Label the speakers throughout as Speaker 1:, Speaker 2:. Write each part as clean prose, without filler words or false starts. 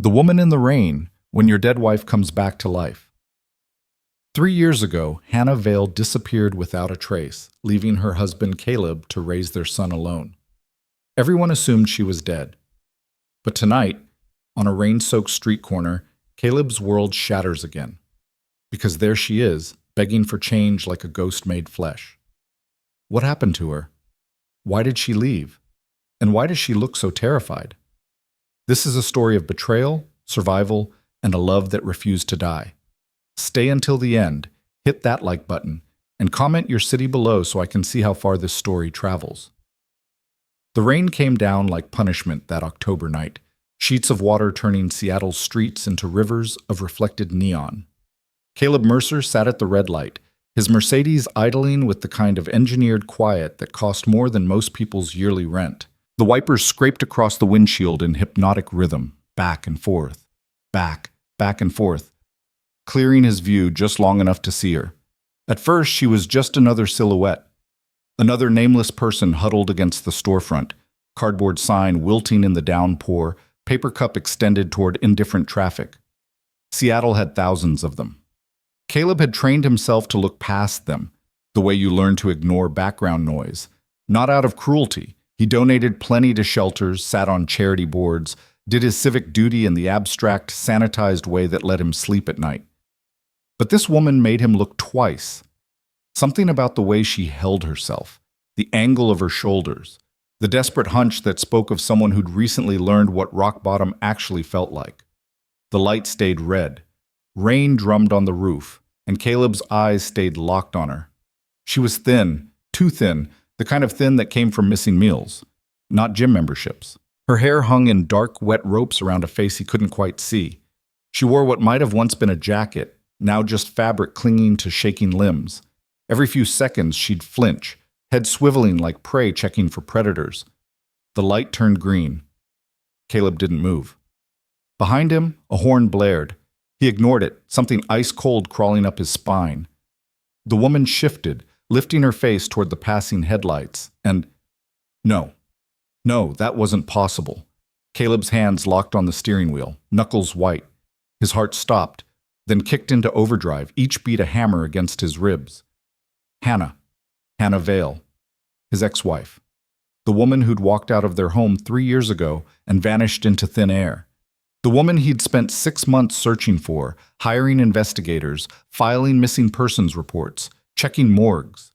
Speaker 1: The Woman in the Rain, When Your Dead Wife Comes Back to Life. 3 years ago, Hannah Vale disappeared without a trace, leaving her husband Caleb to raise their son alone. Everyone assumed she was dead. But tonight, on a rain-soaked street corner, Caleb's world shatters again. Because there she is, begging for change like a ghost made flesh. What happened to her? Why did she leave? And why does she look so terrified? This is a story of betrayal, survival, and a love that refused to die. Stay until the end, hit that like button, and comment your city below so I can see how far this story travels. The rain came down like punishment that October night, sheets of water turning Seattle's streets into rivers of reflected neon. Caleb Mercer sat at the red light, his Mercedes idling with the kind of engineered quiet that cost more than most people's yearly rent. The wipers scraped across the windshield in hypnotic rhythm, back and forth, back and forth, clearing his view just long enough to see her. At first, she was just another silhouette, another nameless person huddled against the storefront, cardboard sign wilting in the downpour, paper cup extended toward indifferent traffic. Seattle had thousands of them. Caleb had trained himself to look past them, the way you learn to ignore background noise. Not out of cruelty, he donated plenty to shelters, sat on charity boards, did his civic duty in the abstract, sanitized way that let him sleep at night. But this woman made him look twice. Something about the way she held herself, the angle of her shoulders, the desperate hunch that spoke of someone who'd recently learned what rock bottom actually felt like. The light stayed red. Rain drummed on the roof, and Caleb's eyes stayed locked on her. She was thin, too thin, the kind of thin that came from missing meals, not gym memberships. Her hair hung in dark, wet ropes around a face he couldn't quite see. She wore what might have once been a jacket, now just fabric clinging to shaking limbs. Every few seconds, she'd flinch, head swiveling like prey checking for predators. The light turned green. Caleb didn't move. Behind him, a horn blared. He ignored it, something ice-cold crawling up his spine. The woman shifted, lifting her face toward the passing headlights, and No, that wasn't possible. Caleb's hands locked on the steering wheel, knuckles white. His heart stopped, then kicked into overdrive, each beat a hammer against his ribs. Hannah Vale, his ex-wife. The woman who'd walked out of their home 3 years ago and vanished into thin air. The woman he'd spent 6 months searching for, hiring investigators, filing missing persons reports, checking morgues.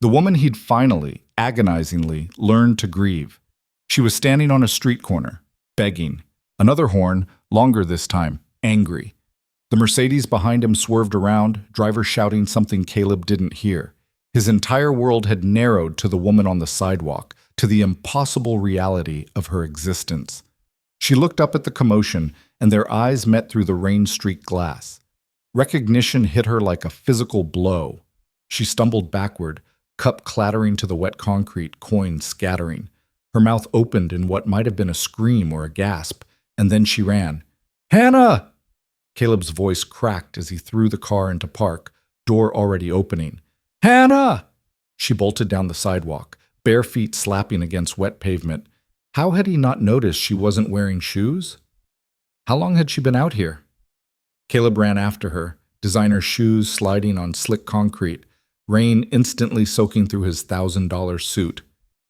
Speaker 1: The woman he'd finally, agonizingly, learned to grieve. She was standing on a street corner, begging. Another horn, longer this time, angry. The Mercedes behind him swerved around, driver shouting something Caleb didn't hear. His entire world had narrowed to the woman on the sidewalk, to the impossible reality of her existence. She looked up at the commotion, and their eyes met through the rain-streaked glass. Recognition hit her like a physical blow. She stumbled backward, cup clattering to the wet concrete, coins scattering. Her mouth opened in what might have been a scream or a gasp, and then she ran. "Hannah!" Caleb's voice cracked as he threw the car into park, door already opening. "Hannah!" She bolted down the sidewalk, bare feet slapping against wet pavement. How had he not noticed she wasn't wearing shoes? How long had she been out here? Caleb ran after her, designer shoes sliding on slick concrete, rain instantly soaking through his $1,000 suit.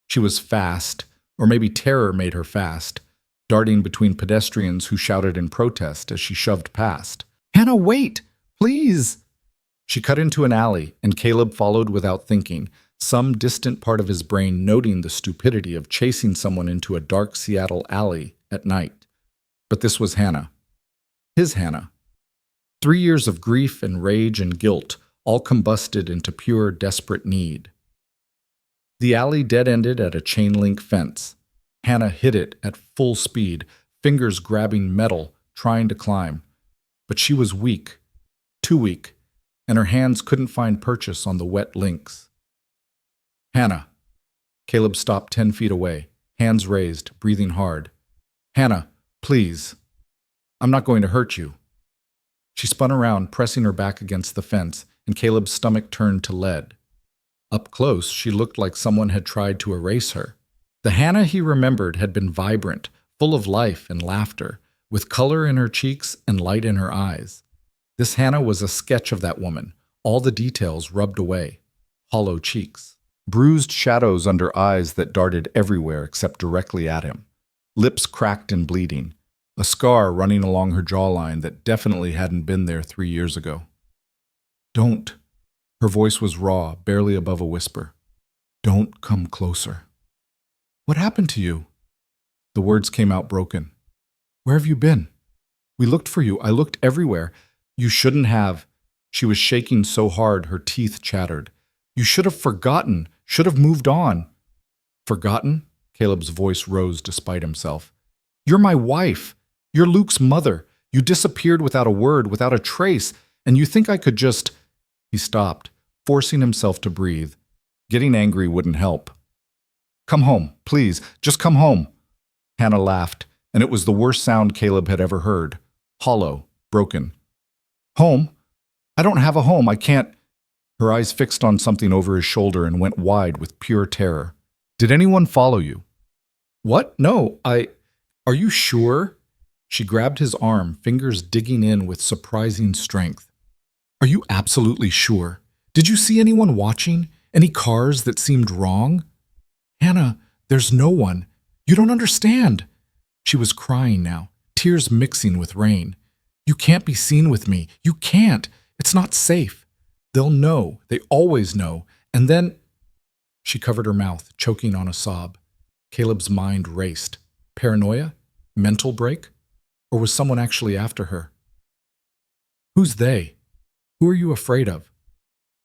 Speaker 1: She was fast, or maybe terror made her fast, darting between pedestrians who shouted in protest as she shoved past. "Hannah, wait! Please!" She cut into an alley, and Caleb followed without thinking, some distant part of his brain noting the stupidity of chasing someone into a dark Seattle alley at night. But this was Hannah. His Hannah. 3 years of grief and rage and guilt, all combusted into pure, desperate need. The alley dead-ended at a chain-link fence. Hannah hit it at full speed, fingers grabbing metal, trying to climb. But she was weak, too weak, and her hands couldn't find purchase on the wet links. "Hannah." Caleb stopped 10 feet away, hands raised, breathing hard. "Hannah, please. I'm not going to hurt you." She spun around, pressing her back against the fence, and Caleb's stomach turned to lead. Up close, she looked like someone had tried to erase her. The Hannah he remembered had been vibrant, full of life and laughter, with color in her cheeks and light in her eyes. This Hannah was a sketch of that woman, all the details rubbed away. Hollow cheeks, bruised shadows under eyes that darted everywhere except directly at him, lips cracked and bleeding, a scar running along her jawline that definitely hadn't been there 3 years ago. Don't. Her voice was raw, barely above a whisper. Don't come closer. What happened to you? The words came out broken. Where have you been? We looked for you. I looked everywhere. You shouldn't have. She was shaking so hard her teeth chattered. You should have forgotten, should have moved on. Forgotten? Caleb's voice rose despite himself. You're my wife. You're Luke's mother. You disappeared without a word, without a trace, and you think I could just… He stopped, forcing himself to breathe. Getting angry wouldn't help. Come home, please, just come home. Hannah laughed, and it was the worst sound Caleb had ever heard. Hollow, broken. Home? I don't have a home, I can't… Her eyes fixed on something over his shoulder and went wide with pure terror. Did anyone follow you? What? No, Are you sure? She grabbed his arm, fingers digging in with surprising strength. Are you absolutely sure? Did you see anyone watching? Any cars that seemed wrong? Hannah, there's no one. You don't understand. She was crying now, tears mixing with rain. You can't be seen with me. You can't. It's not safe. They'll know. They always know. And then… She covered her mouth, choking on a sob. Caleb's mind raced. Paranoia? Mental break? Or was someone actually after her? Who's they? Who are you afraid of?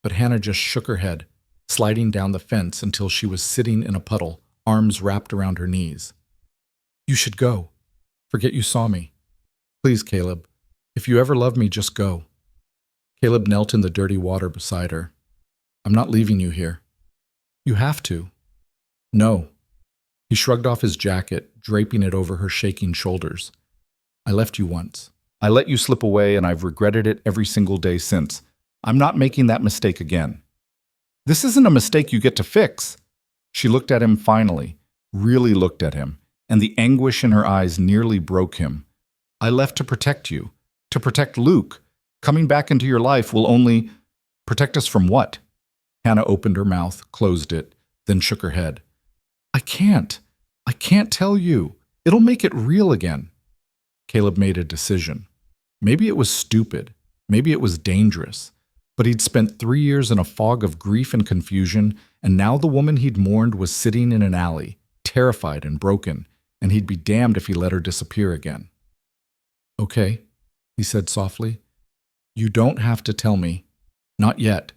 Speaker 1: But Hannah just shook her head, sliding down the fence until she was sitting in a puddle, arms wrapped around her knees. You should go. Forget you saw me. Please, Caleb. If you ever love me, just go. Caleb knelt in the dirty water beside her. I'm not leaving you here. You have to. No. He shrugged off his jacket, draping it over her shaking shoulders. I left you once. I let you slip away, and I've regretted it every single day since. I'm not making that mistake again. This isn't a mistake you get to fix. She looked at him finally, really looked at him, and the anguish in her eyes nearly broke him. I left to protect you, to protect Luke. Coming back into your life will only… Protect us from what? Hannah opened her mouth, closed it, then shook her head. I can't tell you. It'll make it real again. Caleb made a decision. Maybe it was stupid. Maybe it was dangerous. But he'd spent 3 years in a fog of grief and confusion, and now the woman he'd mourned was sitting in an alley, terrified and broken, and he'd be damned if he let her disappear again. Okay, he said softly. You don't have to tell me. Not yet.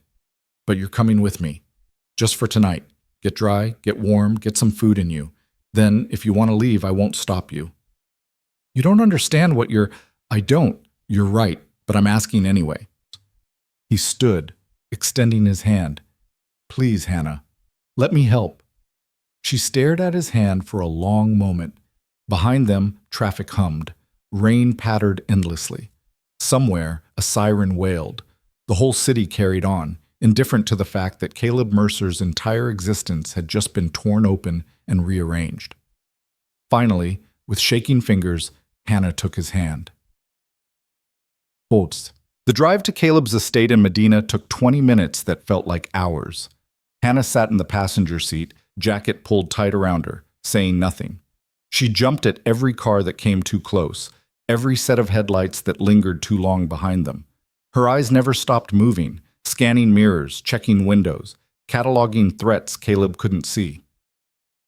Speaker 1: But you're coming with me. Just for tonight. Get dry, get warm, get some food in you. Then, if you want to leave, I won't stop you. You don't understand what you're… I don't. You're right, but I'm asking anyway. He stood, extending his hand. Please, Hannah, let me help. She stared at his hand for a long moment. Behind them, traffic hummed. Rain pattered endlessly. Somewhere, a siren wailed. The whole city carried on, indifferent to the fact that Caleb Mercer's entire existence had just been torn open and rearranged. Finally, with shaking fingers, Hannah took his hand. Holtz. The drive to Caleb's estate in Medina took 20 minutes that felt like hours. Hannah sat in the passenger seat, jacket pulled tight around her, saying nothing. She jumped at every car that came too close, every set of headlights that lingered too long behind them. Her eyes never stopped moving, scanning mirrors, checking windows, cataloging threats Caleb couldn't see.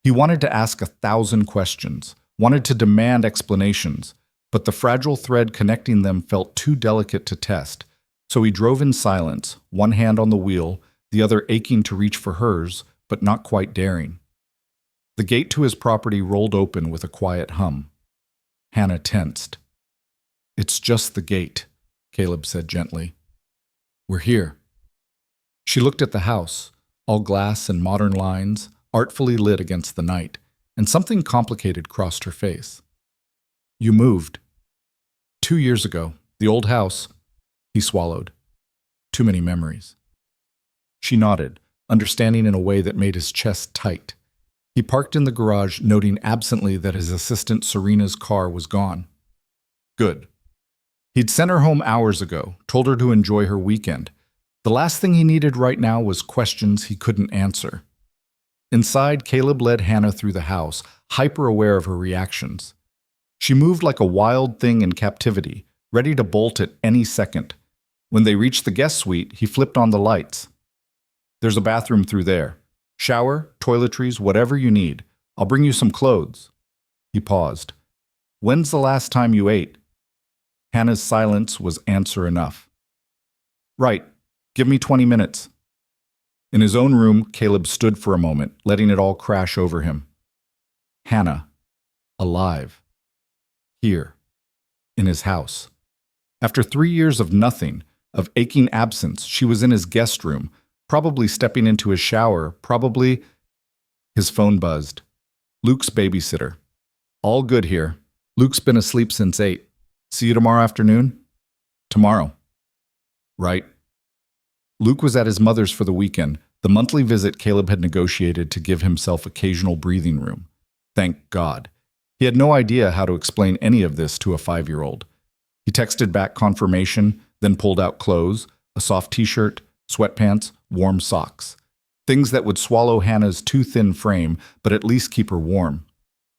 Speaker 1: He wanted to ask 1,000 questions, wanted to demand explanations, but the fragile thread connecting them felt too delicate to test, so he drove in silence, one hand on the wheel, the other aching to reach for hers, but not quite daring. The gate to his property rolled open with a quiet hum. Hannah tensed. It's just the gate, Caleb said gently. We're here. She looked at the house, all glass and modern lines, artfully lit against the night, and something complicated crossed her face. You moved. 2 years ago, the old house. He swallowed. Too many memories. She nodded, understanding in a way that made his chest tight. He parked in the garage, noting absently that his assistant Serena's car was gone. Good. He'd sent her home hours ago, told her to enjoy her weekend. The last thing he needed right now was questions he couldn't answer. Inside, Caleb led Hannah through the house, hyper-aware of her reactions. She moved like a wild thing in captivity, ready to bolt at any second. When they reached the guest suite, he flipped on the lights. There's a bathroom through there. Shower, toiletries, whatever you need. I'll bring you some clothes. He paused. When's the last time you ate? Hannah's silence was answer enough. Right. Give me 20 minutes. In his own room, Caleb stood for a moment, letting it all crash over him. Hannah. Alive. Here. In his house. After 3 years of nothing, of aching absence, she was in his guest room, probably stepping into his shower, probably... His phone buzzed. Luke's babysitter. All good here. Luke's been asleep since 8. See you tomorrow afternoon? Tomorrow. Right. Luke was at his mother's for the weekend, the monthly visit Caleb had negotiated to give himself occasional breathing room. Thank God. He had no idea how to explain any of this to a 5-year-old. He texted back confirmation, then pulled out clothes, a soft t-shirt, sweatpants, warm socks. Things that would swallow Hannah's too thin frame, but at least keep her warm.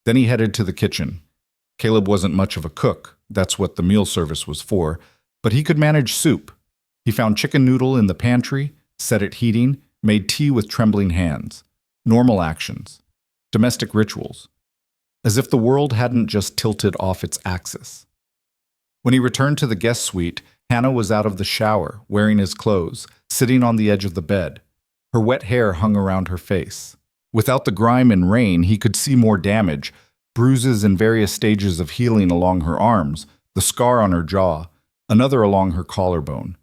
Speaker 1: Then he headed to the kitchen. Caleb wasn't much of a cook, that's what the meal service was for, but he could manage soup. He found chicken noodle in the pantry, set it heating, made tea with trembling hands. Normal actions. Domestic rituals. As if the world hadn't just tilted off its axis. When he returned to the guest suite, Hannah was out of the shower, wearing his clothes, sitting on the edge of the bed. Her wet hair hung around her face. Without the grime and rain, he could see more damage, bruises in various stages of healing along her arms, the scar on her jaw, another along her collarbone.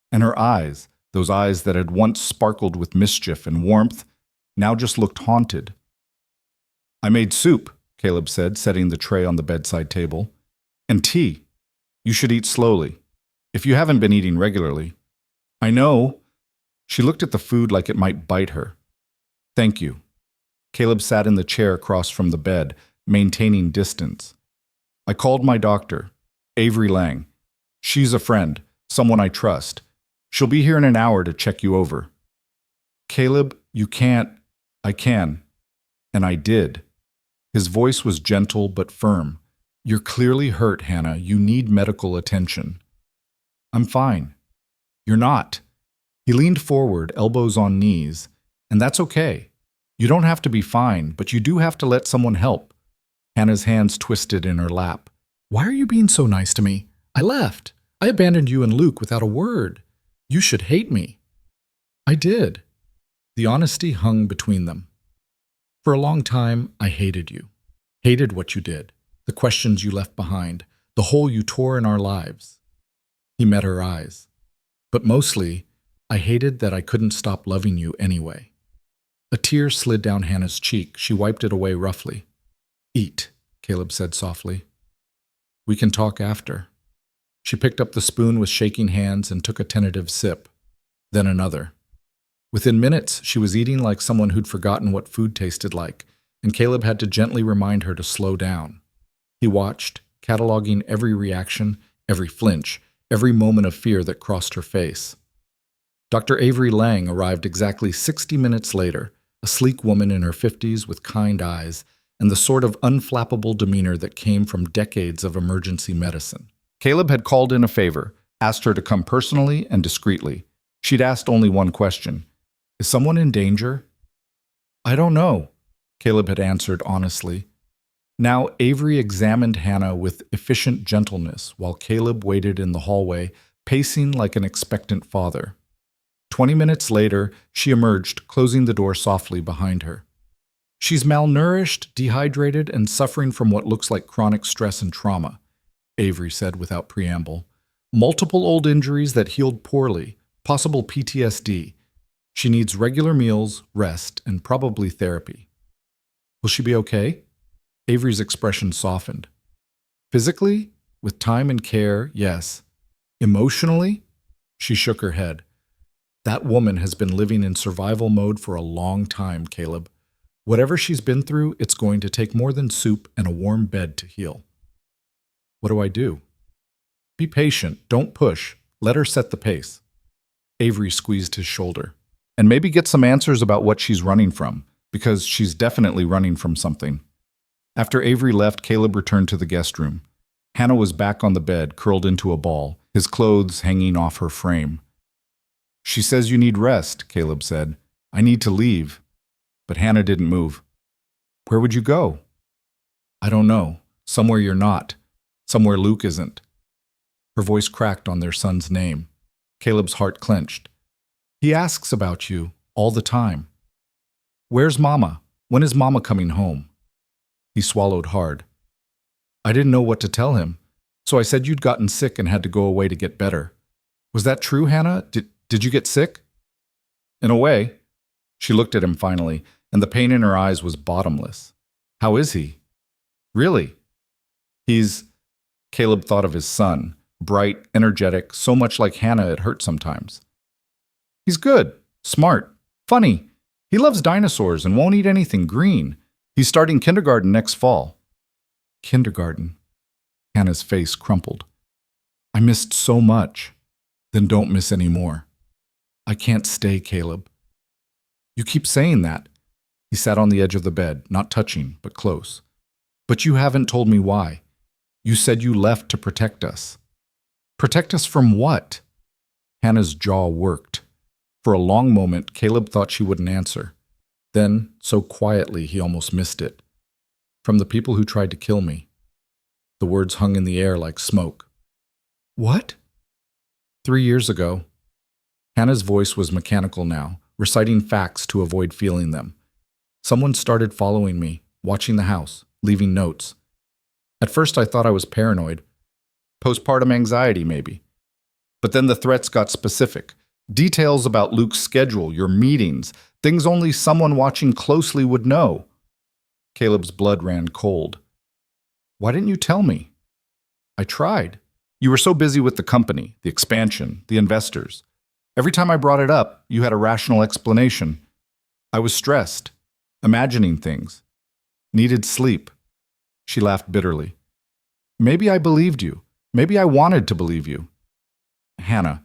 Speaker 1: And her eyes, those eyes that had once sparkled with mischief and warmth, now just looked haunted. I made soup, Caleb said, setting the tray on the bedside table. And tea. You should eat slowly, if you haven't been eating regularly. I know. She looked at the food like it might bite her. Thank you. Caleb sat in the chair across from the bed, maintaining distance. I called my doctor, Avery Lang. She's a friend, someone I trust. She'll be here in an hour to check you over. Caleb, you can't. I can. And I did. His voice was gentle but firm. You're clearly hurt, Hannah. You need medical attention. I'm fine. You're not. He leaned forward, elbows on knees. And that's okay. You don't have to be fine, but you do have to let someone help. Hannah's hands twisted in her lap. Why are you being so nice to me? I left. I abandoned you and Luke without a word. You should hate me. I did. The honesty hung between them. For a long time, I hated you. Hated what you did, the questions you left behind, the hole you tore in our lives. He met her eyes. But mostly, I hated that I couldn't stop loving you anyway. A tear slid down Hannah's cheek. She wiped it away roughly. Eat, Caleb said softly. We can talk after. She picked up the spoon with shaking hands and took a tentative sip, then another. Within minutes, she was eating like someone who'd forgotten what food tasted like, and Caleb had to gently remind her to slow down. He watched, cataloging every reaction, every flinch, every moment of fear that crossed her face. Dr. Avery Lang arrived exactly 60 minutes later, a sleek woman in her 50s with kind eyes and the sort of unflappable demeanor that came from decades of emergency medicine. Caleb had called in a favor, asked her to come personally and discreetly. She'd asked only one question. Is someone in danger? I don't know, Caleb had answered honestly. Now Avery examined Hannah with efficient gentleness while Caleb waited in the hallway, pacing like an expectant father. 20 minutes later, she emerged, closing the door softly behind her. She's malnourished, dehydrated, and suffering from what looks like chronic stress and trauma, Avery said without preamble. Multiple old injuries that healed poorly, possible PTSD. She needs regular meals, rest, and probably therapy. Will she be okay? Avery's expression softened. Physically, with time and care, yes. Emotionally? She shook her head. That woman has been living in survival mode for a long time, Caleb. Whatever she's been through, it's going to take more than soup and a warm bed to heal. What do I do? Be patient. Don't push. Let her set the pace. Avery squeezed his shoulder. And maybe get some answers about what she's running from, because she's definitely running from something. After Avery left, Caleb returned to the guest room. Hannah was back on the bed, curled into a ball, his clothes hanging off her frame. She says you need rest, Caleb said. I need to leave. But Hannah didn't move. Where would you go? I don't know. Somewhere you're not. Somewhere Luke isn't. Her voice cracked on their son's name. Caleb's heart clenched. He asks about you all the time. Where's Mama? When is Mama coming home? He swallowed hard. I didn't know what to tell him, so I said you'd gotten sick and had to go away to get better. Was that true, Hannah? Did you get sick? In a way. She looked at him finally, and the pain in her eyes was bottomless. How is he? Really? Caleb thought of his son, bright, energetic, so much like Hannah it hurt sometimes. He's good, smart, funny. He loves dinosaurs and won't eat anything green. He's starting kindergarten next fall. Kindergarten. Hannah's face crumpled. I missed so much. Then don't miss any more. I can't stay, Caleb. You keep saying that. He sat on the edge of the bed, not touching, but close. But you haven't told me why. You said you left to protect us. Protect us from what? Hannah's jaw worked. For a long moment, Caleb thought she wouldn't answer. Then, so quietly, he almost missed it. From the people who tried to kill me. The words hung in the air like smoke. What? 3 years ago. Hannah's voice was mechanical now, reciting facts to avoid feeling them. Someone started following me, watching the house, leaving notes. At first I thought I was paranoid. Postpartum anxiety, maybe. But then the threats got specific. Details about Luke's schedule, your meetings, things only someone watching closely would know. Caleb's blood ran cold. Why didn't you tell me? I tried. You were so busy with the company, the expansion, the investors. Every time I brought it up, you had a rational explanation. I was stressed, imagining things. Needed sleep. She laughed bitterly. Maybe I believed you. Maybe I wanted to believe you. Hannah.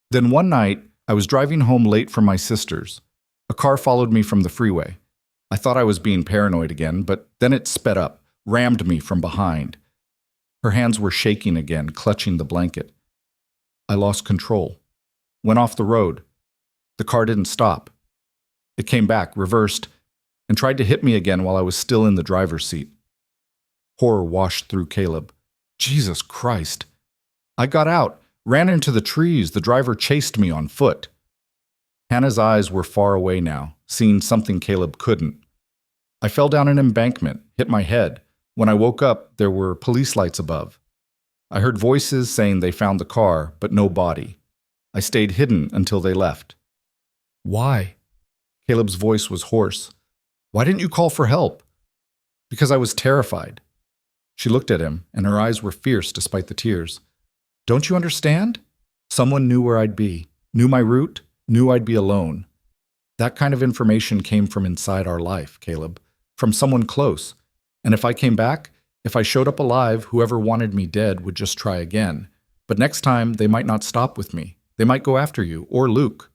Speaker 1: Then one night, I was driving home late from my sister's. A car followed me from the freeway. I thought I was being paranoid again, but then it sped up, rammed me from behind. Her hands were shaking again, clutching the blanket. I lost control. Went off the road. The car didn't stop. It came back, reversed, and tried to hit me again while I was still in the driver's seat. Horror washed through Caleb. Jesus Christ. I got out. Ran into the trees. The driver chased me on foot. Hannah's eyes were far away now, seeing something Caleb couldn't. I fell down an embankment, hit my head. When I woke up, there were police lights above. I heard voices saying they found the car, but no body. I stayed hidden until they left. Why? Caleb's voice was hoarse. Why didn't you call for help? Because I was terrified. She looked at him, and her eyes were fierce despite the tears. Don't you understand? Someone knew where I'd be, knew my route, knew I'd be alone. That kind of information came from inside our life, Caleb, from someone close. And if I came back, if I showed up alive, whoever wanted me dead would just try again. But next time, they might not stop with me. They might go after you, or Luke.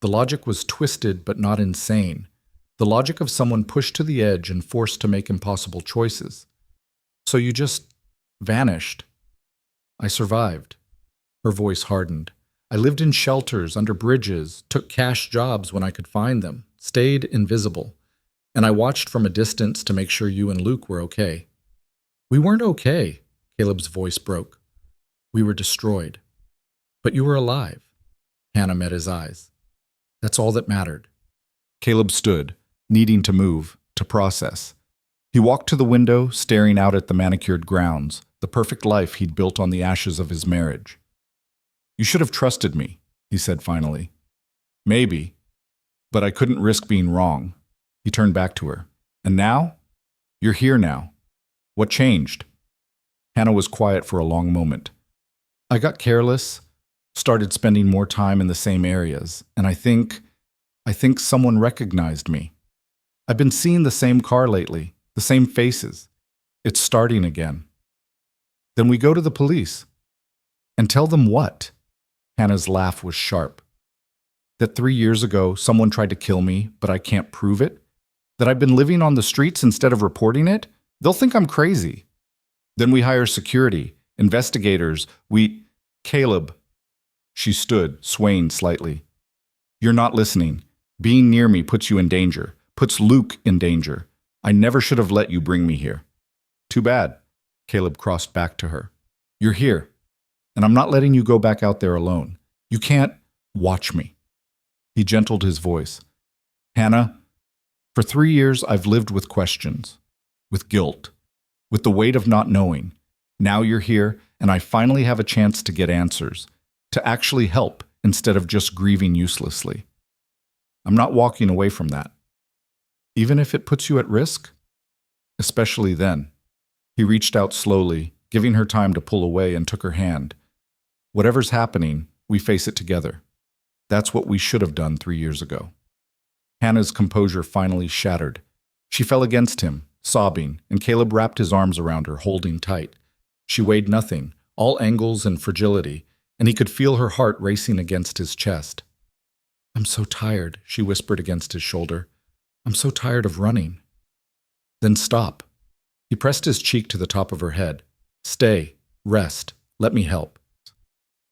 Speaker 1: The logic was twisted but not insane. The logic of someone pushed to the edge and forced to make impossible choices. So you just vanished. I survived. Her voice hardened. I lived in shelters, under bridges, took cash jobs when I could find them, stayed invisible. And I watched from a distance to make sure you and Luke were okay. We weren't okay, Caleb's voice broke. We were destroyed. But you were alive. Hannah met his eyes. That's all that mattered. Caleb stood, needing to move, to process. He walked to the window, staring out at the manicured grounds, the perfect life he'd built on the ashes of his marriage. You should have trusted me, he said finally. Maybe, but I couldn't risk being wrong. He turned back to her. And now? You're here now. What changed? Hannah was quiet for a long moment. I got careless, started spending more time in the same areas, and I think someone recognized me. I've been seeing the same car lately, the same faces. It's starting again. Then we go to the police. And tell them what? Hannah's laugh was sharp. That 3 years ago someone tried to kill me, but I can't prove it? That I've been living on the streets instead of reporting it? They'll think I'm crazy. Then we hire security, investigators, Caleb. She stood, swaying slightly. You're not listening. Being near me puts you in danger, puts Luke in danger. I never should have let you bring me here. Too bad. Caleb crossed back to her. You're here, and I'm not letting you go back out there alone. You can't watch me. He gentled his voice. Hannah, for 3 years I've lived with questions, with guilt, with the weight of not knowing. Now you're here, and I finally have a chance to get answers, to actually help instead of just grieving uselessly. I'm not walking away from that. Even if it puts you at risk? Especially then. He reached out slowly, giving her time to pull away, and took her hand. Whatever's happening, we face it together. That's what we should have done 3 years ago. Hannah's composure finally shattered. She fell against him, sobbing, and Caleb wrapped his arms around her, holding tight. She weighed nothing, all angles and fragility, and he could feel her heart racing against his chest. I'm so tired, she whispered against his shoulder. I'm so tired of running. Then stop. He pressed his cheek to the top of her head. Stay, rest, let me help.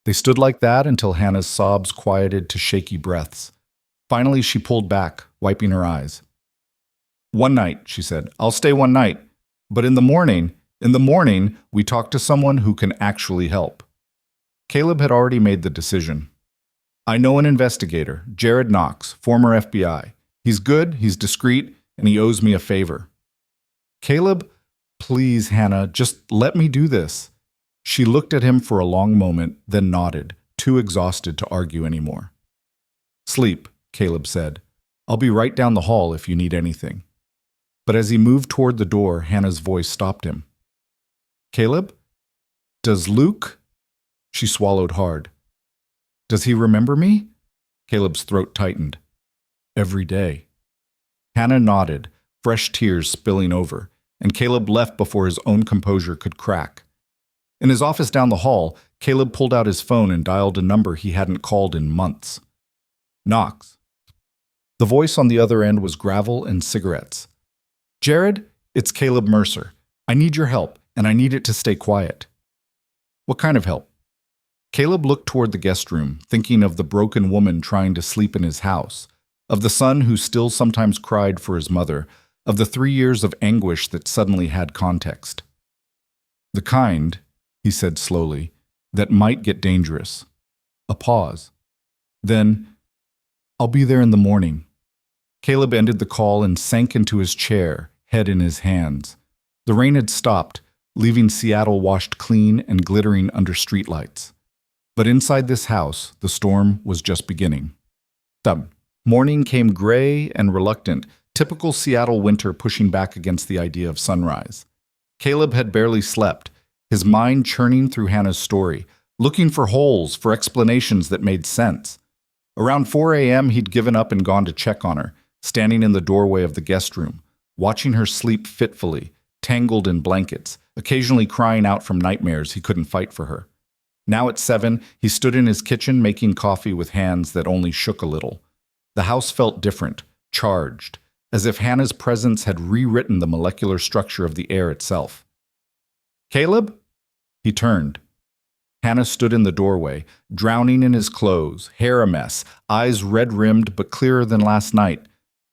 Speaker 1: They stood like that until Hannah's sobs quieted to shaky breaths. Finally, she pulled back, wiping her eyes. One night, she said. I'll stay one night. But in the morning, we talk to someone who can actually help. Caleb had already made the decision. I know an investigator, Jared Knox, former FBI. He's good, he's discreet, and he owes me a favor. Caleb, please, Hannah, just let me do this. She looked at him for a long moment, then nodded, too exhausted to argue anymore. Sleep, Caleb said. I'll be right down the hall if you need anything. But as he moved toward the door, Hannah's voice stopped him. Caleb? Does Luke? She swallowed hard. Does he remember me? Caleb's throat tightened. Every day. Hannah nodded, fresh tears spilling over, and Caleb left before his own composure could crack. In his office down the hall, Caleb pulled out his phone and dialed a number he hadn't called in months. Knox. The voice on the other end was gravel and cigarettes. Jared, it's Caleb Mercer. I need your help, and I need it to stay quiet. What kind of help? Caleb looked toward the guest room, thinking of the broken woman trying to sleep in his house, of the son who still sometimes cried for his mother, of the 3 years of anguish that suddenly had context. The kind, he said slowly, that might get dangerous. A pause. Then, I'll be there in the morning. Caleb ended the call and sank into his chair, head in his hands. The rain had stopped, leaving Seattle washed clean and glittering under streetlights. But inside this house, the storm was just beginning. Thump. Morning came gray and reluctant, typical Seattle winter pushing back against the idea of sunrise. Caleb had barely slept, his mind churning through Hannah's story, looking for holes, for explanations that made sense. Around 4 a.m., he'd given up and gone to check on her, standing in the doorway of the guest room, watching her sleep fitfully, tangled in blankets, occasionally crying out from nightmares he couldn't fight for her. Now at 7, he stood in his kitchen making coffee with hands that only shook a little. The house felt different, charged, as if Hannah's presence had rewritten the molecular structure of the air itself. Caleb? He turned. Hannah stood in the doorway, drowning in his clothes, hair a mess, eyes red-rimmed but clearer than last night.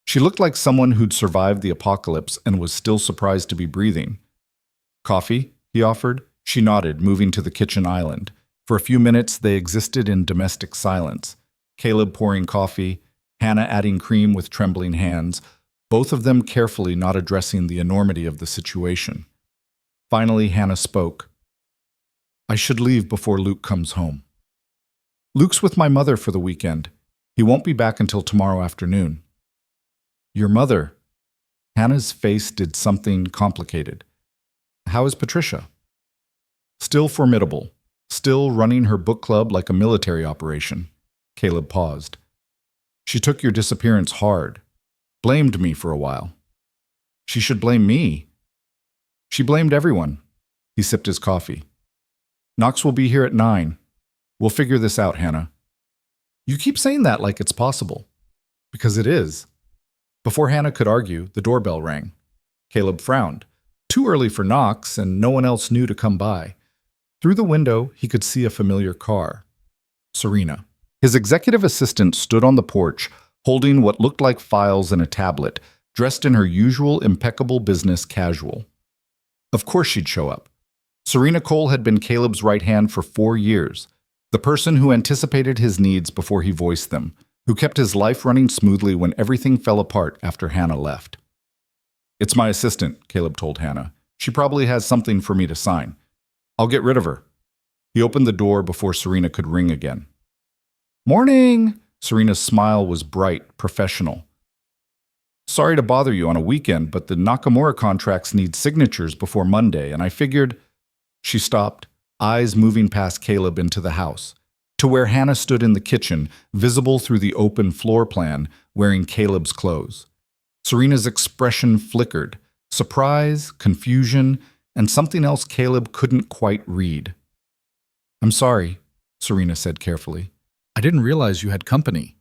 Speaker 1: She looked like someone who'd survived the apocalypse and was still surprised to be breathing. Coffee? He offered. She nodded, moving to the kitchen island. For a few minutes, they existed in domestic silence. Caleb pouring coffee, Hannah adding cream with trembling hands, both of them carefully not addressing the enormity of the situation. Finally, Hannah spoke. I should leave before Luke comes home. Luke's with my mother for the weekend. He won't be back until tomorrow afternoon. Your mother? Hannah's face did something complicated. How is Patricia? Still formidable, still running her book club like a military operation. Caleb paused. She took your disappearance hard, blamed me for a while. She should blame me. She blamed everyone. He sipped his coffee. Knox will be here at 9. We'll figure this out, Hannah. You keep saying that like it's possible. Because it is. Before Hannah could argue, the doorbell rang. Caleb frowned. Too early for knocks, and no one else knew to come by. Through the window, he could see a familiar car. Serena. His executive assistant stood on the porch, holding what looked like files and a tablet, dressed in her usual impeccable business casual. Of course she'd show up. Serena Cole had been Caleb's right hand for 4 years, the person who anticipated his needs before he voiced them, who kept his life running smoothly when everything fell apart after Hannah left. It's my assistant, Caleb told Hannah. She probably has something for me to sign. I'll get rid of her. He opened the door before Serena could ring again. Morning! Serena's smile was bright, professional. Sorry to bother you on a weekend, but the Nakamura contracts need signatures before Monday, and I figured... She stopped, eyes moving past Caleb into the house, to where Hannah stood in the kitchen, visible through the open floor plan, wearing Caleb's clothes. Serena's expression flickered, surprise, confusion, and something else Caleb couldn't quite read. I'm sorry, Serena said carefully. I didn't realize you had company.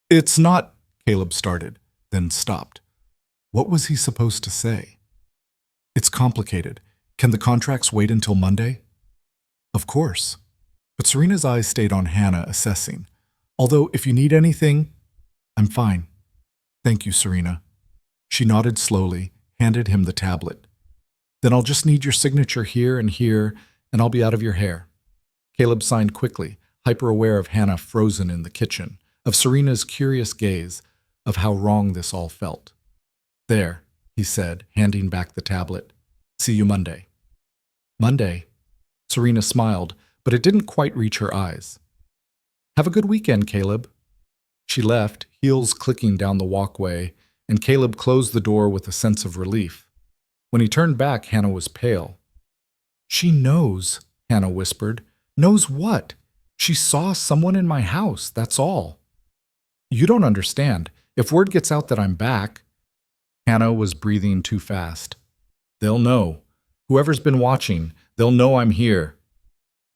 Speaker 1: It's not, Caleb started, then stopped. What was he supposed to say? It's complicated. Can the contracts wait until Monday? Of course. But Serena's eyes stayed on Hannah, assessing. Although, if you need anything, I'm fine. Thank you, Serena. She nodded slowly, handed him the tablet. Then I'll just need your signature here, and I'll be out of your hair. Caleb signed quickly, hyper-aware of Hannah frozen in the kitchen, of Serena's curious gaze, of how wrong this all felt. There, he said, handing back the tablet. See you Monday. Monday? Serena smiled, but it didn't quite reach her eyes. Have a good weekend, Caleb. She left, heels clicking down the walkway, and Caleb closed the door with a sense of relief. When he turned back, Hannah was pale. She knows, Hannah whispered. Knows what? She saw someone in my house, that's all. You don't understand. If word gets out that I'm back... Hannah was breathing too fast. They'll know. Whoever's been watching, they'll know I'm here.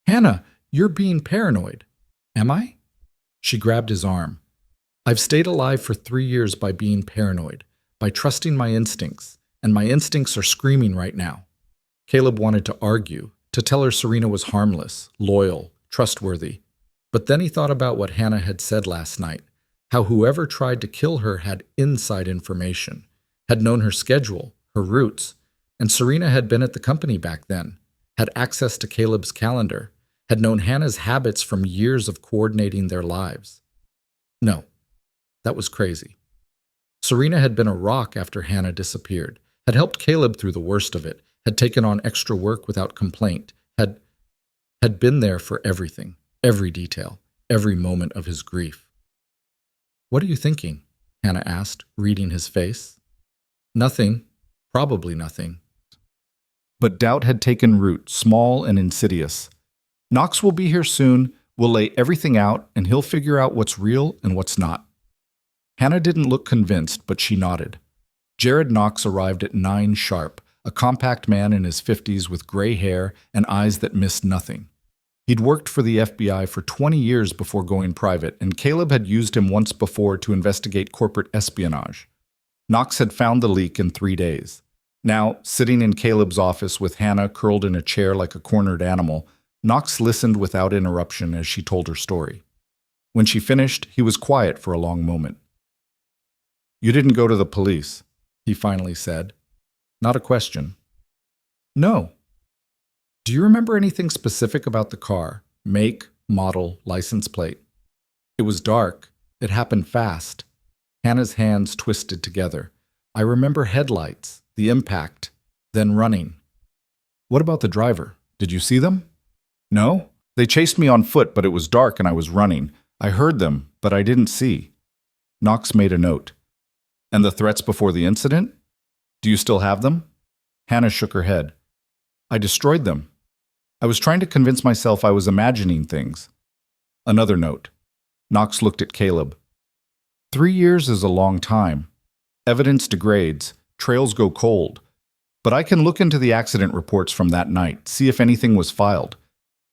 Speaker 1: Hannah, you're being paranoid. Am I? She grabbed his arm. I've stayed alive for 3 years by being paranoid, by trusting my instincts, and my instincts are screaming right now. Caleb wanted to argue, to tell her Serena was harmless, loyal, trustworthy. But then he thought about what Hannah had said last night, how whoever tried to kill her had inside information, had known her schedule, her routes, and Serena had been at the company back then, had access to Caleb's calendar, had known Hannah's habits from years of coordinating their lives. No, that was crazy. Serena had been a rock after Hannah disappeared, had helped Caleb through the worst of it, had taken on extra work without complaint, had been there for everything, every detail, every moment of his grief. What are you thinking? Hannah asked, reading his face. Nothing, probably nothing. But doubt had taken root, small and insidious. Knox will be here soon, we'll lay everything out, and he'll figure out what's real and what's not. Hannah didn't look convinced, but she nodded. Jared Knox arrived at 9 sharp, a compact man in his 50s with gray hair and eyes that missed nothing. He'd worked for the FBI for 20 years before going private, and Caleb had used him once before to investigate corporate espionage. Knox had found the leak in 3 days. Now, sitting in Caleb's office with Hannah curled in a chair like a cornered animal, Knox listened without interruption as she told her story. When she finished, he was quiet for a long moment. You didn't go to the police, he finally said. Not a question. No. Do you remember anything specific about the car? Make, model, license plate? It was dark. It happened fast. Hannah's hands twisted together. I remember headlights, the impact, then running. What about the driver? Did you see them? No. They chased me on foot, but it was dark and I was running. I heard them, but I didn't see. Knox made a note. And the threats before the incident? Do you still have them? Hannah shook her head. I destroyed them. I was trying to convince myself I was imagining things. Another note. Knox looked at Caleb. 3 years is a long time. Evidence degrades, trails go cold. But I can look into the accident reports from that night, see if anything was filed.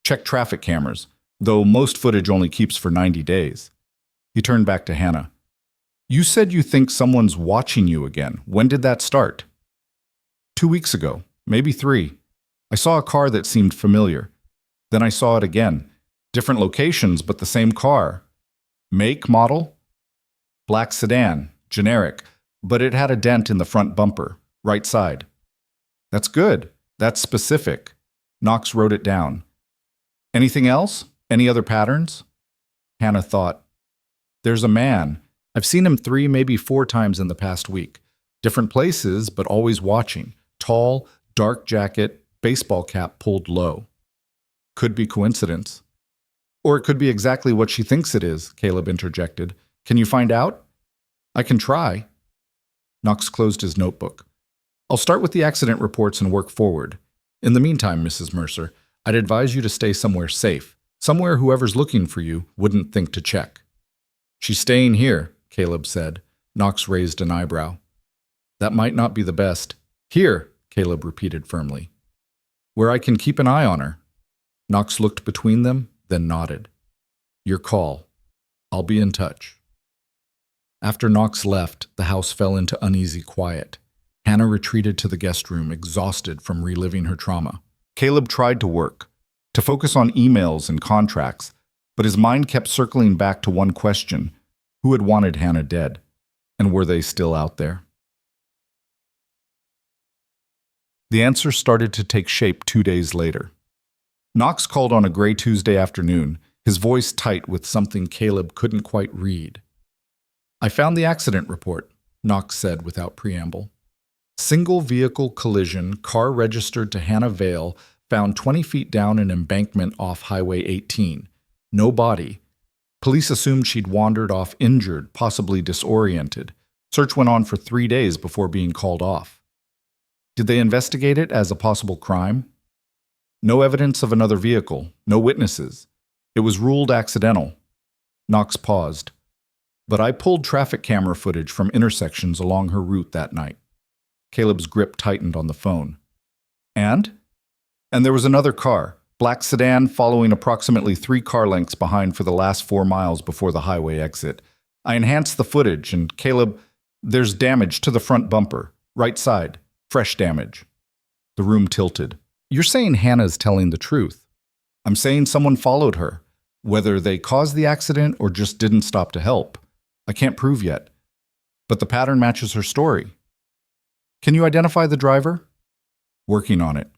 Speaker 1: Check traffic cameras. though most footage only keeps for 90 days. He turned back to Hannah. You said you think someone's watching you again. When did that start? 2 weeks ago, maybe 3. I saw a car that seemed familiar. Then I saw it again. Different locations, but the same car. Make, model? Black sedan, generic, but it had a dent in the front bumper, right side. That's good. That's specific. Knox wrote it down. Anything else? Any other patterns? Hannah thought. There's a man. I've seen him 3, maybe 4 times in the past week. Different places, but always watching. Tall, dark jacket, baseball cap pulled low. Could be coincidence. Or it could be exactly what she thinks it is, Caleb interjected. Can you find out? I can try. Knox closed his notebook. I'll start with the accident reports and work forward. In the meantime, Mrs. Mercer, I'd advise you to stay somewhere safe, somewhere whoever's looking for you wouldn't think to check. She's staying here, Caleb said. Knox raised an eyebrow. That might not be the best. Here, Caleb repeated firmly. Where I can keep an eye on her. Knox looked between them, then nodded. Your call. I'll be in touch. After Knox left, the house fell into uneasy quiet. Hannah retreated to the guest room, exhausted from reliving her trauma. Caleb tried to work, to focus on emails and contracts, but his mind kept circling back to one question. Who had wanted Hannah dead? And were they still out there? The answer started to take shape 2 days later. Knox called on a gray Tuesday afternoon, his voice tight with something Caleb couldn't quite read. I found the accident report, Knox said without preamble. Single vehicle collision, car registered to Hannah Vale, found 20 feet down an embankment off Highway 18. No body. Police assumed she'd wandered off injured, possibly disoriented. Search went on for 3 days before being called off. Did they investigate it as a possible crime? No evidence of another vehicle, no witnesses. It was ruled accidental. Knox paused. But I pulled traffic camera footage from intersections along her route that night. Caleb's grip tightened on the phone. And? And there was another car, black sedan following approximately 3 car lengths behind for the last 4 miles before the highway exit. I enhanced the footage, and Caleb, there's damage to the front bumper, right side, fresh damage. The room tilted. You're saying Hannah's telling the truth. I'm saying someone followed her, whether they caused the accident or just didn't stop to help. I can't prove yet. But the pattern matches her story. Can you identify the driver? Working on it.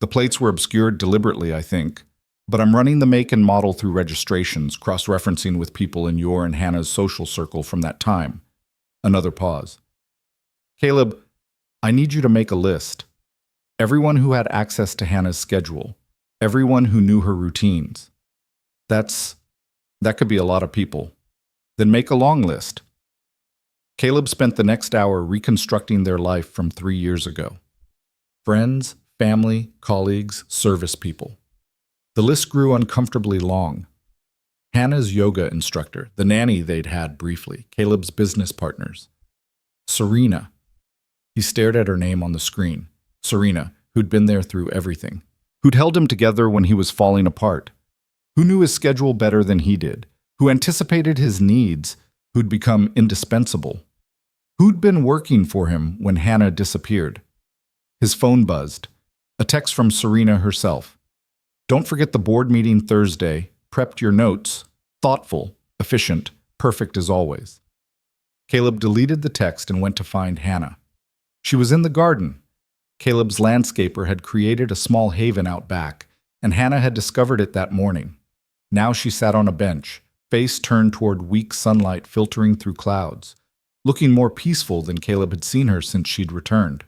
Speaker 1: The plates were obscured deliberately, I think, but I'm running the make and model through registrations, cross-referencing with people in your and Hannah's social circle from that time. Another pause. Caleb, I need you to make a list. Everyone who had access to Hannah's schedule. Everyone who knew her routines. That could be a lot of people. Then make a long list. Caleb spent the next hour reconstructing their life from 3 years ago. Friends, family, colleagues, service people. The list grew uncomfortably long. Hannah's yoga instructor, the nanny they'd had briefly, Caleb's business partners. Serena. He stared at her name on the screen. Serena, who'd been there through everything. Who'd held him together when he was falling apart. Who knew his schedule better than he did. Who anticipated his needs. Who'd become indispensable. Who'd been working for him when Hannah disappeared. His phone buzzed. A text from Serena herself. Don't forget the board meeting Thursday. Prepped your notes. Thoughtful, efficient, perfect as always. Caleb deleted the text and went to find Hannah. She was in the garden. Caleb's landscaper had created a small haven out back, and Hannah had discovered it that morning. Now she sat on a bench, face turned toward weak sunlight filtering through clouds, looking more peaceful than Caleb had seen her since she'd returned.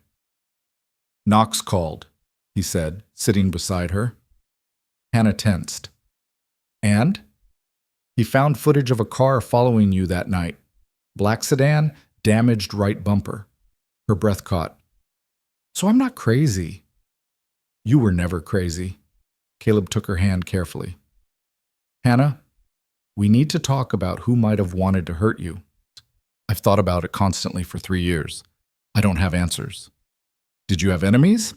Speaker 1: Knox called, he said, sitting beside her. Hannah tensed. And? He found footage of a car following you that night. Black sedan, damaged right bumper. Her breath caught. So I'm not crazy. You were never crazy. Caleb took her hand carefully. Hannah, we need to talk about who might have wanted to hurt you. I've thought about it constantly for 3 years. I don't have answers. Did you have enemies?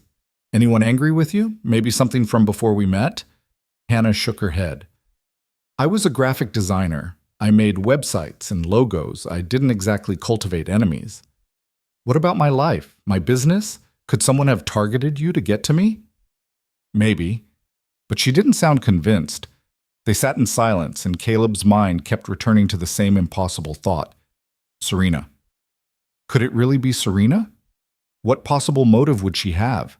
Speaker 1: Anyone angry with you? Maybe something from before we met? Hannah shook her head. I was a graphic designer. I made websites and logos. I didn't exactly cultivate enemies. What about my life? My business? Could someone have targeted you to get to me? Maybe. But she didn't sound convinced. They sat in silence, and Caleb's mind kept returning to the same impossible thought. Serena. Could it really be Serena? What possible motive would she have?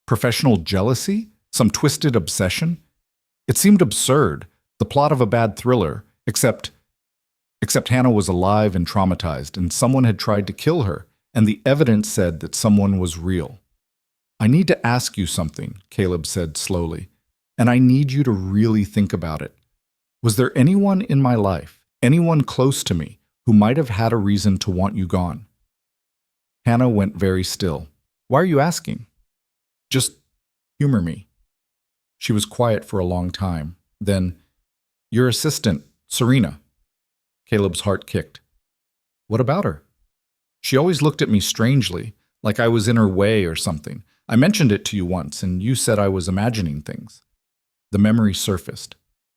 Speaker 1: Professional jealousy? Some twisted obsession? It seemed absurd, the plot of a bad thriller, except Hannah was alive and traumatized, and someone had tried to kill her, and the evidence said that someone was real. I need to ask you something, Caleb said slowly, and I need you to really think about it. Was there anyone in my life, anyone close to me, who might have had a reason to want you gone? Hannah went very still. Why are you asking? Just humor me. She was quiet for a long time. Then, your assistant, Serena. Caleb's heart kicked. What about her? She always looked at me strangely, like I was in her way or something. I mentioned it to you once, and you said I was imagining things. The memory surfaced.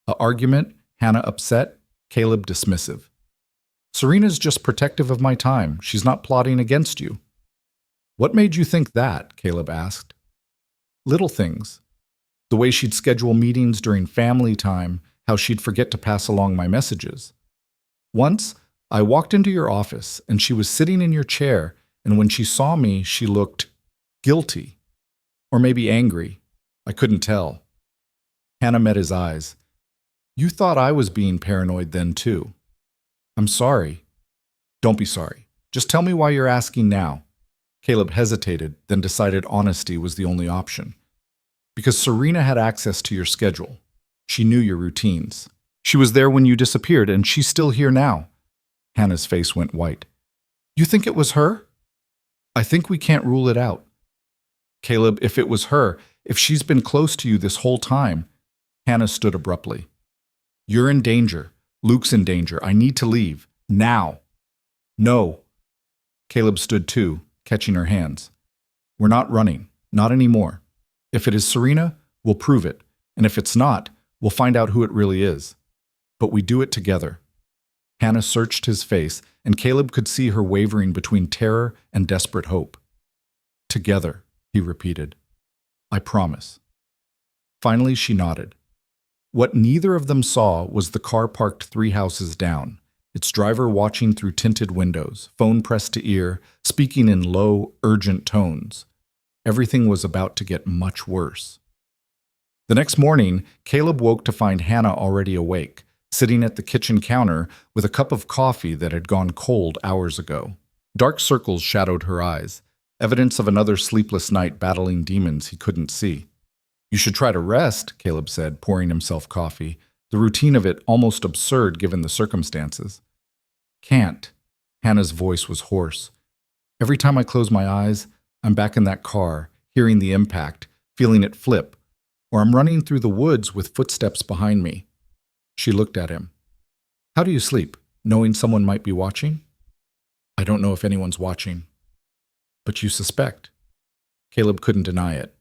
Speaker 1: A argument, Hannah upset, Caleb dismissive. Serena's just protective of my time. She's not plotting against you. What made you think that? Caleb asked. Little things. The way she'd schedule meetings during family time, how she'd forget to pass along my messages. Once, I walked into your office, and she was sitting in your chair, and when she saw me, she looked guilty. Or maybe angry. I couldn't tell. Hannah met his eyes. You thought I was being paranoid then, too. I'm sorry. Don't be sorry. Just tell me why you're asking now. Caleb hesitated, then decided honesty was the only option. Because Serena had access to your schedule. She knew your routines. She was there when you disappeared, and she's still here now. Hannah's face went white. You think it was her? I think we can't rule it out. Caleb, if it was her, if she's been close to you this whole time. Hannah stood abruptly. You're in danger. Luke's in danger. I need to leave. Now. No. Caleb stood too, catching her hands. We're not running. Not anymore. If it is Serena, we'll prove it. And if it's not, we'll find out who it really is. But we do it together. Hannah searched his face, and Caleb could see her wavering between terror and desperate hope. Together, he repeated. I promise. Finally, she nodded. What neither of them saw was the car parked 3 houses down, its driver watching through tinted windows, phone pressed to ear, speaking in low, urgent tones. Everything was about to get much worse. The next morning, Caleb woke to find Hannah already awake, sitting at the kitchen counter with a cup of coffee that had gone cold hours ago. Dark circles shadowed her eyes, evidence of another sleepless night battling demons he couldn't see. You should try to rest, Caleb said, pouring himself coffee, the routine of it almost absurd given the circumstances. Can't. Hannah's voice was hoarse. Every time I close my eyes, I'm back in that car, hearing the impact, feeling it flip, or I'm running through the woods with footsteps behind me. She looked at him. How do you sleep, knowing someone might be watching? I don't know if anyone's watching. But you suspect. Caleb couldn't deny it.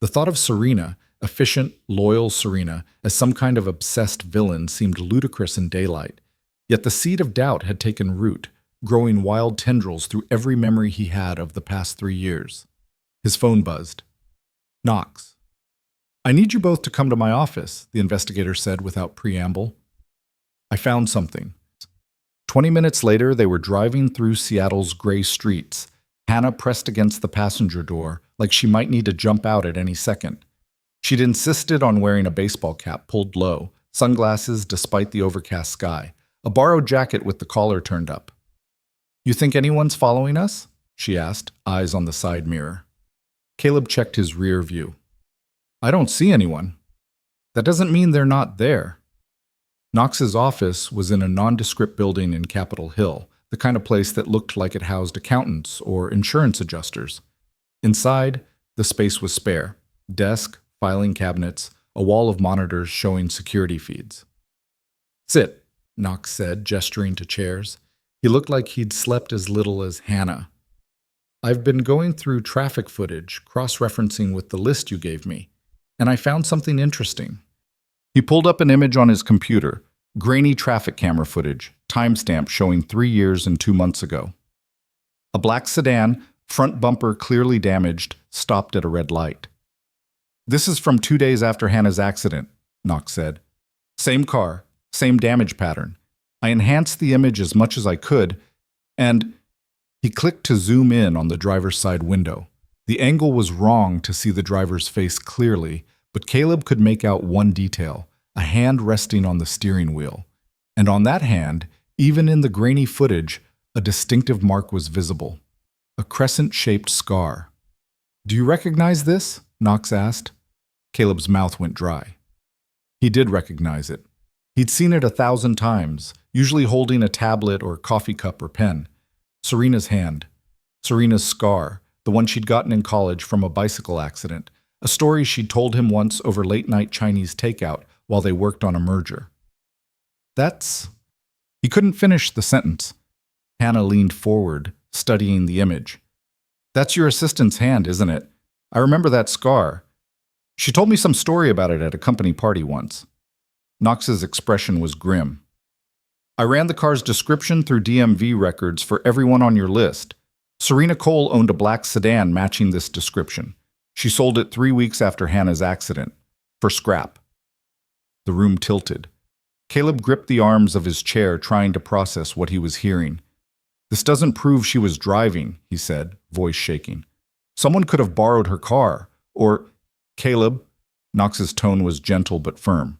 Speaker 1: The thought of Serena, efficient, loyal Serena, as some kind of obsessed villain seemed ludicrous in daylight. Yet the seed of doubt had taken root, growing wild tendrils through every memory he had of the past 3 years. His phone buzzed. Knox. I need you both to come to my office, the investigator said without preamble. I found something. 20 minutes later, they were driving through Seattle's gray streets. Hannah pressed against the passenger door, like she might need to jump out at any second. She'd insisted on wearing a baseball cap pulled low, sunglasses despite the overcast sky, a borrowed jacket with the collar turned up. You think anyone's following us? She asked, eyes on the side mirror. Caleb checked his rear view. I don't see anyone. That doesn't mean they're not there. Knox's office was in a nondescript building in Capitol Hill, the kind of place that looked like it housed accountants or insurance adjusters. Inside, the space was spare. Desk, filing cabinets, a wall of monitors showing security feeds. Sit, Knox said, gesturing to chairs. He looked like he'd slept as little as Hannah. I've been going through traffic footage, cross-referencing with the list you gave me, and I found something interesting. He pulled up an image on his computer, Grainy traffic camera footage, timestamp showing 3 years and 2 months ago. A black sedan, front bumper clearly damaged, stopped at a red light. This is from 2 days after Hannah's accident, Knox said. Same car, same damage pattern. I enhanced the image as much as I could, and he clicked to zoom in on the driver's side window. The angle was wrong to see the driver's face clearly, but Caleb could make out one detail, a hand resting on the steering wheel. And on that hand, even in the grainy footage, a distinctive mark was visible. A crescent-shaped scar. Do you recognize this? Knox asked. Caleb's mouth went dry. He did recognize it. He'd seen it 1,000 times, usually holding a tablet or coffee cup or pen. Serena's hand. Serena's scar, the one she'd gotten in college from a bicycle accident, a story she'd told him once over late-night Chinese takeout while they worked on a merger. That's... He couldn't finish the sentence. Hannah leaned forward, studying the image. That's your assistant's hand, isn't it? I remember that scar. She told me some story about it at a company party once. Knox's expression was grim. I ran the car's description through DMV records for everyone on your list. Serena Cole owned a black sedan matching this description. She sold it 3 weeks after Hannah's accident. For scrap. The room tilted. Caleb gripped the arms of his chair, trying to process what he was hearing. This doesn't prove she was driving, he said, voice shaking. Someone could have borrowed her car. Or, Caleb, Knox's tone was gentle but firm.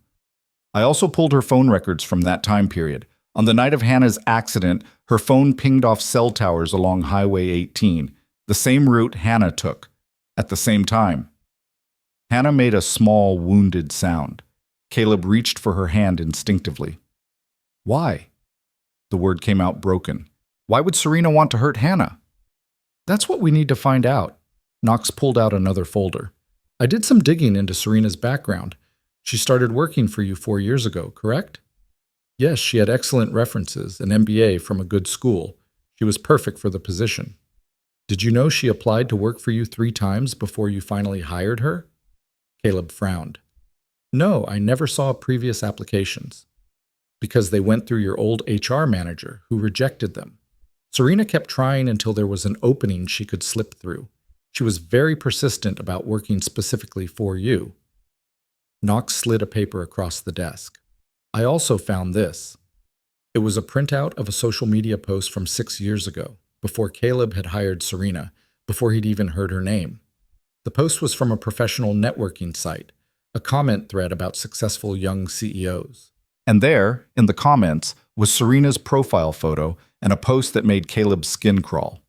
Speaker 1: I also pulled her phone records from that time period. On the night of Hannah's accident, her phone pinged off cell towers along Highway 18, the same route Hannah took, at the same time. Hannah made a small, wounded sound. Caleb reached for her hand instinctively. Why? The word came out broken. Why would Serena want to hurt Hannah? That's what we need to find out. Knox pulled out another folder. I did some digging into Serena's background. She started working for you 4 years ago, correct? Yes, she had excellent references, an MBA from a good school. She was perfect for the position. Did you know she applied to work for you 3 times before you finally hired her? Caleb frowned. No, I never saw previous applications. Because they went through your old HR manager, who rejected them. Serena kept trying until there was an opening she could slip through. She was very persistent about working specifically for you. Knox slid a paper across the desk. I also found this. It was a printout of a social media post from 6 years ago, before Caleb had hired Serena, before he'd even heard her name. The post was from a professional networking site, a comment thread about successful young CEOs. And there, in the comments, was Serena's profile photo and a post that made Caleb's skin crawl.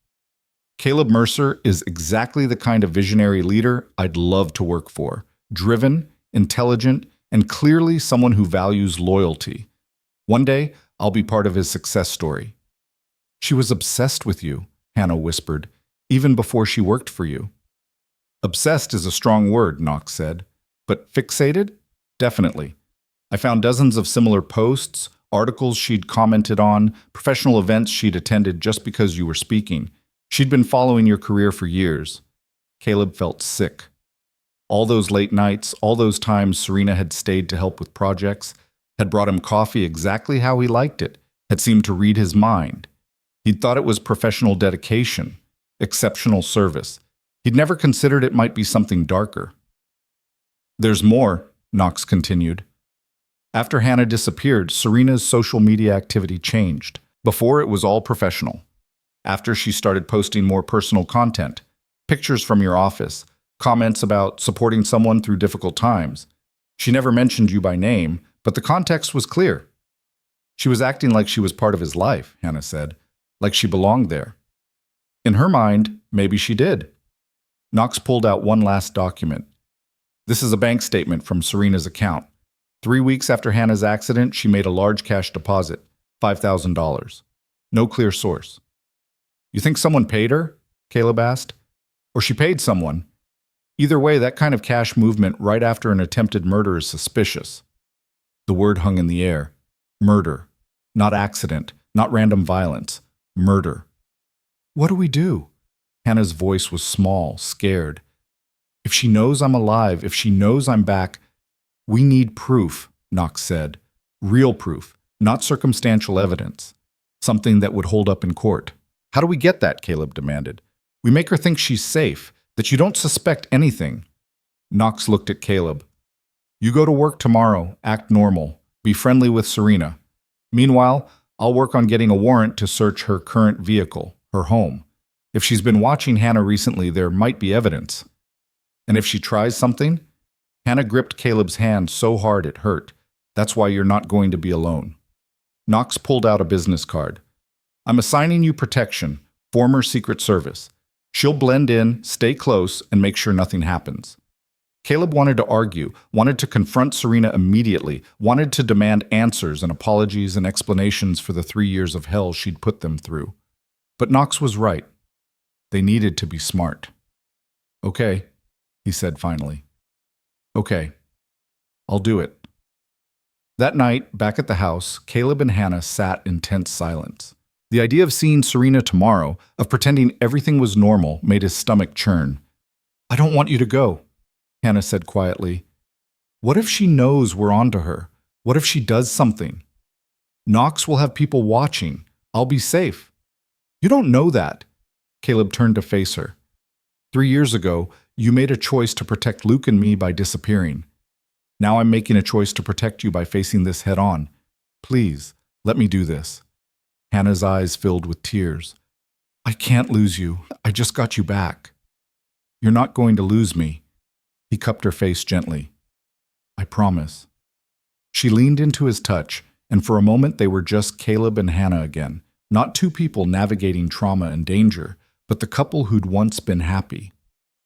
Speaker 1: Caleb Mercer is exactly the kind of visionary leader I'd love to work for. Driven, intelligent, and clearly someone who values loyalty. One day, I'll be part of his success story. She was obsessed with you, Hannah whispered, even before she worked for you. Obsessed is a strong word, Knox said. But fixated? Definitely. I found dozens of similar posts, articles she'd commented on, professional events she'd attended just because you were speaking. She'd been following your career for years. Caleb felt sick. All those late nights, all those times Serena had stayed to help with projects, had brought him coffee exactly how he liked it, had seemed to read his mind. He'd thought it was professional dedication, exceptional service. He'd never considered it might be something darker. There's more, Knox continued. After Hannah disappeared, Serena's social media activity changed. Before, it was all professional. After, she started posting more personal content, pictures from your office, comments about supporting someone through difficult times. She never mentioned you by name, but the context was clear. She was acting like she was part of his life, Hannah said, like she belonged there. In her mind, maybe she did. Knox pulled out one last document. This is a bank statement from Serena's account. 3 weeks after Hannah's accident, she made a large cash deposit, $5,000. No clear source. You think someone paid her? Caleb asked. Or she paid someone. Either way, that kind of cash movement right after an attempted murder is suspicious. The word hung in the air. Murder. Not accident. Not random violence. Murder. What do we do? Hannah's voice was small, scared. If she knows I'm alive, if she knows I'm back, we need proof, Knox said. Real proof, not circumstantial evidence. Something that would hold up in court. How do we get that? Caleb demanded. We make her think she's safe, that you don't suspect anything. Knox looked at Caleb. You go to work tomorrow, act normal, be friendly with Serena. Meanwhile, I'll work on getting a warrant to search her current vehicle, her home. If she's been watching Hannah recently, there might be evidence. And if she tries something? Hannah gripped Caleb's hand so hard it hurt. That's why you're not going to be alone. Knox pulled out a business card. I'm assigning you protection, former Secret Service. She'll blend in, stay close, and make sure nothing happens. Caleb wanted to argue, wanted to confront Serena immediately, wanted to demand answers and apologies and explanations for the 3 years of hell she'd put them through. But Knox was right. They needed to be smart. Okay, he said finally. Okay, I'll do it. That night, back at the house, Caleb and Hannah sat in tense silence. The idea of seeing Serena tomorrow, of pretending everything was normal, made his stomach churn. I don't want you to go, Hannah said quietly. What if she knows we're onto her? What if she does something? Knox will have people watching. I'll be safe. You don't know that. Caleb turned to face her. 3 years ago, you made a choice to protect Luke and me by disappearing. Now I'm making a choice to protect you by facing this head on. Please, let me do this. Hannah's eyes filled with tears. I can't lose you. I just got you back. You're not going to lose me. He cupped her face gently. I promise. She leaned into his touch, and for a moment they were just Caleb and Hannah again, not two people navigating trauma and danger, but the couple who'd once been happy,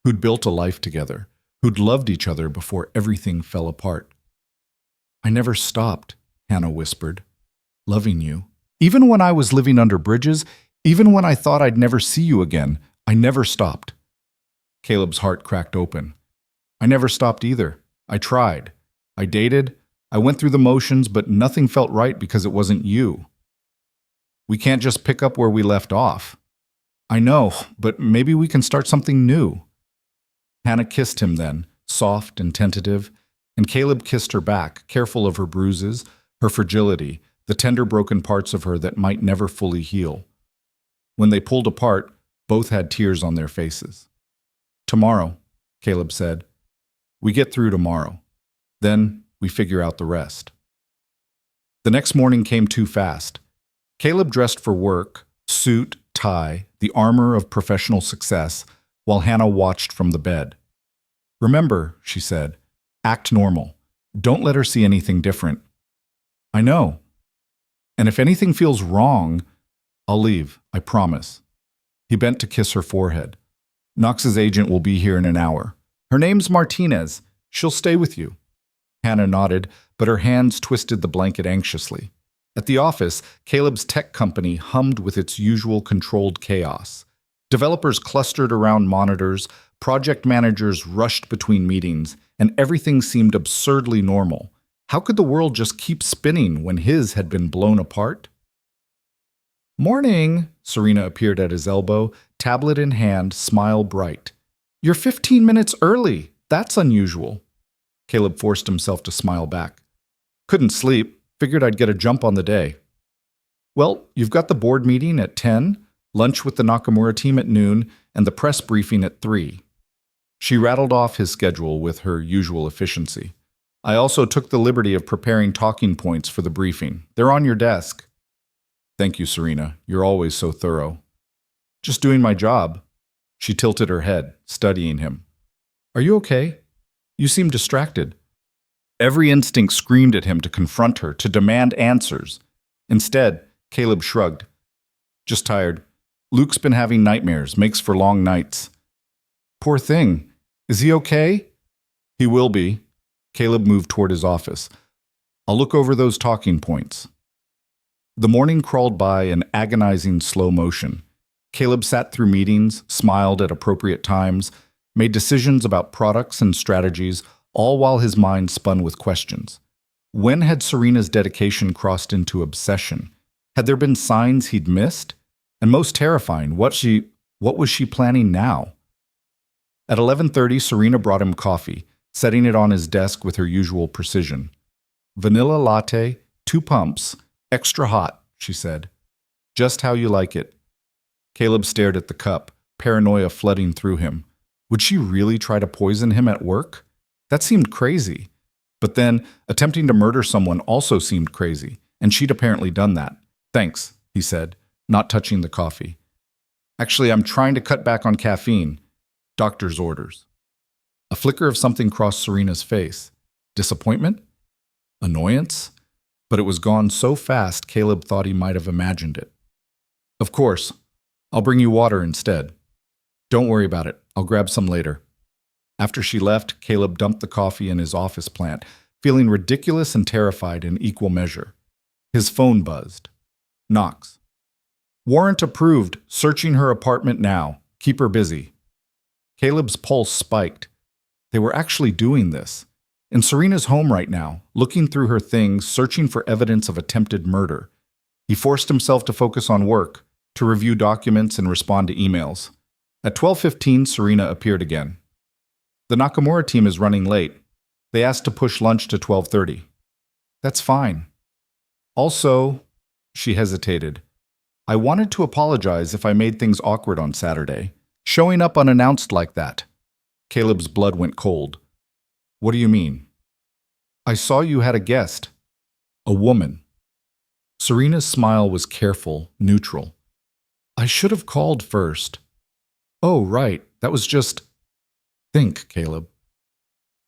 Speaker 1: who'd built a life together, who'd loved each other before everything fell apart. I never stopped, Hannah whispered, loving you. Even when I was living under bridges, even when I thought I'd never see you again, I never stopped. Caleb's heart cracked open. I never stopped either. I tried. I dated. I went through the motions, but nothing felt right because it wasn't you. We can't just pick up where we left off. I know, but maybe we can start something new. Hannah kissed him then, soft and tentative, and Caleb kissed her back, careful of her bruises, her fragility, the tender broken parts of her that might never fully heal. When they pulled apart, both had tears on their faces. Tomorrow, Caleb said. We get through tomorrow. Then we figure out the rest. The next morning came too fast. Caleb dressed for work, suit, tie, the armor of professional success, while Hannah watched from the bed. Remember, she said, act normal. Don't let her see anything different. I know. And if anything feels wrong, I'll leave, I promise. He bent to kiss her forehead. Knox's agent will be here in an hour. Her name's Martinez. She'll stay with you. Hannah nodded, but her hands twisted the blanket anxiously. At the office, Caleb's tech company hummed with its usual controlled chaos. Developers clustered around monitors, project managers rushed between meetings, and everything seemed absurdly normal. How could the world just keep spinning when his had been blown apart? Morning, Serena appeared at his elbow, tablet in hand, smile bright. You're 15 minutes early. That's unusual. Caleb forced himself to smile back. Couldn't sleep. Figured I'd get a jump on the day. Well, you've got the board meeting at 10, lunch with the Nakamura team at noon, and the press briefing at 3. She rattled off his schedule with her usual efficiency. I also took the liberty of preparing talking points for the briefing. They're on your desk. Thank you, Serena. You're always so thorough. Just doing my job. She tilted her head, studying him. Are you okay? You seem distracted. Every instinct screamed at him to confront her, to demand answers. Instead, Caleb shrugged. Just tired. Luke's been having nightmares, makes for long nights. Poor thing. Is he okay? He will be. Caleb moved toward his office. I'll look over those talking points. The morning crawled by in agonizing slow motion. Caleb sat through meetings, smiled at appropriate times, made decisions about products and strategies, all while his mind spun with questions. When had Serena's dedication crossed into obsession? Had there been signs he'd missed? And most terrifying, what was she planning now? At 11:30, Serena brought him coffee, setting it on his desk with her usual precision. Vanilla latte, 2 pumps, extra hot, she said. Just how you like it. Caleb stared at the cup, paranoia flooding through him. Would she really try to poison him at work? That seemed crazy. But then, attempting to murder someone also seemed crazy, and she'd apparently done that. Thanks, he said, not touching the coffee. Actually, I'm trying to cut back on caffeine. Doctor's orders. A flicker of something crossed Serena's face. Disappointment? Annoyance? But it was gone so fast Caleb thought he might have imagined it. Of course. I'll bring you water instead. Don't worry about it. I'll grab some later. After she left, Caleb dumped the coffee in his office plant, feeling ridiculous and terrified in equal measure. His phone buzzed. Knox. Warrant approved. Searching her apartment now. Keep her busy. Caleb's pulse spiked. They were actually doing this. In Serena's home right now, looking through her things, searching for evidence of attempted murder. He forced himself to focus on work, to review documents and respond to emails. At 12:15, Serena appeared again. The Nakamura team is running late. They asked to push lunch to 12:30. That's fine. Also, she hesitated. I wanted to apologize if I made things awkward on Saturday. Showing up unannounced like that. Caleb's blood went cold. What do you mean? I saw you had a guest. A woman. Serena's smile was careful, neutral. I should have called first. Oh, right. That was just... Think, Caleb.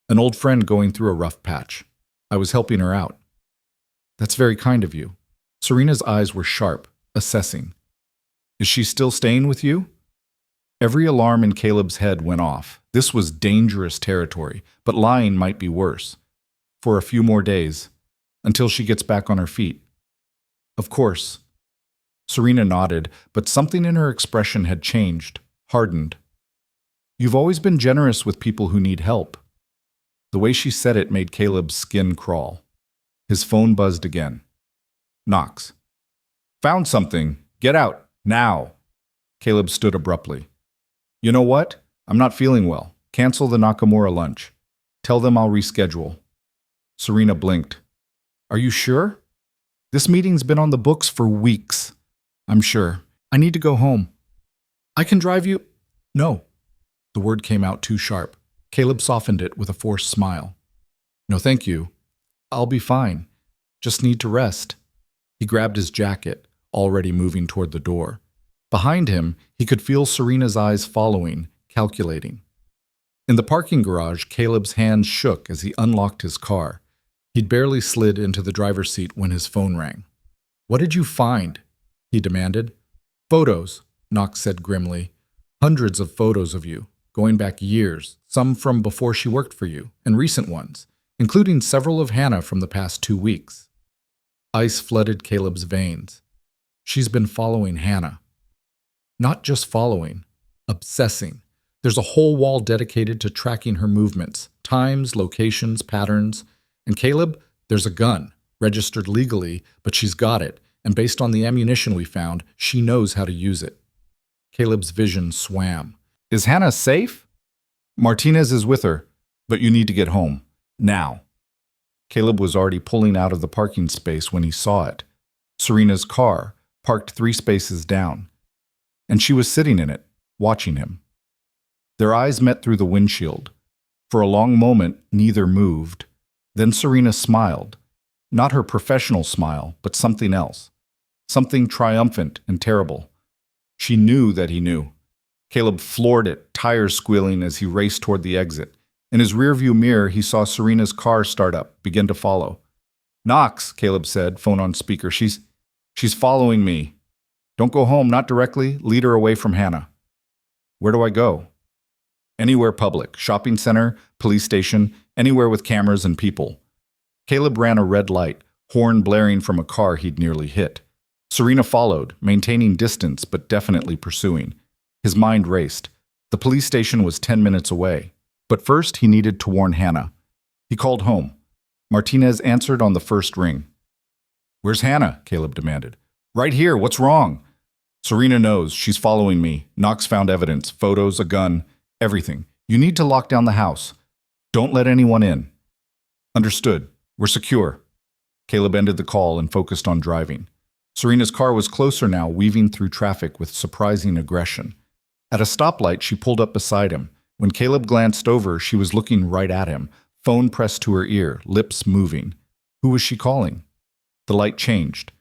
Speaker 1: An old friend going through a rough patch. I was helping her out. That's very kind of you. Serena's eyes were sharp, assessing. Is she still staying with you? Every alarm in Caleb's head went off. This was dangerous territory, but lying might be worse. For a few more days, until she gets back on her feet. Of course. Serena nodded, but something in her expression had changed, hardened. You've always been generous with people who need help. The way she said it made Caleb's skin crawl. His phone buzzed again. Knox. Found something. Get out. Now. Caleb stood abruptly. You know what? I'm not feeling well. Cancel the Nakamura lunch. Tell them I'll reschedule. Serena blinked. Are you sure? This meeting's been on the books for weeks. I'm sure. I need to go home. I can drive you. No. The word came out too sharp. Caleb softened it with a forced smile. No, thank you. I'll be fine. Just need to rest. He grabbed his jacket, already moving toward the door. Behind him, he could feel Serena's eyes following, calculating. In the parking garage, Caleb's hands shook as he unlocked his car. He'd barely slid into the driver's seat when his phone rang. What did you find? He demanded. Photos, Knox said grimly. Hundreds of photos of you, going back years, some from before she worked for you, and recent ones, including several of Hannah from the past 2 weeks. Ice flooded Caleb's veins. She's been following Hannah. Not just following, obsessing. There's a whole wall dedicated to tracking her movements, times, locations, patterns. And Caleb, there's a gun, registered legally, but she's got it, and based on the ammunition we found, she knows how to use it. Caleb's vision swam. Is Hannah safe? Martinez is with her, but you need to get home. Now. Caleb was already pulling out of the parking space when he saw it. Serena's car, parked 3 spaces down. And she was sitting in it, watching him. Their eyes met through the windshield. For a long moment, neither moved. Then Serena smiled. Not her professional smile, but something else. Something triumphant and terrible. She knew that he knew. Caleb floored it, tires squealing as he raced toward the exit. In his rearview mirror, he saw Serena's car start up, begin to follow. Knox, Caleb said, phone on speaker. She's following me. Don't go home, not directly. Lead her away from Hannah. Where do I go? Anywhere public, shopping center, police station, anywhere with cameras and people. Caleb ran a red light, horn blaring from a car he'd nearly hit. Serena followed, maintaining distance but definitely pursuing. His mind raced. The police station was 10 minutes away. But first he needed to warn Hannah. He called home. Martinez answered on the first ring. Where's Hannah? Caleb demanded. Right here. What's wrong? Serena knows. She's following me. Knox found evidence, photos, a gun, everything. You need to lock down the house. Don't let anyone in. Understood. We're secure. Caleb ended the call and focused on driving. Serena's car was closer now, weaving through traffic with surprising aggression. At a stoplight, she pulled up beside him. When Caleb glanced over, she was looking right at him, phone pressed to her ear, lips moving. Who was she calling? The light changed.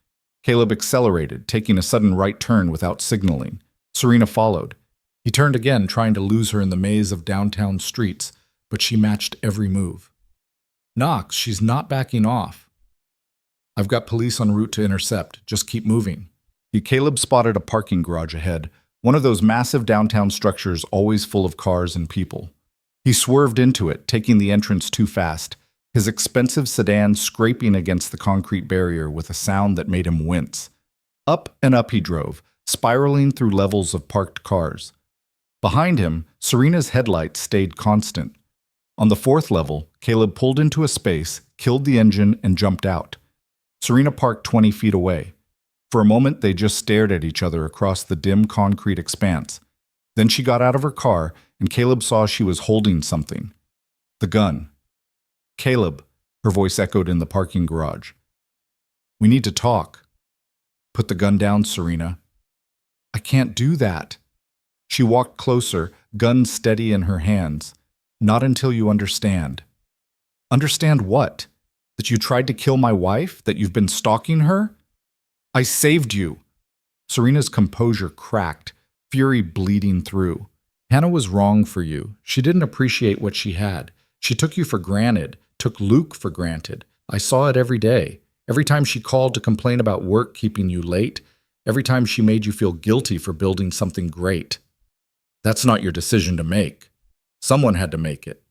Speaker 1: Caleb accelerated, taking a sudden right turn without signaling. Serena followed. He turned again, trying to lose her in the maze of downtown streets, but she matched every move. Knox, she's not backing off. I've got police en route to intercept. Just keep moving. Caleb spotted a parking garage ahead, one of those massive downtown structures always full of cars and people. He swerved into it, taking the entrance too fast, his expensive sedan scraping against the concrete barrier with a sound that made him wince. Up and up he drove, spiraling through levels of parked cars. Behind him, Serena's headlights stayed constant. On the fourth level, Caleb pulled into a space, killed the engine, and jumped out. Serena parked 20 feet away. For a moment, they just stared at each other across the dim concrete expanse. Then she got out of her car, and Caleb saw she was holding something. The gun. Caleb, her voice echoed in the parking garage. We need to talk. Put the gun down, Serena. I can't do that. She walked closer, gun steady in her hands. Not until you understand. Understand what? That you tried to kill my wife? That you've been stalking her? I saved you. Serena's composure cracked, fury bleeding through. Hannah was wrong for you. She didn't appreciate what she had. She took you for granted, took Luke for granted. I saw it every day. Every time she called to complain about work keeping you late, every time she made you feel guilty for building something great. That's not your decision to make. Someone had to make it.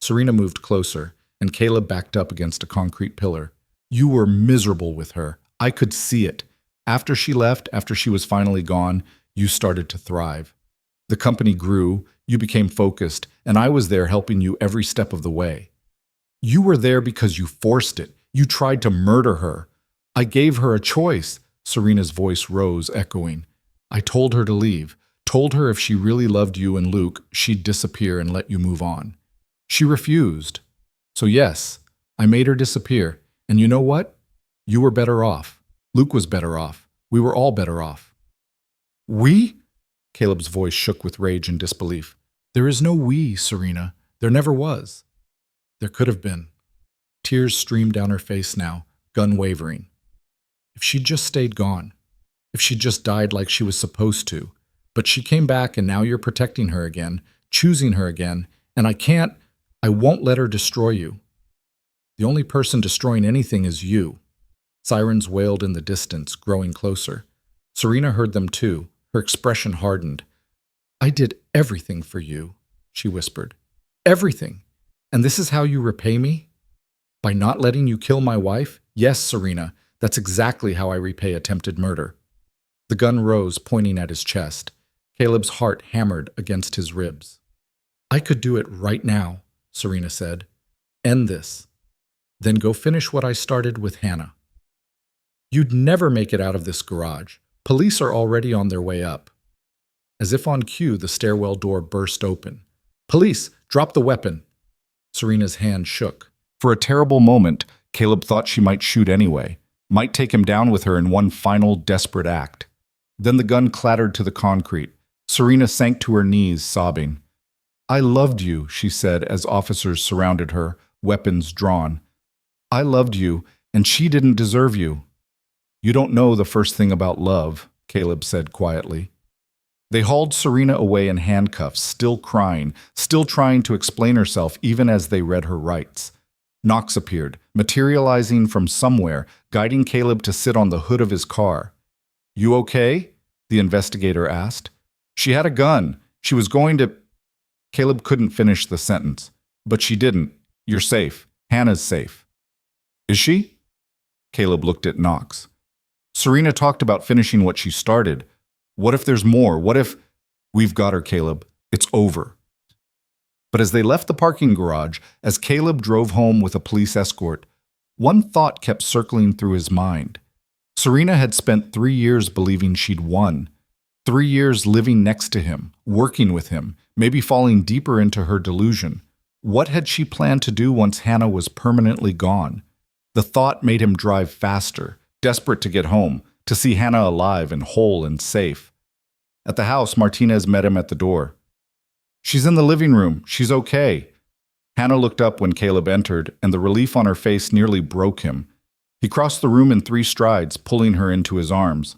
Speaker 1: Serena moved closer, and Caleb backed up against a concrete pillar. You were miserable with her. I could see it. After she left, after she was finally gone, you started to thrive. The company grew, you became focused, and I was there helping you every step of the way. You were there because you forced it. You tried to murder her. I gave her a choice. Serena's voice rose, echoing. I told her to leave, told her if she really loved you and Luke, she'd disappear and let you move on. She refused. So yes, I made her disappear. And you know what? You were better off. Luke was better off. We were all better off. We? Caleb's voice shook with rage and disbelief. There is no we, Serena. There never was. There could have been. Tears streamed down her face now, gun wavering. If she'd just stayed gone. If she'd just died like she was supposed to. But she came back and now you're protecting her again, choosing her again, and I won't let her destroy you. The only person destroying anything is you. Sirens wailed in the distance, growing closer. Serena heard them too, her expression hardened. I did everything for you, she whispered. Everything. And this is how you repay me? By not letting you kill my wife? Yes, Serena, that's exactly how I repay attempted murder. The gun rose, pointing at his chest. Caleb's heart hammered against his ribs. I could do it right now, Serena said. End this. Then go finish what I started with Hannah. You'd never make it out of this garage. Police are already on their way up. As if on cue, the stairwell door burst open. Police, drop the weapon. Serena's hand shook. For a terrible moment, Caleb thought she might shoot anyway, might take him down with her in one final desperate act. Then the gun clattered to the concrete. Serena sank to her knees, sobbing. I loved you, she said as officers surrounded her, weapons drawn. I loved you, and she didn't deserve you. You don't know the first thing about love, Caleb said quietly. They hauled Serena away in handcuffs, still crying, still trying to explain herself even as they read her rights. Knox appeared, materializing from somewhere, guiding Caleb to sit on the hood of his car. You okay? The investigator asked. She had a gun. She was going to... Caleb couldn't finish the sentence. But she didn't. You're safe. Hannah's safe. Is she? Caleb looked at Knox. Serena talked about finishing what she started. What if there's more? What if... We've got her, Caleb. It's over. But as they left the parking garage, as Caleb drove home with a police escort, one thought kept circling through his mind. Serena had spent 3 years believing she'd won. 3 years living next to him, working with him, maybe falling deeper into her delusion. What had she planned to do once Hannah was permanently gone? The thought made him drive faster, desperate to get home, to see Hannah alive and whole and safe. At the house, Martinez met him at the door. "She's in the living room. She's okay." Hannah looked up when Caleb entered, and the relief on her face nearly broke him. He crossed the room in 3 strides, pulling her into his arms.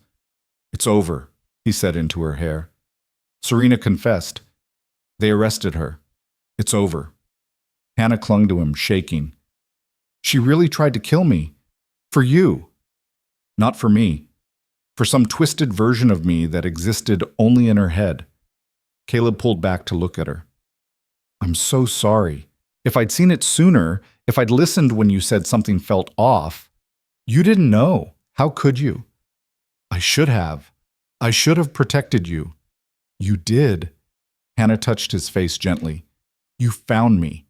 Speaker 1: "It's over," he said into her hair. Serena confessed. "They arrested her. It's over." Hannah clung to him, shaking. "She really tried to kill me. For you." "Not for me. For some twisted version of me that existed only in her head." Caleb pulled back to look at her. "I'm so sorry. If I'd seen it sooner, if I'd listened when you said something felt off. You didn't know. How could you?" "I should have. I should have protected you." "You did." Hannah touched his face gently. "You found me.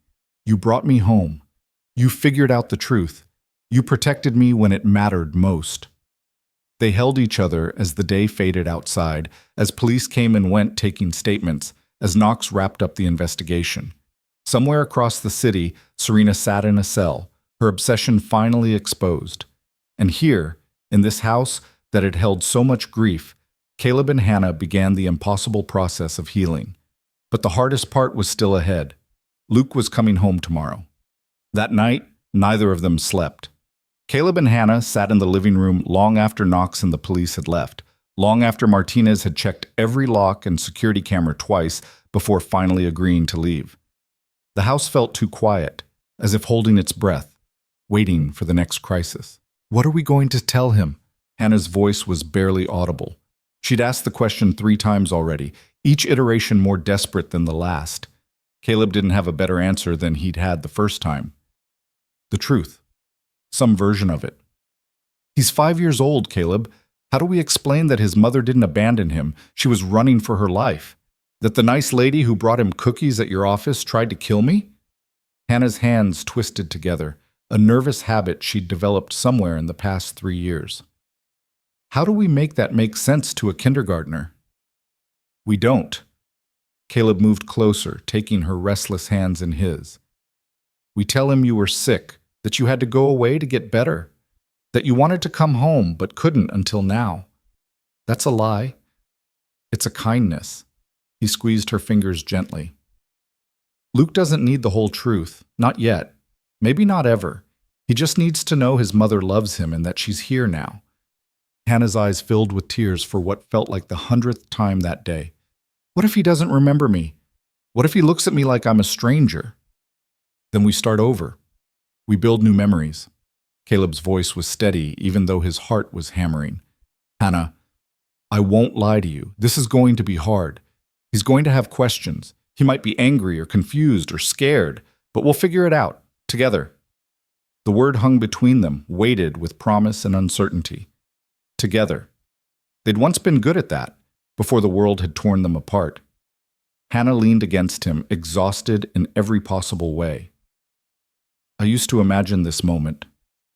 Speaker 1: You brought me home. You figured out the truth. You protected me when it mattered most." They held each other as the day faded outside, as police came and went taking statements, as Knox wrapped up the investigation. Somewhere across the city, Serena sat in a cell, her obsession finally exposed. And here, in this house that had held so much grief, Caleb and Hannah began the impossible process of healing. But the hardest part was still ahead. Luke was coming home tomorrow. That night, neither of them slept. Caleb and Hannah sat in the living room long after Knox and the police had left, long after Martinez had checked every lock and security camera twice before finally agreeing to leave. The house felt too quiet, as if holding its breath, waiting for the next crisis. "What are we going to tell him?" Hannah's voice was barely audible. She'd asked the question 3 times already, each iteration more desperate than the last. Caleb didn't have a better answer than he'd had the first time. The truth. Some version of it. "He's 5 years old, Caleb. How do we explain that his mother didn't abandon him? She was running for her life. That the nice lady who brought him cookies at your office tried to kill me?" Hannah's hands twisted together, a nervous habit she'd developed somewhere in the past 3 years. "How do we make that make sense to a kindergartner?" "We don't." Caleb moved closer, taking her restless hands in his. "We tell him you were sick, that you had to go away to get better, that you wanted to come home but couldn't until now. That's a lie. It's a kindness." He squeezed her fingers gently. "Luke doesn't need the whole truth, not yet. Maybe not ever. He just needs to know his mother loves him and that she's here now." Hannah's eyes filled with tears for what felt like the 100th time that day. "What if he doesn't remember me? What if he looks at me like I'm a stranger?" "Then we start over. We build new memories." Caleb's voice was steady, even though his heart was hammering. "Hannah, I won't lie to you. This is going to be hard. He's going to have questions. He might be angry or confused or scared, but we'll figure it out, together." The word hung between them, weighted with promise and uncertainty. Together. They'd once been good at that, before the world had torn them apart. Hannah leaned against him, exhausted in every possible way. "I used to imagine this moment.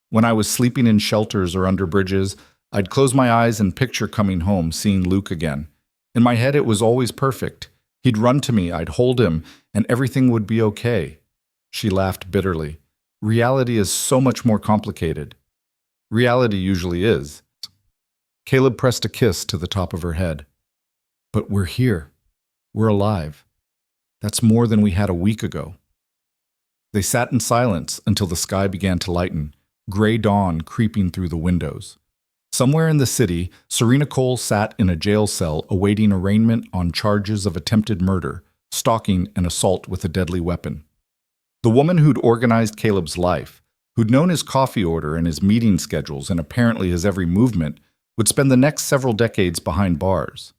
Speaker 1: When I was sleeping in shelters or under bridges, I'd close my eyes and picture coming home, seeing Luke again. In my head, it was always perfect. He'd run to me, I'd hold him, and everything would be okay." She laughed bitterly. "Reality is so much more complicated." "Reality usually is." Caleb pressed a kiss to the top of her head. "But we're here. We're alive. That's more than we had a week ago." They sat in silence until the sky began to lighten, gray dawn creeping through the windows. Somewhere in the city, Serena Cole sat in a jail cell awaiting arraignment on charges of attempted murder, stalking, and assault with a deadly weapon. The woman who'd organized Caleb's life, who'd known his coffee order and his meeting schedules and apparently his every movement, would spend the next several decades behind bars.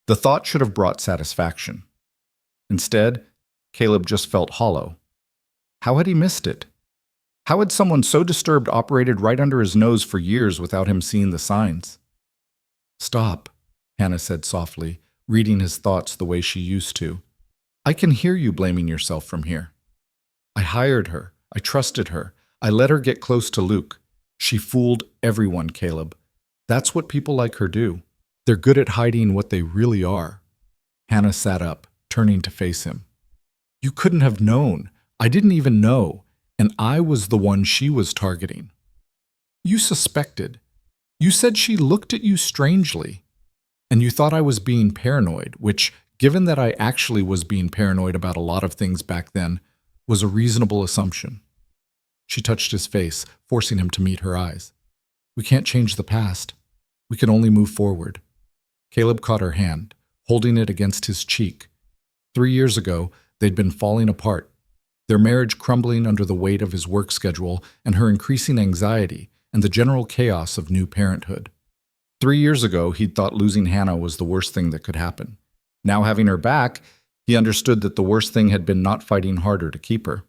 Speaker 1: The thought should have brought satisfaction. Instead, Caleb just felt hollow. How had he missed it? How had someone so disturbed operated right under his nose for years without him seeing the signs? "Stop," Hannah said softly, reading his thoughts the way she used to. "I can hear you blaming yourself from here. I hired her. I trusted her. I let her get close to Luke. She fooled everyone, Caleb. That's what people like her do. They're good at hiding what they really are." Hannah sat up, turning to face him. "You couldn't have known. I didn't even know. And I was the one she was targeting." You suspected. You said she looked at you strangely. And you thought I was being paranoid, which, given that I actually was being paranoid about a lot of things back then, was a reasonable assumption. She touched his face, forcing him to meet her eyes. We can't change the past. We can only move forward. Caleb caught her hand, holding it against his cheek. 3 years ago, they'd been falling apart, their marriage crumbling under the weight of his work schedule and her increasing anxiety and the general chaos of new parenthood. 3 years ago, he'd thought losing Hannah was the worst thing that could happen. Now having her back, he understood that the worst thing had been not fighting harder to keep her.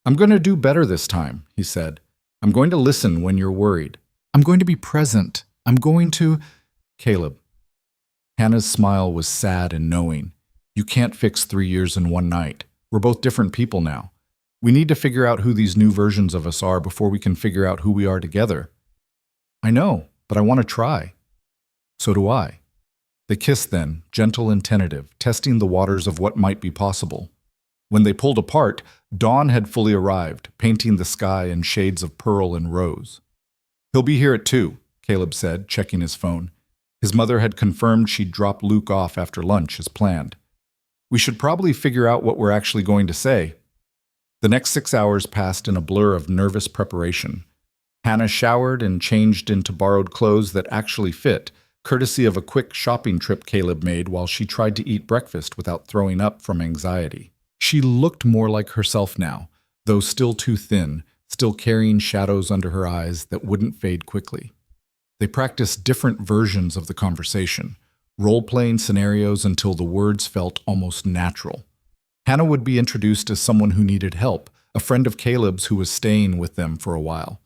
Speaker 1: I'm going to do better this time, he said. I'm going to listen when you're worried. I'm going to be present. I'm going to… Caleb. Hannah's smile was sad and knowing. You can't fix 3 years in one night. We're both different people now. We need to figure out who these new versions of us are before we can figure out who we are together. I know, but I want to try. So do I. They kissed then, gentle and tentative, testing the waters of what might be possible. When they pulled apart, dawn had fully arrived, painting the sky in shades of pearl and rose. He'll be here at 2, Caleb said, checking his phone. His mother had confirmed she'd drop Luke off after lunch as planned. We should probably figure out what we're actually going to say. The next 6 hours passed in a blur of nervous preparation. Hannah showered and changed into borrowed clothes that actually fit, courtesy of a quick shopping trip Caleb made while she tried to eat breakfast without throwing up from anxiety. She looked more like herself now, though still too thin, still carrying shadows under her eyes that wouldn't fade quickly. They practiced different versions of the conversation, role-playing scenarios until the words felt almost natural. Hannah would be introduced as someone who needed help, a friend of Caleb's who was staying with them for a while.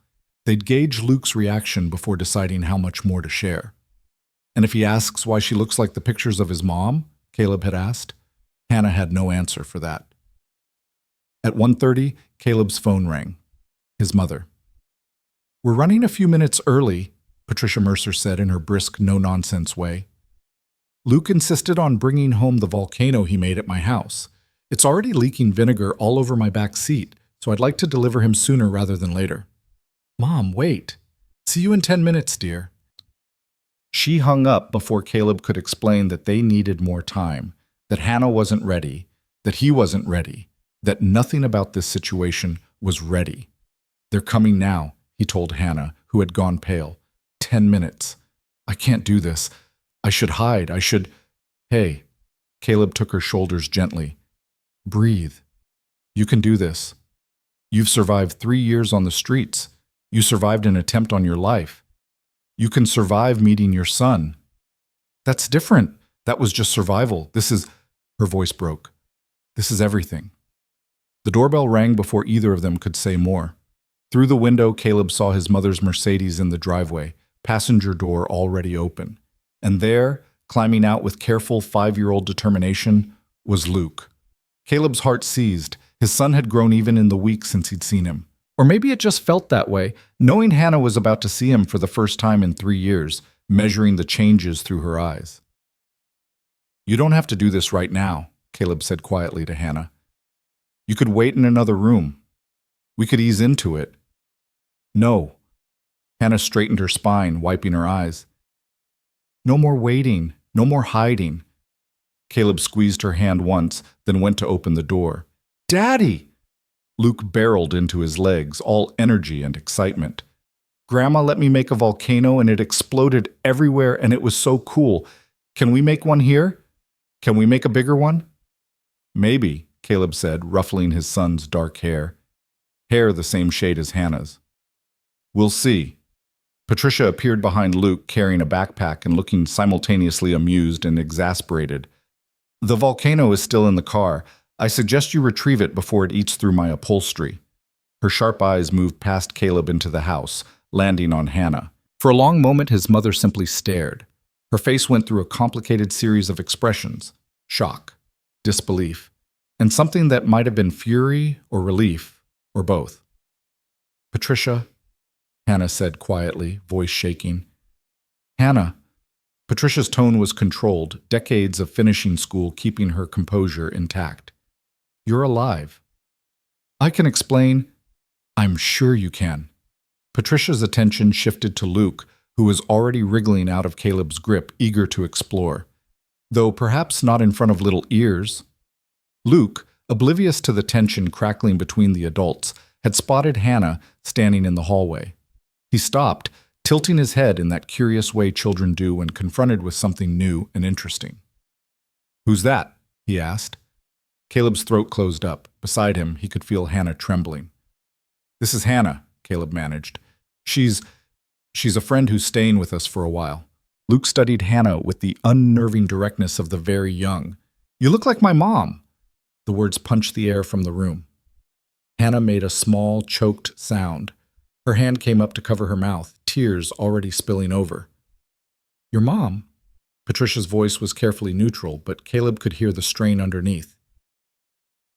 Speaker 1: They'd gauge Luke's reaction before deciding how much more to share. And if he asks why she looks like the pictures of his mom, Caleb had asked, Hannah had no answer for that. At 1:30, Caleb's phone rang. His mother. We're running a few minutes early, Patricia Mercer said in her brisk, no-nonsense way. Luke insisted on bringing home the volcano he made at my house. It's already leaking vinegar all over my back seat, so I'd like to deliver him sooner rather than later. Mom, wait. See you in 10 minutes, dear. She hung up before Caleb could explain that they needed more time, that Hannah wasn't ready, that he wasn't ready, that nothing about this situation was ready. They're coming now, he told Hannah, who had gone pale. 10 minutes. I can't do this. I should hide. I should… Hey. Caleb took her shoulders gently. Breathe. You can do this. You've survived 3 years on the streets. You survived an attempt on your life. You can survive meeting your son. That's different. That was just survival. This is… Her voice broke. This is everything. The doorbell rang before either of them could say more. Through the window, Caleb saw his mother's Mercedes in the driveway, passenger door already open. And there, climbing out with careful 5-year-old determination, was Luke. Caleb's heart seized. His son had grown even in the week since he'd seen him. Or maybe it just felt that way, knowing Hannah was about to see him for the first time in 3 years, measuring the changes through her eyes. You don't have to do this right now, Caleb said quietly to Hannah. You could wait in another room. We could ease into it. No. Hannah straightened her spine, wiping her eyes. No more waiting, no more hiding. Caleb squeezed her hand once, then went to open the door. Daddy! Luke barreled into his legs, all energy and excitement. Grandma let me make a volcano and it exploded everywhere and it was so cool. Can we make one here? Can we make a bigger one? Maybe, Caleb said, ruffling his son's dark hair. Hair the same shade as Hannah's. We'll see. Patricia appeared behind Luke carrying a backpack and looking simultaneously amused and exasperated. The volcano is still in the car. I suggest you retrieve it before it eats through my upholstery. Her sharp eyes moved past Caleb into the house, landing on Hannah. For a long moment, his mother simply stared. Her face went through a complicated series of expressions: shock, disbelief, and something that might have been fury or relief, or both. Patricia, Hannah said quietly, voice shaking. Hannah. Patricia's tone was controlled, decades of finishing school keeping her composure intact. You're alive. I can explain. I'm sure you can. Patricia's attention shifted to Luke, who was already wriggling out of Caleb's grip, eager to explore. Though perhaps not in front of little ears. Luke, oblivious to the tension crackling between the adults, had spotted Hannah standing in the hallway. He stopped, tilting his head in that curious way children do when confronted with something new and interesting. "Who's that?" he asked. Caleb's throat closed up. Beside him, he could feel Hannah trembling. "This is Hannah," Caleb managed. She's a friend who's staying with us for a while." Luke studied Hannah with the unnerving directness of the very young. "You look like my mom." The words punched the air from the room. Hannah made a small, choked sound. Her hand came up to cover her mouth, tears already spilling over. "Your mom?" Patricia's voice was carefully neutral, but Caleb could hear the strain underneath.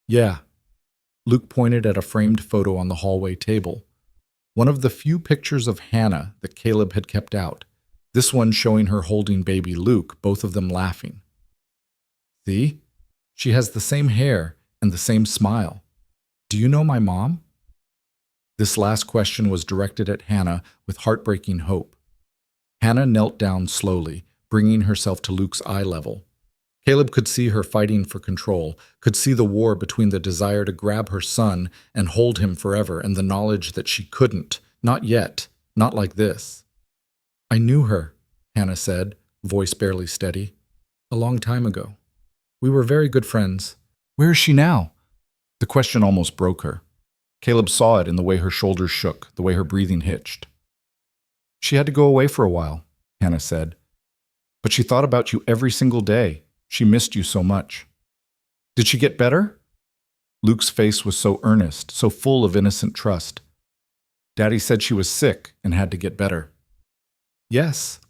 Speaker 1: "Yeah." Luke pointed at a framed photo on the hallway table. One of the few pictures of Hannah that Caleb had kept out. This one showing her holding baby Luke, both of them laughing. "See? She has the same hair and the same smile. Do you know my mom?" This last question was directed at Hannah with heartbreaking hope. Hannah knelt down slowly, bringing herself to Luke's eye level. Caleb could see her fighting for control, could see the war between the desire to grab her son and hold him forever and the knowledge that she couldn't, not yet, not like this. "I knew her," Hannah said, voice barely steady. "A long time ago. We were very good friends. Where is she now?" The question almost broke her. Caleb saw it in the way her shoulders shook, the way her breathing hitched. "She had to go away for a while," Hannah said. "But she thought about you every single day. She missed you so much." "Did she get better?" Luke's face was so earnest, so full of innocent trust. "Daddy said she was sick and had to get better." "Yes."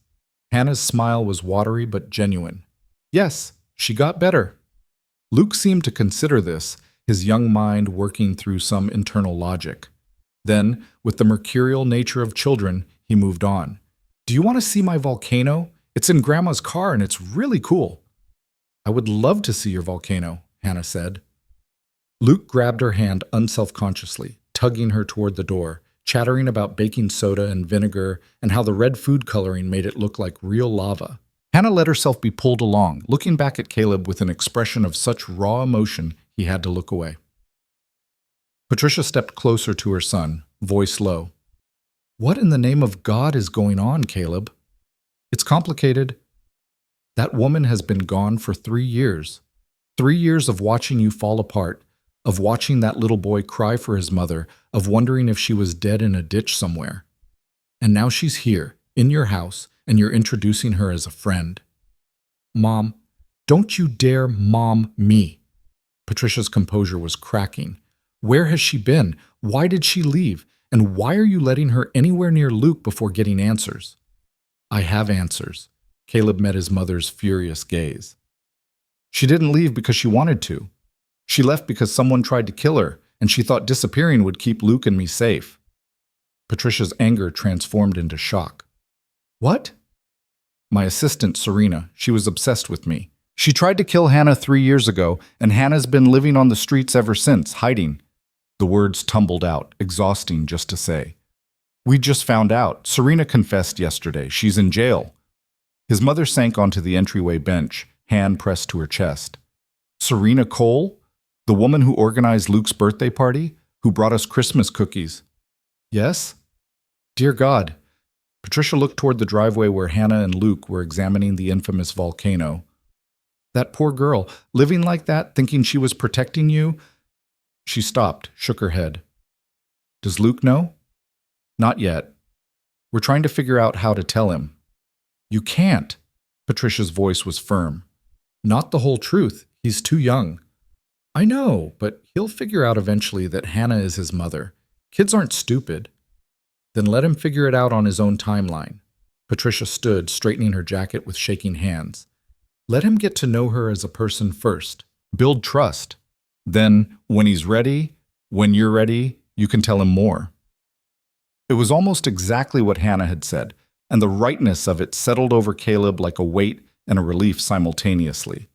Speaker 1: Hannah's smile was watery but genuine. "Yes, she got better." Luke seemed to consider this, his young mind working through some internal logic. Then, with the mercurial nature of children, he moved on. "Do you want to see my volcano? It's in Grandma's car and it's really cool." "I would love to see your volcano," Hannah said. Luke grabbed her hand unselfconsciously, tugging her toward the door, chattering about baking soda and vinegar and how the red food coloring made it look like real lava. Hannah let herself be pulled along, looking back at Caleb with an expression of such raw emotion he had to look away. Patricia stepped closer to her son, voice low. "What in the name of God is going on, Caleb?" "It's complicated. That woman has been gone for 3 years. 3 years of watching you fall apart, of watching that little boy cry for his mother, of wondering if she was dead in a ditch somewhere. And now she's here, in your house, and you're introducing her as a friend." "Mom, don't you dare mom me." Patricia's composure was cracking. "Where has she been? Why did she leave? And why are you letting her anywhere near Luke before getting answers?" "I have answers." Caleb met his mother's furious gaze. "She didn't leave because she wanted to. She left because someone tried to kill her, and she thought disappearing would keep Luke and me safe." Patricia's anger transformed into shock. "What?" "My assistant, Serena, she was obsessed with me. She tried to kill Hannah 3 years ago, and Hannah's been living on the streets ever since, hiding." The words tumbled out, exhausting just to say. "We just found out. Serena confessed yesterday. She's in jail." His mother sank onto the entryway bench, hand pressed to her chest. "Serena Cole? The woman who organized Luke's birthday party? Who brought us Christmas cookies?" "Yes?" "Dear God." Patricia looked toward the driveway where Hannah and Luke were examining the infamous volcano. "That poor girl, living like that, thinking she was protecting you." She stopped, shook her head. "Does Luke know?" "Not yet. We're trying to figure out how to tell him." "You can't." Patricia's voice was firm. "Not the whole truth. He's too young." "I know, but he'll figure out eventually that Hannah is his mother. Kids aren't stupid." "Then let him figure it out on his own timeline." Patricia stood, straightening her jacket with shaking hands. "Let him get to know her as a person first. Build trust. Then, when he's ready, when you're ready, you can tell him more." It was almost exactly what Hannah had said, and the rightness of it settled over Caleb like a weight and a relief simultaneously.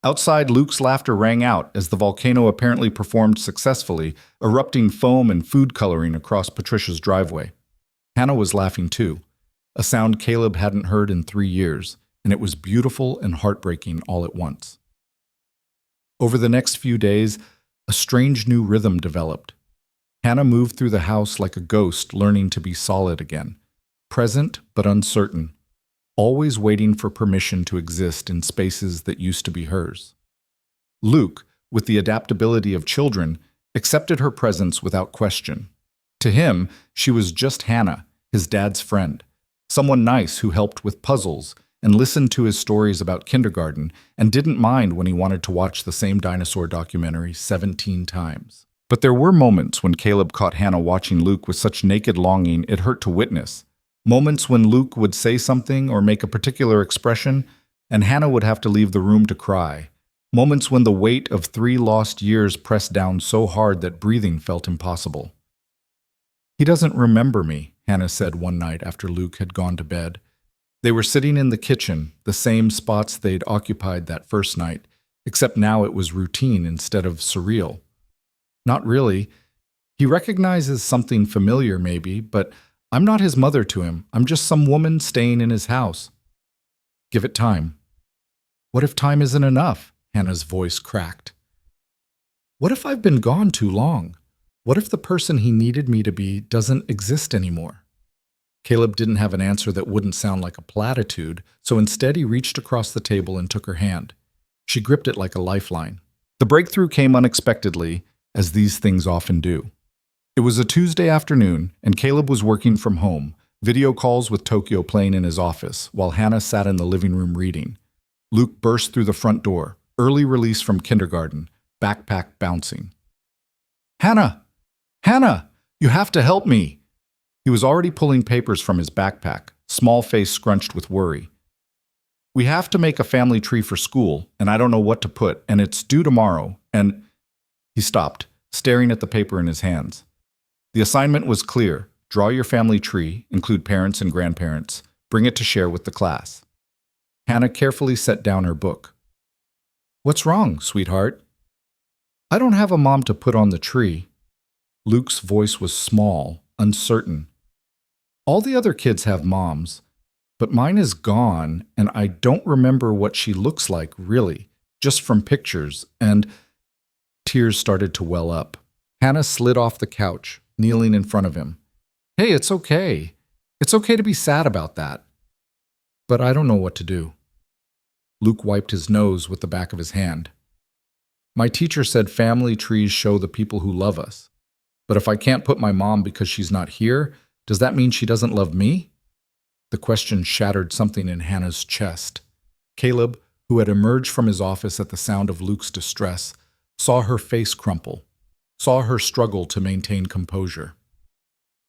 Speaker 1: Outside, Luke's laughter rang out as the volcano apparently performed successfully, erupting foam and food coloring across Patricia's driveway. Hannah was laughing too, a sound Caleb hadn't heard in 3 years, and it was beautiful and heartbreaking all at once. Over the next few days, a strange new rhythm developed. Hannah moved through the house like a ghost learning to be solid again, present but uncertain, always waiting for permission to exist in spaces that used to be hers. Luke, with the adaptability of children, accepted her presence without question. To him, she was just Hannah, his dad's friend, someone nice who helped with puzzles and listened to his stories about kindergarten and didn't mind when he wanted to watch the same dinosaur documentary 17 times. But there were moments when Caleb caught Hannah watching Luke with such naked longing it hurt to witness. Moments when Luke would say something or make a particular expression, and Hannah would have to leave the room to cry. Moments when the weight of 3 lost years pressed down so hard that breathing felt impossible. "He doesn't remember me," Hannah said one night after Luke had gone to bed. They were sitting in the kitchen, the same spots they'd occupied that first night, except now it was routine instead of surreal. "Not really. He recognizes something familiar maybe, but I'm not his mother to him. I'm just some woman staying in his house." "Give it time." "What if time isn't enough?" Hannah's voice cracked. "What if I've been gone too long? What if the person he needed me to be doesn't exist anymore?" Caleb didn't have an answer that wouldn't sound like a platitude, so instead he reached across the table and took her hand. She gripped it like a lifeline. The breakthrough came unexpectedly, as these things often do. It was a Tuesday afternoon, and Caleb was working from home, video calls with Tokyo playing in his office, while Hannah sat in the living room reading. Luke burst through the front door, early release from kindergarten, backpack bouncing. "Hannah! Hannah! You have to help me!" He was already pulling papers from his backpack, small face scrunched with worry. "We have to make a family tree for school, and I don't know what to put, and it's due tomorrow, and—" He stopped, staring at the paper in his hands. The assignment was clear. Draw your family tree, include parents and grandparents, bring it to share with the class. Hannah carefully set down her book. "What's wrong, sweetheart?" "I don't have a mom to put on the tree." Luke's voice was small, uncertain. "All the other kids have moms, but mine is gone, and I don't remember what she looks like, really, just from pictures," and tears started to well up. Hannah slid off the couch, kneeling in front of him. "Hey, it's okay. It's okay to be sad about that. But I don't know what to do." Luke wiped his nose with the back of his hand. "My teacher said family trees show the people who love us. But if I can't put my mom because she's not here, does that mean she doesn't love me?" The question shattered something in Hannah's chest. Caleb, who had emerged from his office at the sound of Luke's distress, saw her face crumple, saw her struggle to maintain composure.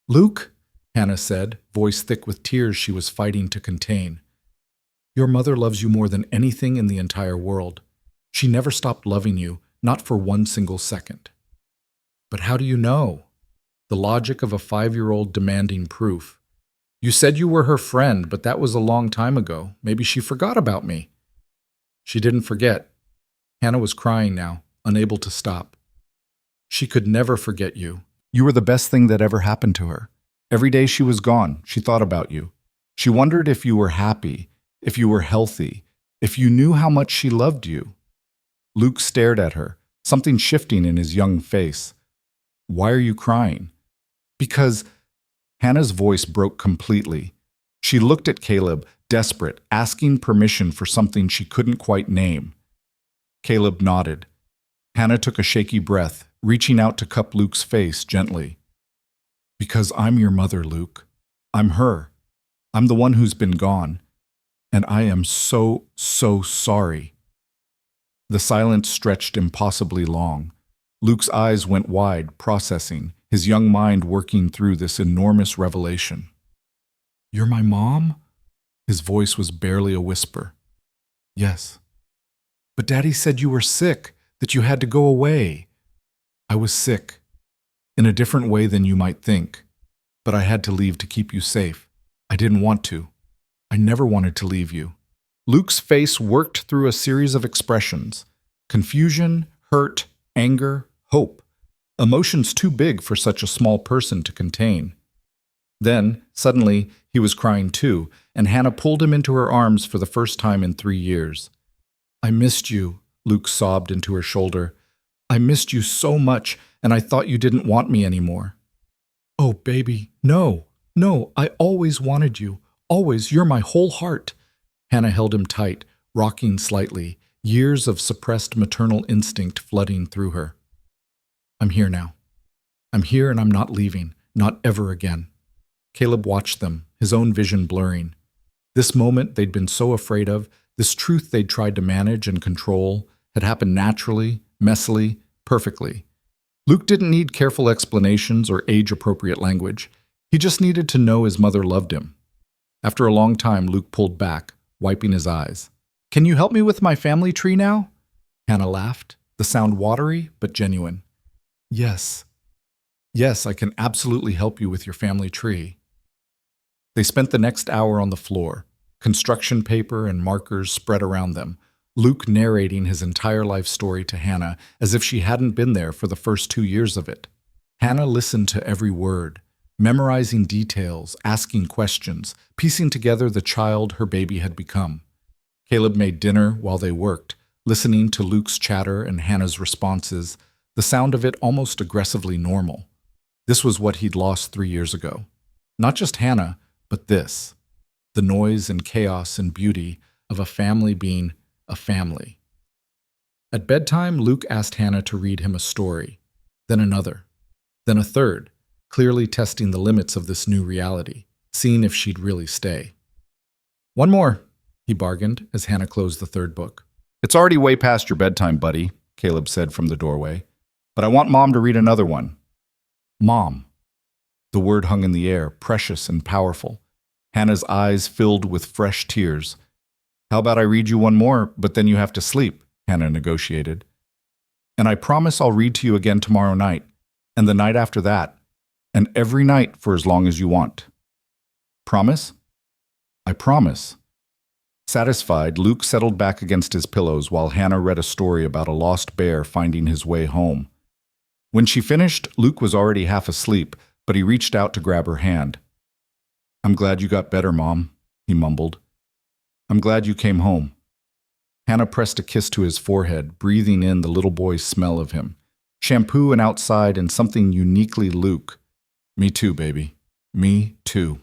Speaker 1: "Luke," Hannah said, voice thick with tears she was fighting to contain, "your mother loves you more than anything in the entire world. She never stopped loving you, not for one single second." "But how do you know?" The logic of a 5-year-old demanding proof. "You said you were her friend, but that was a long time ago. Maybe she forgot about me." She didn't forget. Hannah was crying now, unable to stop. "She could never forget you. You were the best thing that ever happened to her. Every day she was gone, she thought about you. She wondered if you were happy, if you were healthy, if you knew how much she loved you." Luke stared at her, something shifting in his young face. "Why are you crying?" "Because—" Hannah's voice broke completely. She looked at Caleb, desperate, asking permission for something she couldn't quite name. Caleb nodded. Hannah took a shaky breath, reaching out to cup Luke's face gently. "Because I'm your mother, Luke. I'm her. I'm the one who's been gone. And I am so, so sorry." The silence stretched impossibly long. Luke's eyes went wide, processing, his young mind working through this enormous revelation. "You're my mom?" His voice was barely a whisper. "Yes." "But Daddy said you were sick, that you had to go away." "I was sick. In a different way than you might think. But I had to leave to keep you safe. I didn't want to. I never wanted to leave you." Luke's face worked through a series of expressions. Confusion, hurt, anger, hope. Emotions too big for such a small person to contain. Then, suddenly, he was crying too, and Hannah pulled him into her arms for the first time in 3 years. I missed you, Luke sobbed into her shoulder. I missed you so much, and I thought you didn't want me anymore. Oh, baby, no, no, I always wanted you. Always, you're my whole heart. Hannah held him tight, rocking slightly, years of suppressed maternal instinct flooding through her. I'm here now. I'm here and I'm not leaving, not ever again. Caleb watched them, his own vision blurring. This moment they'd been so afraid of, this truth they'd tried to manage and control, had happened naturally, messily, perfectly. Luke didn't need careful explanations or age-appropriate language. He just needed to know his mother loved him. After a long time, Luke pulled back, wiping his eyes. Can you help me with my family tree now? Hannah laughed, the sound watery but genuine. Yes. Yes, I can absolutely help you with your family tree. They spent the next hour on the floor, construction paper and markers spread around them, Luke narrating his entire life story to Hannah as if she hadn't been there for the first 2 years of it. Hannah listened to every word, memorizing details, asking questions, piecing together the child her baby had become. Caleb made dinner while they worked, listening to Luke's chatter and Hannah's responses, the sound of it almost aggressively normal. This was what he'd lost 3 years ago. Not just Hannah, but this. The noise and chaos and beauty of a family being a family. At bedtime, Luke asked Hannah to read him a story, then another, then a third, clearly testing the limits of this new reality, seeing if she'd really stay. One more, he bargained as Hannah closed the third book. It's already way past your bedtime, buddy, Caleb said from the doorway, but I want Mom to read another one. Mom. The word hung in the air, precious and powerful. Hannah's eyes filled with fresh tears. How about I read you one more, but then you have to sleep, Hannah negotiated. And I promise I'll read to you again tomorrow night, and the night after that, and every night for as long as you want. Promise? I promise. Satisfied, Luke settled back against his pillows while Hannah read a story about a lost bear finding his way home. When she finished, Luke was already half asleep, but he reached out to grab her hand. I'm glad you got better, Mom, he mumbled. I'm glad you came home. Hannah pressed a kiss to his forehead, breathing in the little boy's smell of him. Shampoo and outside and something uniquely Luke. Me too, baby. Me too.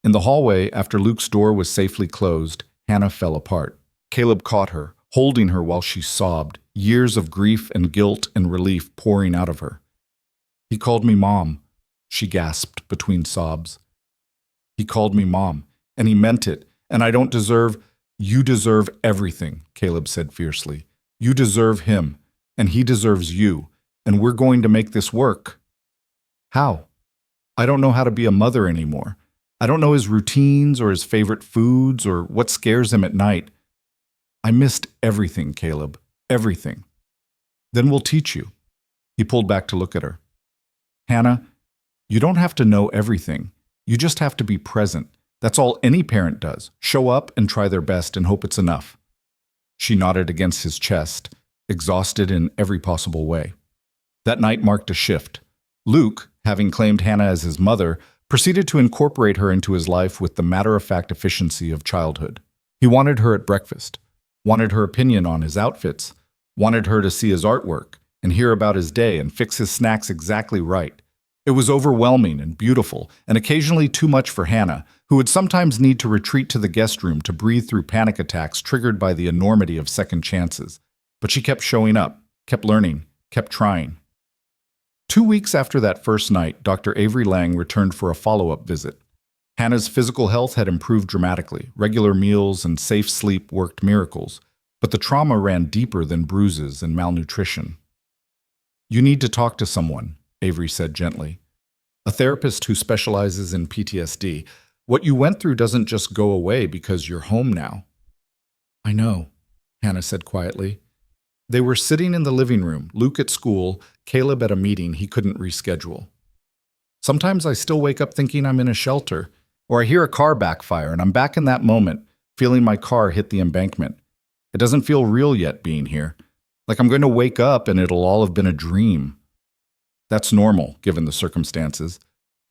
Speaker 1: In the hallway, after Luke's door was safely closed, Hannah fell apart. Caleb caught her, holding her while she sobbed, years of grief and guilt and relief pouring out of her. He called me Mom, she gasped between sobs. He called me Mom, and he meant it. And I don't deserve— You deserve everything, Caleb said fiercely. You deserve him, and he deserves you, and we're going to make this work. How? I don't know how to be a mother anymore. I don't know his routines or his favorite foods or what scares him at night. I missed everything, Caleb, everything. Then we'll teach you. He pulled back to look at her. Hannah, you don't have to know everything. You just have to be present. That's all any parent does, show up and try their best and hope it's enough. She nodded against his chest, exhausted in every possible way. That night marked a shift. Luke, having claimed Hannah as his mother, proceeded to incorporate her into his life with the matter-of-fact efficiency of childhood. He wanted her at breakfast, wanted her opinion on his outfits, wanted her to see his artwork and hear about his day and fix his snacks exactly right. It was overwhelming and beautiful, and occasionally too much for Hannah, who would sometimes need to retreat to the guest room to breathe through panic attacks triggered by the enormity of second chances. But she kept showing up, kept learning, kept trying. 2 weeks after that first night, Dr. Avery Lang returned for a follow-up visit. Hannah's physical health had improved dramatically. Regular meals and safe sleep worked miracles, but the trauma ran deeper than bruises and malnutrition. You need to talk to someone, Avery said gently. A therapist who specializes in PTSD. What you went through doesn't just go away because you're home now. I know, Hannah said quietly. They were sitting in the living room, Luke at school, Caleb at a meeting he couldn't reschedule. Sometimes I still wake up thinking I'm in a shelter, or I hear a car backfire and I'm back in that moment, feeling my car hit the embankment. It doesn't feel real yet being here, like I'm going to wake up and it'll all have been a dream. That's normal, given the circumstances.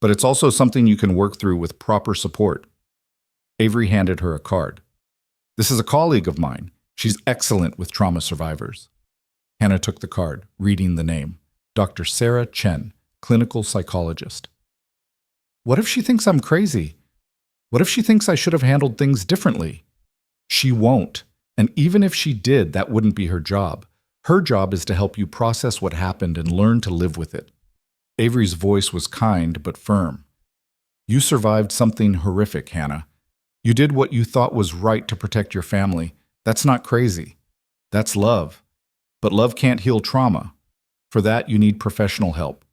Speaker 1: but it's also something you can work through with proper support. Avery handed her a card. This is a colleague of mine. She's excellent with trauma survivors. Hannah took the card, reading the name. Dr. Sarah Chen, clinical psychologist. What if she thinks I'm crazy? What if she thinks I should have handled things differently? She won't. And even if she did, that wouldn't be her job. Her job is to help you process what happened and learn to live with it. Avery's voice was kind but firm. You survived something horrific, Hannah. You did what you thought was right to protect your family. That's not crazy. That's love. But love can't heal trauma. For that, you need professional help.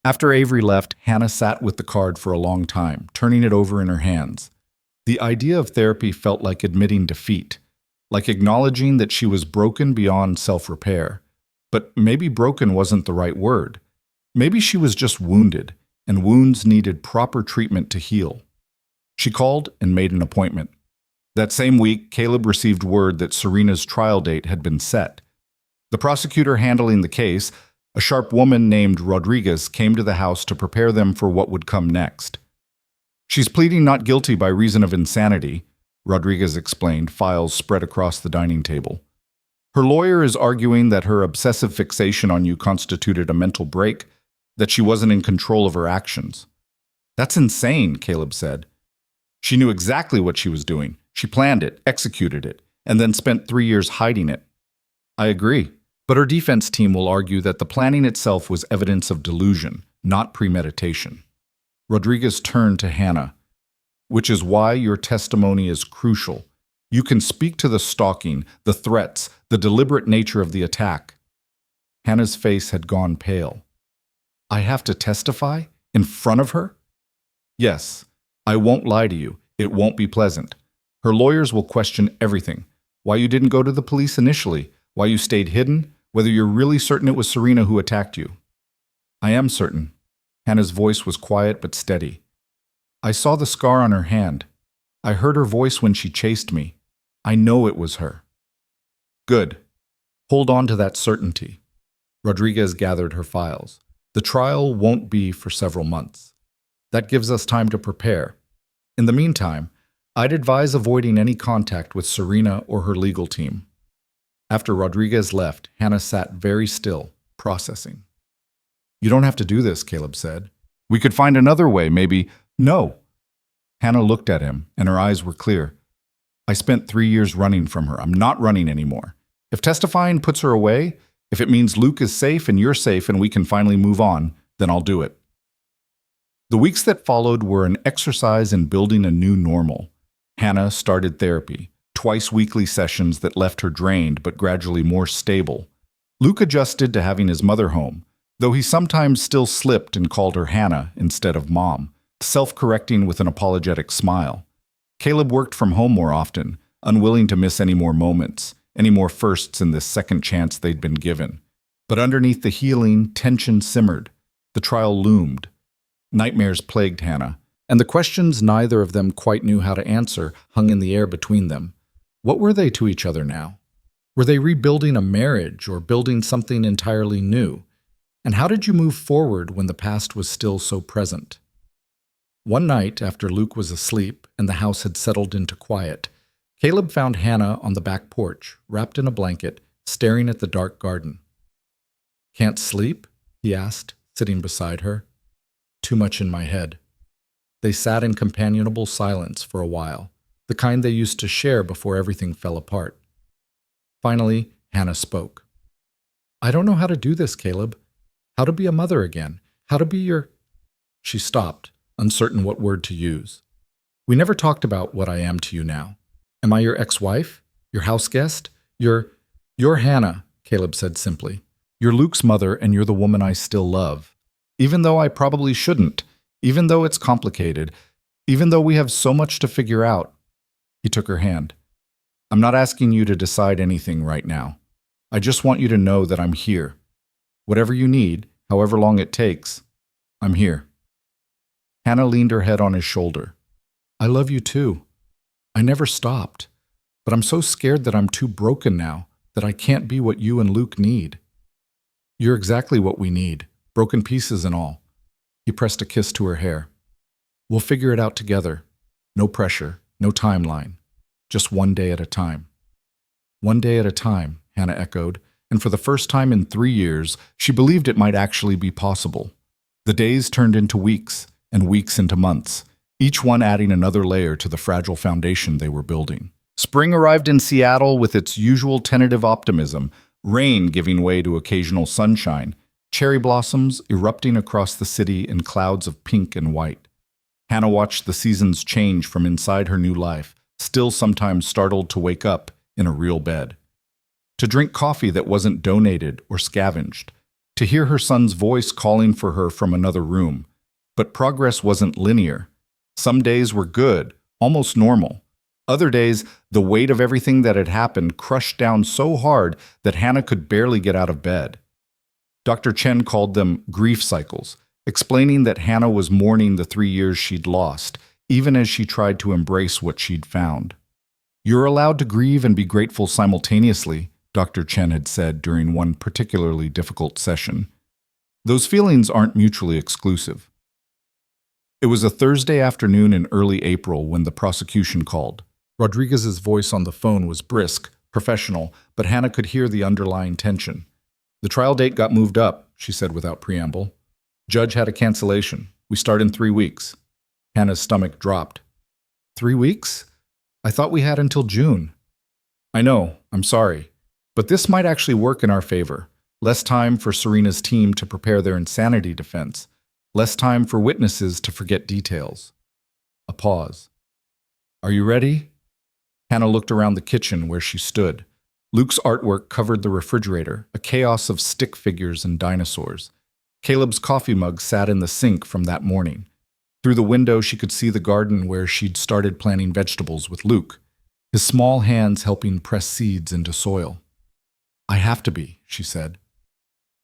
Speaker 1: After Avery left, Hannah sat with the card for a long time, turning it over in her hands. The idea of therapy felt like admitting defeat, like acknowledging that she was broken beyond self-repair. But maybe broken wasn't the right word. Maybe she was just wounded, and wounds needed proper treatment to heal. She called and made an appointment. That same week, Caleb received word that Serena's trial date had been set. The prosecutor handling the case, a sharp woman named Rodriguez, came to the house to prepare them for what would come next. She's pleading not guilty by reason of insanity, Rodriguez explained, files spread across the dining table. Her lawyer is arguing that her obsessive fixation on you constituted a mental break, that she wasn't in control of her actions. That's insane, Caleb said. She knew exactly what she was doing. She planned it, executed it, and then spent 3 years hiding it. I agree. But her defense team will argue that the planning itself was evidence of delusion, not premeditation. Rodriguez turned to Hannah, which is why your testimony is crucial. You can speak to the stalking, the threats, the deliberate nature of the attack. Hannah's face had gone pale. I have to testify? In front of her? Yes. I won't lie to you. It won't be pleasant. Her lawyers will question everything. Why you didn't go to the police initially, why you stayed hidden, whether you're really certain it was Serena who attacked you. I am certain. Hannah's voice was quiet but steady. I saw the scar on her hand. I heard her voice when she chased me. I know it was her. Good. Hold on to that certainty. Rodriguez gathered her files. The trial won't be for several months. That gives us time to prepare. In the meantime, I'd advise avoiding any contact with Serena or her legal team. After Rodriguez left, Hannah sat very still, processing. You don't have to do this, Caleb said. We could find another way, maybe. No. Hannah looked at him, and her eyes were clear. I spent 3 years running from her. I'm not running anymore. If testifying puts her away, if it means Luke is safe and you're safe and we can finally move on, then I'll do it. The weeks that followed were an exercise in building a new normal. Hannah started therapy, twice-weekly sessions that left her drained but gradually more stable. Luke adjusted to having his mother home, though he sometimes still slipped and called her Hannah instead of Mom, self-correcting with an apologetic smile. Caleb worked from home more often, unwilling to miss any more moments, any more firsts in this second chance they'd been given. But underneath the healing, tension simmered. The trial loomed. Nightmares plagued Hannah, and the questions neither of them quite knew how to answer hung in the air between them. What were they to each other now? Were they rebuilding a marriage or building something entirely new? And how did you move forward when the past was still so present? One night, after Luke was asleep and the house had settled into quiet, Caleb found Hannah on the back porch, wrapped in a blanket, staring at the dark garden. Can't sleep? He asked, sitting beside her. Too much in my head. They sat in companionable silence for a while, the kind they used to share before everything fell apart. Finally, Hannah spoke. I don't know how to do this, Caleb. How to be a mother again. How to be your... She stopped, uncertain what word to use. We never talked about what I am to you now. Am I your ex-wife? Your house guest? You're Hannah, Caleb said simply. You're Luke's mother and you're the woman I still love. Even though I probably shouldn't, even though it's complicated, even though we have so much to figure out. He took her hand. I'm not asking you to decide anything right now. I just want you to know that I'm here. Whatever you need, however long it takes, I'm here. Hannah leaned her head on his shoulder. I love you too. I never stopped, but I'm so scared that I'm too broken now, that I can't be what you and Luke need. You're exactly what we need, broken pieces and all. He pressed a kiss to her hair. We'll figure it out together. No pressure, no timeline. Just one day at a time. One day at a time, Hannah echoed, and for the first time in 3 years, she believed it might actually be possible. The days turned into weeks, and weeks into months, each one adding another layer to the fragile foundation they were building. Spring arrived in Seattle with its usual tentative optimism, rain giving way to occasional sunshine, cherry blossoms erupting across the city in clouds of pink and white. Hannah watched the seasons change from inside her new life, still sometimes startled to wake up in a real bed. To drink coffee that wasn't donated or scavenged. To hear her son's voice calling for her from another room. But progress wasn't linear. Some days were good, almost normal. Other days, the weight of everything that had happened crushed down so hard that Hannah could barely get out of bed. Dr. Chen called them grief cycles, explaining that Hannah was mourning the 3 years she'd lost, even as she tried to embrace what she'd found. You're allowed to grieve and be grateful simultaneously, Dr. Chen had said during one particularly difficult session. Those feelings aren't mutually exclusive. It was a Thursday afternoon in early April when the prosecution called. Rodriguez's voice on the phone was brisk, professional, but Hannah could hear the underlying tension. The trial date got moved up, she said without preamble. Judge had a cancellation. We start in 3 weeks. Hannah's stomach dropped. 3 weeks? I thought we had until June. I know, I'm sorry. But this might actually work in our favor. Less time for Serena's team to prepare their insanity defense. Less time for witnesses to forget details. A pause. Are you ready? Hannah looked around the kitchen where she stood. Luke's artwork covered the refrigerator, a chaos of stick figures and dinosaurs. Caleb's coffee mug sat in the sink from that morning. Through the window, she could see the garden where she'd started planting vegetables with Luke, his small hands helping press seeds into soil. I have to be, she said.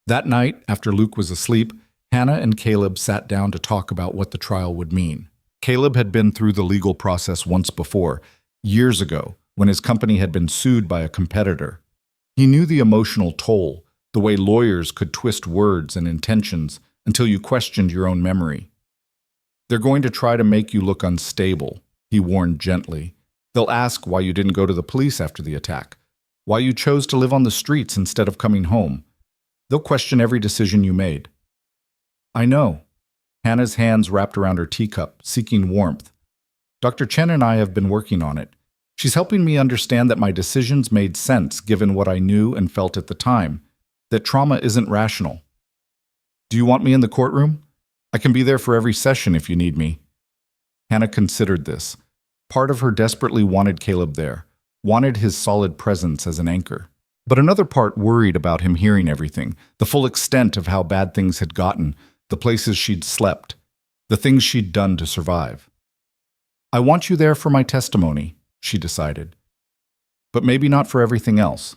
Speaker 1: That night, after Luke was asleep, Hannah and Caleb sat down to talk about what the trial would mean. Caleb had been through the legal process once before, years ago, when his company had been sued by a competitor. He knew the emotional toll, the way lawyers could twist words and intentions until you questioned your own memory. They're going to try to make you look unstable, he warned gently. They'll ask why you didn't go to the police after the attack, why you chose to live on the streets instead of coming home. They'll question every decision you made. I know. Hannah's hands wrapped around her teacup, seeking warmth. Dr. Chen and I have been working on it. She's helping me understand that my decisions made sense given what I knew and felt at the time, that trauma isn't rational. Do you want me in the courtroom? I can be there for every session if you need me. Hannah considered this. Part of her desperately wanted Caleb there, wanted his solid presence as an anchor. But another part worried about him hearing everything, the full extent of how bad things had gotten, the places she'd slept, the things she'd done to survive. I want you there for my testimony, she decided. But maybe not for everything else.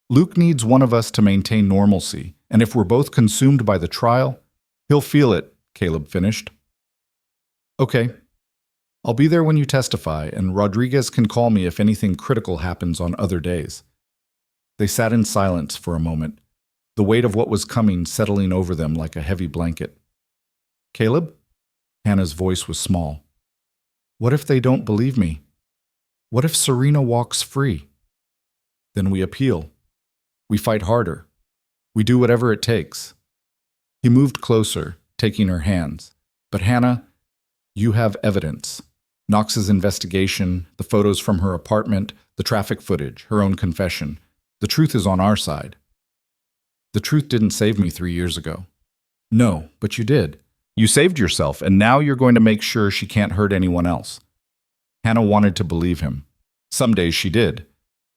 Speaker 1: Luke needs one of us to maintain normalcy, and if we're both consumed by the trial, he'll feel it, Caleb finished. Okay. I'll be there when you testify, and Rodriguez can call me if anything critical happens on other days. They sat in silence for a moment, the weight of what was coming settling over them like a heavy blanket. Caleb? Hannah's voice was small. What if they don't believe me? What if Serena walks free? Then we appeal. We fight harder. We do whatever it takes. He moved closer, taking her hands. But Hannah, you have evidence. Knox's investigation, the photos from her apartment, the traffic footage, her own confession. The truth is on our side. The truth didn't save me 3 years ago. No, but you did. You saved yourself, and now you're going to make sure she can't hurt anyone else. Hannah wanted to believe him. Some days she did.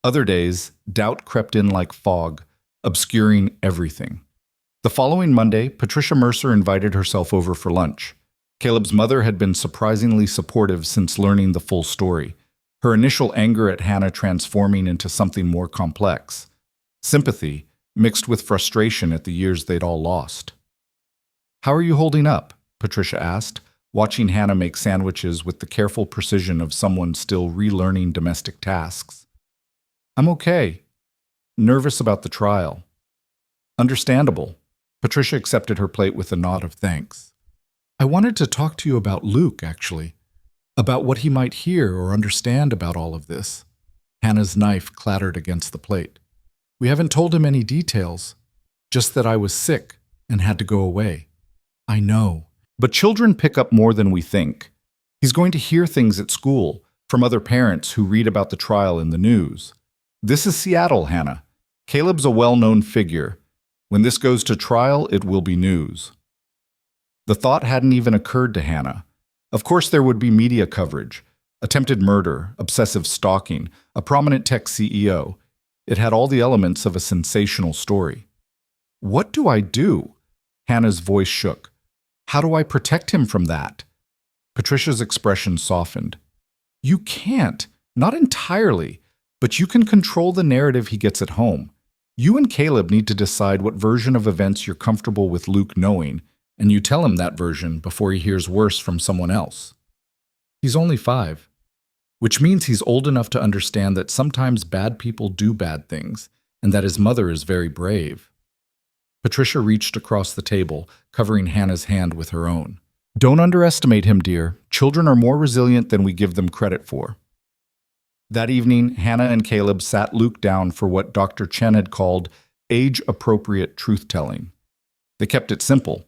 Speaker 1: Other days, doubt crept in like fog, obscuring everything. The following Monday, Patricia Mercer invited herself over for lunch. Caleb's mother had been surprisingly supportive since learning the full story, her initial anger at Hannah transforming into something more complex. Sympathy, mixed with frustration at the years they'd all lost. How are you holding up? Patricia asked, watching Hannah make sandwiches with the careful precision of someone still relearning domestic tasks. I'm okay. Nervous about the trial. Understandable. Patricia accepted her plate with a nod of thanks. I wanted to talk to you about Luke, actually, about what he might hear or understand about all of this. Hannah's knife clattered against the plate. We haven't told him any details, just that I was sick and had to go away. I know. But children pick up more than we think. He's going to hear things at school from other parents who read about the trial in the news. This is Seattle, Hannah. Caleb's a well-known figure. When this goes to trial, it will be news. The thought hadn't even occurred to Hannah. Of course there would be media coverage. Attempted murder, obsessive stalking, a prominent tech CEO. It had all the elements of a sensational story. What do I do? Hannah's voice shook. How do I protect him from that? Patricia's expression softened. You can't, not entirely, but you can control the narrative he gets at home. You and Caleb need to decide what version of events you're comfortable with Luke knowing, and you tell him that version before he hears worse from someone else. He's only 5, which means he's old enough to understand that sometimes bad people do bad things, and that his mother is very brave. Patricia reached across the table, covering Hannah's hand with her own. Don't underestimate him, dear. Children are more resilient than we give them credit for. That evening, Hannah and Caleb sat Luke down for what Dr. Chen had called age-appropriate truth-telling. They kept it simple.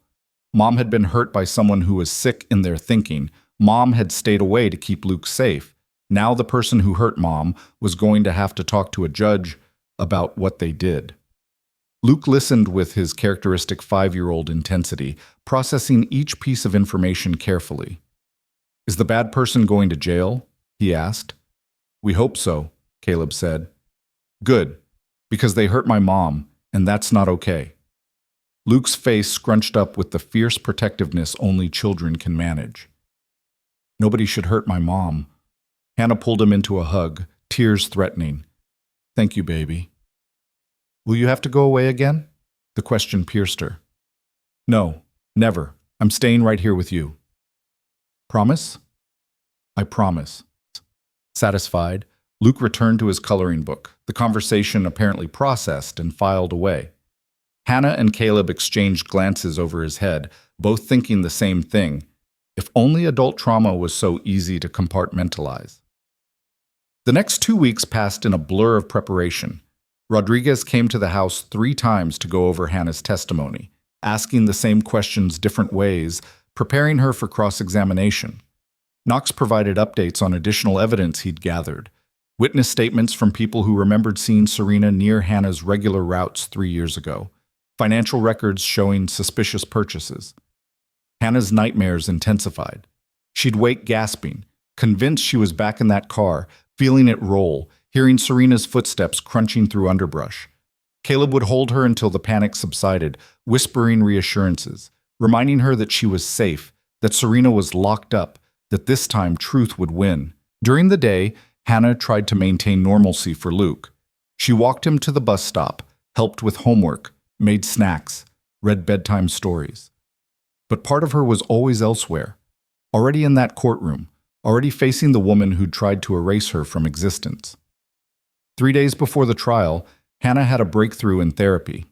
Speaker 1: Mom had been hurt by someone who was sick in their thinking. Mom had stayed away to keep Luke safe. Now the person who hurt Mom was going to have to talk to a judge about what they did. Luke listened with his characteristic 5-year-old intensity, processing each piece of information carefully. Is the bad person going to jail? He asked. We hope so, Caleb said. Good, because they hurt my mom, and that's not okay. Luke's face scrunched up with the fierce protectiveness only children can manage. Nobody should hurt my mom. Hannah pulled him into a hug, tears threatening. Thank you, baby. Will you have to go away again? The question pierced her. No, never. I'm staying right here with you. Promise? I promise. Satisfied, Luke returned to his coloring book, the conversation apparently processed and filed away. Hannah and Caleb exchanged glances over his head, both thinking the same thing. If only adult trauma was so easy to compartmentalize. The next 2 weeks passed in a blur of preparation. Rodriguez came to the house 3 times to go over Hannah's testimony, asking the same questions different ways, preparing her for cross-examination. Knox provided updates on additional evidence he'd gathered, witness statements from people who remembered seeing Serena near Hannah's regular routes 3 years ago, financial records showing suspicious purchases. Hannah's nightmares intensified. She'd wake gasping, convinced she was back in that car, feeling it roll, hearing Serena's footsteps crunching through underbrush. Caleb would hold her until the panic subsided, whispering reassurances, reminding her that she was safe, that Serena was locked up, that this time truth would win. During the day, Hannah tried to maintain normalcy for Luke. She walked him to the bus stop, helped with homework, made snacks, read bedtime stories. But part of her was always elsewhere, already in that courtroom, already facing the woman who'd tried to erase her from existence. 3 days before the trial, Hannah had a breakthrough in therapy.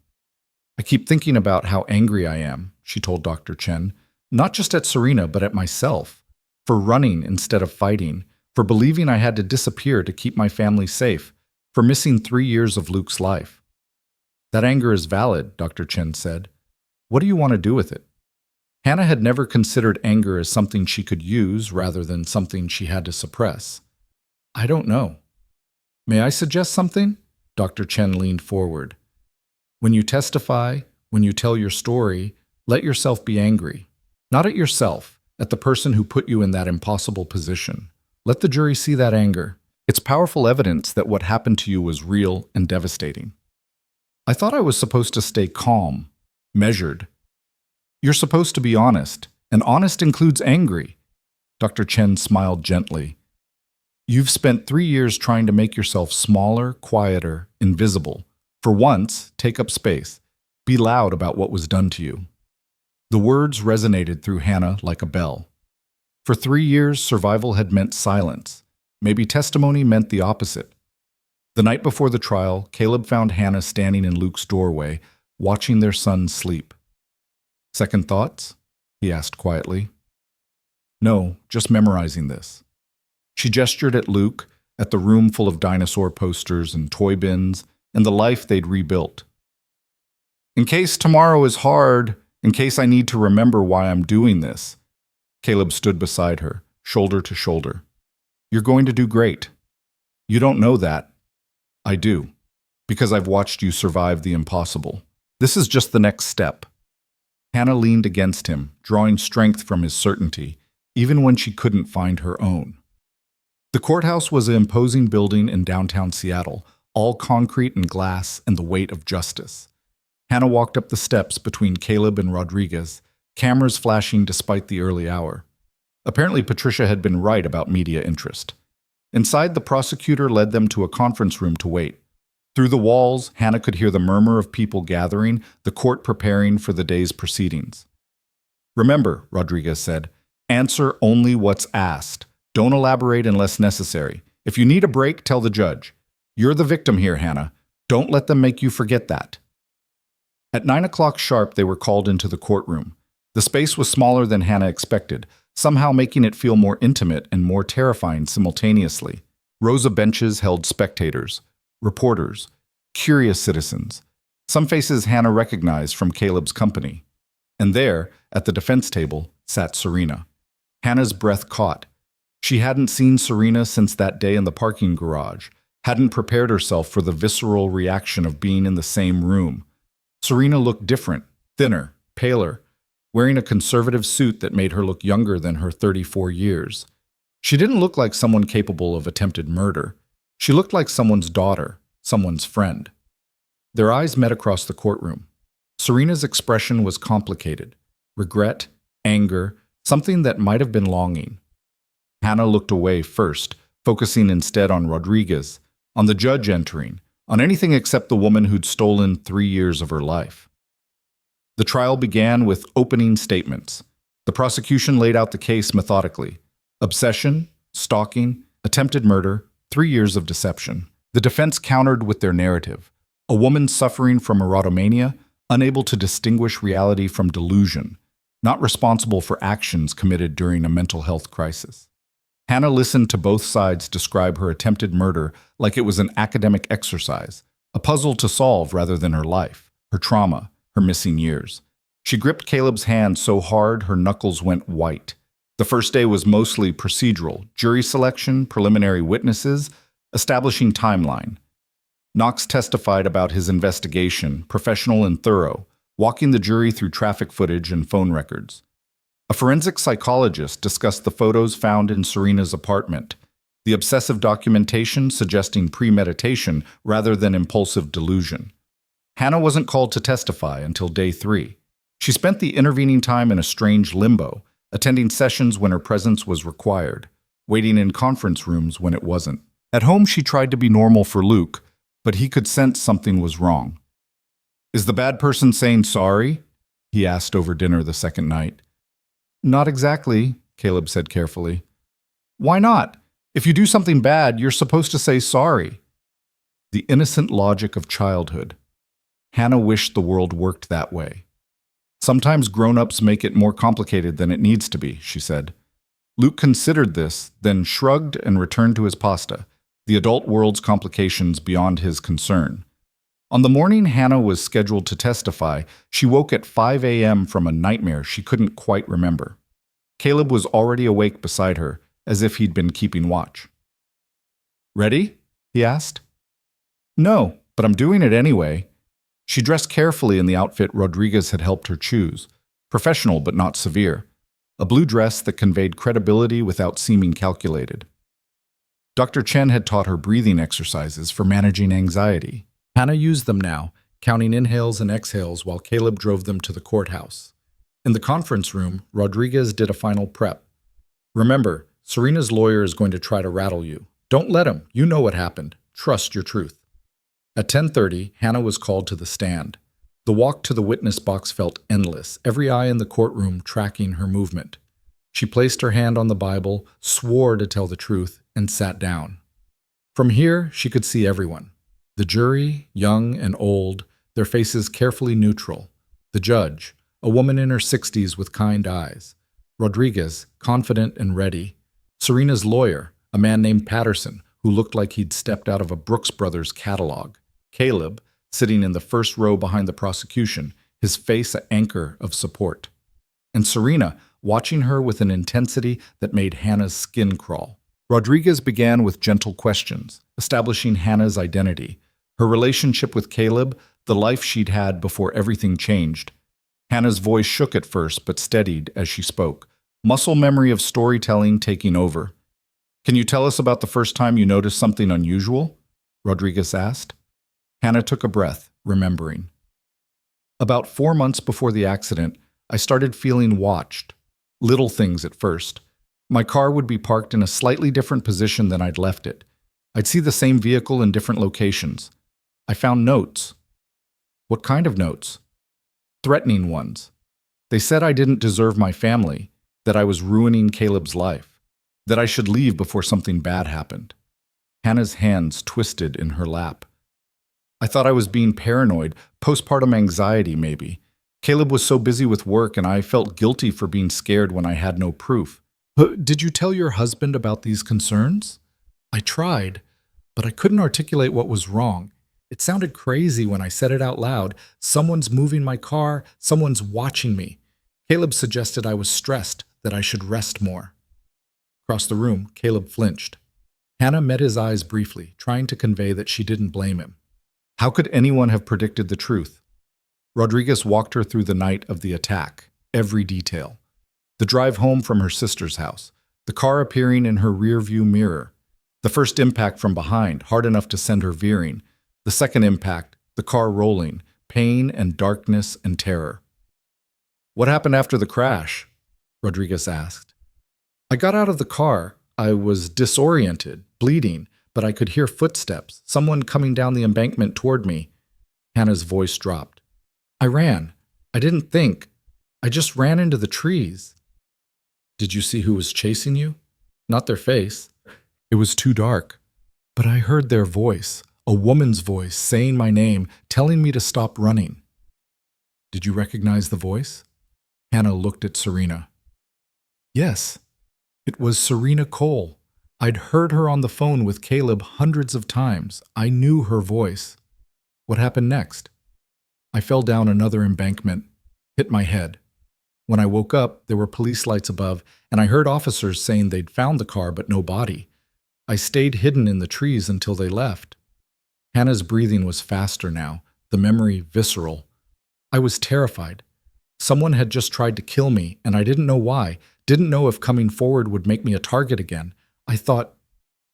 Speaker 1: I keep thinking about how angry I am, she told Dr. Chen, not just at Serena, but at myself, for running instead of fighting, for believing I had to disappear to keep my family safe, for missing 3 years of Luke's life. That anger is valid, Dr. Chen said. What do you want to do with it? Hannah had never considered anger as something she could use rather than something she had to suppress. I don't know. May I suggest something? Dr. Chen leaned forward. When you testify, when you tell your story, let yourself be angry. Not at yourself, at the person who put you in that impossible position. Let the jury see that anger. It's powerful evidence that what happened to you was real and devastating. I thought I was supposed to stay calm, measured. You're supposed to be honest, and honest includes angry. Dr. Chen smiled gently. You've spent 3 years trying to make yourself smaller, quieter, invisible. For once, take up space. Be loud about what was done to you. The words resonated through Hannah like a bell. For 3 years, survival had meant silence. Maybe testimony meant the opposite. The night before the trial, Caleb found Hannah standing in Luke's doorway, watching their son sleep. Second thoughts? he asked quietly. No, just memorizing this. She gestured at Luke, at the room full of dinosaur posters and toy bins, and the life they'd rebuilt. In case tomorrow is hard, in case I need to remember why I'm doing this. Caleb stood beside her, shoulder to shoulder. You're going to do great. You don't know that. I do, because I've watched you survive the impossible. This is just the next step. Hannah leaned against him, drawing strength from his certainty, even when she couldn't find her own. The courthouse was an imposing building in downtown Seattle, all concrete and glass and the weight of justice. Hannah walked up the steps between Caleb and Rodriguez, cameras flashing despite the early hour. Apparently, Patricia had been right about media interest. Inside, the prosecutor led them to a conference room to wait. Through the walls, Hannah could hear the murmur of people gathering, the court preparing for the day's proceedings. Remember, Rodriguez said, answer only what's asked. Don't elaborate unless necessary. If you need a break, tell the judge. You're the victim here, Hannah. Don't let them make you forget that. At 9 o'clock sharp, they were called into the courtroom. The space was smaller than Hannah expected, somehow making it feel more intimate and more terrifying simultaneously. Rows of benches held spectators, reporters, curious citizens. Some faces Hannah recognized from Caleb's company. And there, at the defense table, sat Serena. Hannah's breath caught. She hadn't seen Serena since that day in the parking garage, hadn't prepared herself for the visceral reaction of being in the same room. Serena looked different, thinner, paler, wearing a conservative suit that made her look younger than her 34 years. She didn't look like someone capable of attempted murder. She looked like someone's daughter, someone's friend. Their eyes met across the courtroom. Serena's expression was complicated. Regret, anger, something that might have been longing. Hannah looked away first, focusing instead on Rodriguez, on the judge entering, on anything except the woman who'd stolen 3 years of her life. The trial began with opening statements. The prosecution laid out the case methodically. Obsession, stalking, attempted murder, 3 years of deception. The defense countered with their narrative. A woman suffering from erotomania, unable to distinguish reality from delusion, not responsible for actions committed during a mental health crisis. Hannah listened to both sides describe her attempted murder like it was an academic exercise, a puzzle to solve rather than her life, her trauma, her missing years. She gripped Caleb's hand so hard her knuckles went white. The first day was mostly procedural, jury selection, preliminary witnesses, establishing timeline. Knox testified about his investigation, professional and thorough, walking the jury through traffic footage and phone records. A forensic psychologist discussed the photos found in Serena's apartment, the obsessive documentation suggesting premeditation rather than impulsive delusion. Hannah wasn't called to testify until day 3. She spent the intervening time in a strange limbo, attending sessions when her presence was required, waiting in conference rooms when it wasn't. At home, she tried to be normal for Luke, but he could sense something was wrong. Is the bad person saying sorry? He asked over dinner the second night. Not exactly, Caleb said carefully. Why not? If you do something bad, you're supposed to say sorry. The innocent logic of childhood. Hannah wished the world worked that way. Sometimes grown-ups make it more complicated than it needs to be, she said. Luke considered this, then shrugged and returned to his pasta, the adult world's complications beyond his concern. On the morning Hannah was scheduled to testify, she woke at 5 a.m. from a nightmare she couldn't quite remember. Caleb was already awake beside her, as if he'd been keeping watch. Ready? He asked. No, but I'm doing it anyway. She dressed carefully in the outfit Rodriguez had helped her choose, professional but not severe, a blue dress that conveyed credibility without seeming calculated. Dr. Chen had taught her breathing exercises for managing anxiety. Hannah used them now, counting inhales and exhales while Caleb drove them to the courthouse. In the conference room, Rodriguez did a final prep. Remember, Serena's lawyer is going to try to rattle you. Don't let him. You know what happened. Trust your truth. At 10:30, Hannah was called to the stand. The walk to the witness box felt endless, every eye in the courtroom tracking her movement. She placed her hand on the Bible, swore to tell the truth, and sat down. From here, she could see everyone. The jury, young and old, their faces carefully neutral. The judge, a woman in her 60s with kind eyes. Rodriguez, confident and ready. Serena's lawyer, a man named Patterson, who looked like he'd stepped out of a Brooks Brothers catalog. Caleb, sitting in the first row behind the prosecution, his face an anchor of support. And Serena, watching her with an intensity that made Hannah's skin crawl. Rodriguez began with gentle questions, establishing Hannah's identity, her relationship with Caleb, the life she'd had before everything changed. Hannah's voice shook at first, but steadied as she spoke, muscle memory of storytelling taking over. "Can you tell us about the first time you noticed something unusual?" Rodriguez asked. Hannah took a breath, remembering. "About 4 months before the accident, I started feeling watched. Little things at first. My car would be parked in a slightly different position than I'd left it. I'd see the same vehicle in different locations. I found notes." "What kind of notes?" "Threatening ones. They said I didn't deserve my family, that I was ruining Caleb's life, that I should leave before something bad happened." Hannah's hands twisted in her lap. "I thought I was being paranoid, postpartum anxiety maybe. Caleb was so busy with work and I felt guilty for being scared when I had no proof." "Did you tell your husband about these concerns?" "I tried, but I couldn't articulate what was wrong. It sounded crazy when I said it out loud. Someone's moving my car, someone's watching me. Caleb suggested I was stressed, that I should rest more." Across the room, Caleb flinched. Hannah met his eyes briefly, trying to convey that she didn't blame him. How could anyone have predicted the truth? Rodriguez walked her through the night of the attack, every detail. The drive home from her sister's house, the car appearing in her rearview mirror, the first impact from behind, hard enough to send her veering, the second impact, the car rolling, pain and darkness and terror. "What happened after the crash?" Rodriguez asked. "I got out of the car. I was disoriented, bleeding, but I could hear footsteps, someone coming down the embankment toward me." Hannah's voice dropped. "I ran. I didn't think. I just ran into the trees." "Did you see who was chasing you?" "Not their face. It was too dark. But I heard their voice, a woman's voice saying my name, telling me to stop running." "Did you recognize the voice?" Hannah looked at Serena. "Yes. It was Serena Cole. I'd heard her on the phone with Caleb hundreds of times. I knew her voice." "What happened next?" "I fell down another embankment, hit my head. When I woke up, there were police lights above, and I heard officers saying they'd found the car but no body. I stayed hidden in the trees until they left." Hannah's breathing was faster now, the memory visceral. "I was terrified. Someone had just tried to kill me, and I didn't know why, didn't know if coming forward would make me a target again. I thought—"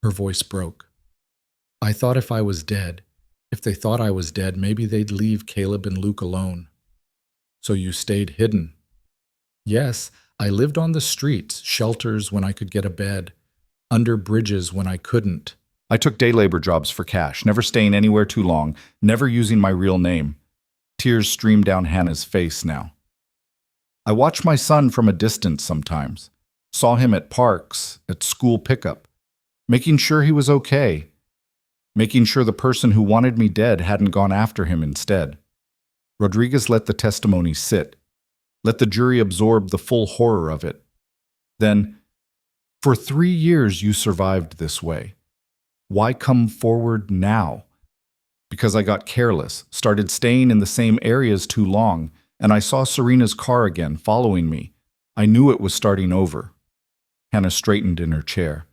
Speaker 1: Her voice broke. "I thought if I was dead, if they thought I was dead, maybe they'd leave Caleb and Luke alone." "So you stayed hidden?" "Yes, I lived on the streets, shelters when I could get a bed, under bridges when I couldn't. I took day labor jobs for cash, never staying anywhere too long, never using my real name." Tears streamed down Hannah's face now. "I watched my son from a distance sometimes, saw him at parks, at school pickup, making sure he was okay, making sure the person who wanted me dead hadn't gone after him instead." Rodriguez let the testimony sit, let the jury absorb the full horror of it. Then, "For 3 years you survived this way. Why come forward now?" "Because I got careless, started staying in the same areas too long, and I saw Serena's car again following me. I knew it was starting over." Hannah straightened in her chair.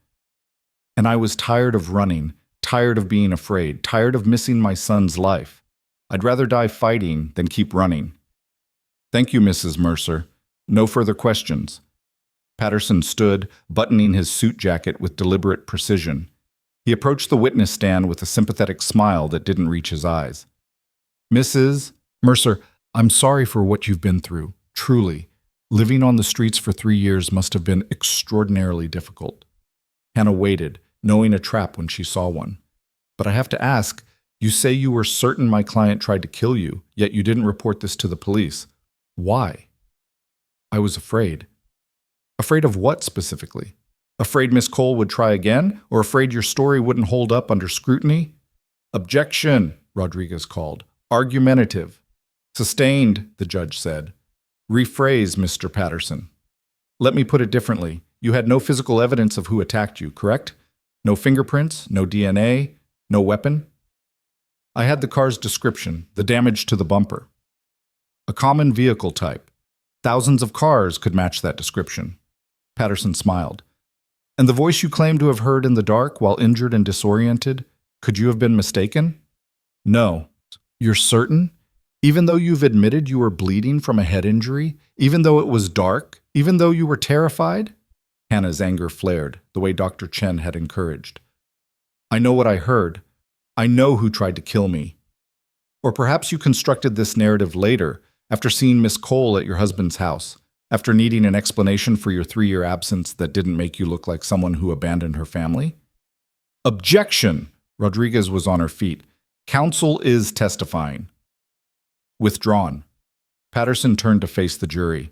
Speaker 1: "And I was tired of running, tired of being afraid, tired of missing my son's life. I'd rather die fighting than keep running." "Thank you, Mrs. Mercer. No further questions." Patterson stood, buttoning his suit jacket with deliberate precision. He approached the witness stand with a sympathetic smile that didn't reach his eyes. "Mrs. Mercer, I'm sorry for what you've been through, truly. Living on the streets for 3 years must have been extraordinarily difficult." Hannah waited, knowing a trap when she saw one. "But I have to ask, you say you were certain my client tried to kill you, yet you didn't report this to the police. Why?" "I was afraid." "Afraid of what specifically? Afraid Miss Cole would try again, or afraid your story wouldn't hold up under scrutiny?" "Objection," Rodriguez called. "Argumentative." "Sustained," the judge said. Rephrase, Mr. Patterson. Let me put it differently. You had no physical evidence of who attacked you, correct? No fingerprints, no DNA, no weapon? I had the car's description, the damage to the bumper. A common vehicle type. Thousands of cars could match that description. Patterson smiled. And the voice you claim to have heard in the dark while injured and disoriented, could you have been mistaken? No. You're certain? Even though you've admitted you were bleeding from a head injury? Even though it was dark? Even though you were terrified? Hannah's anger flared, the way Dr. Chen had encouraged. I know what I heard. I know who tried to kill me. Or perhaps you constructed this narrative later, after seeing Miss Cole at your husband's house, after needing an explanation for your 3-year absence that didn't make you look like someone who abandoned her family? Objection! Rodriguez was on her feet. Counsel is testifying. Withdrawn. Patterson turned to face the jury.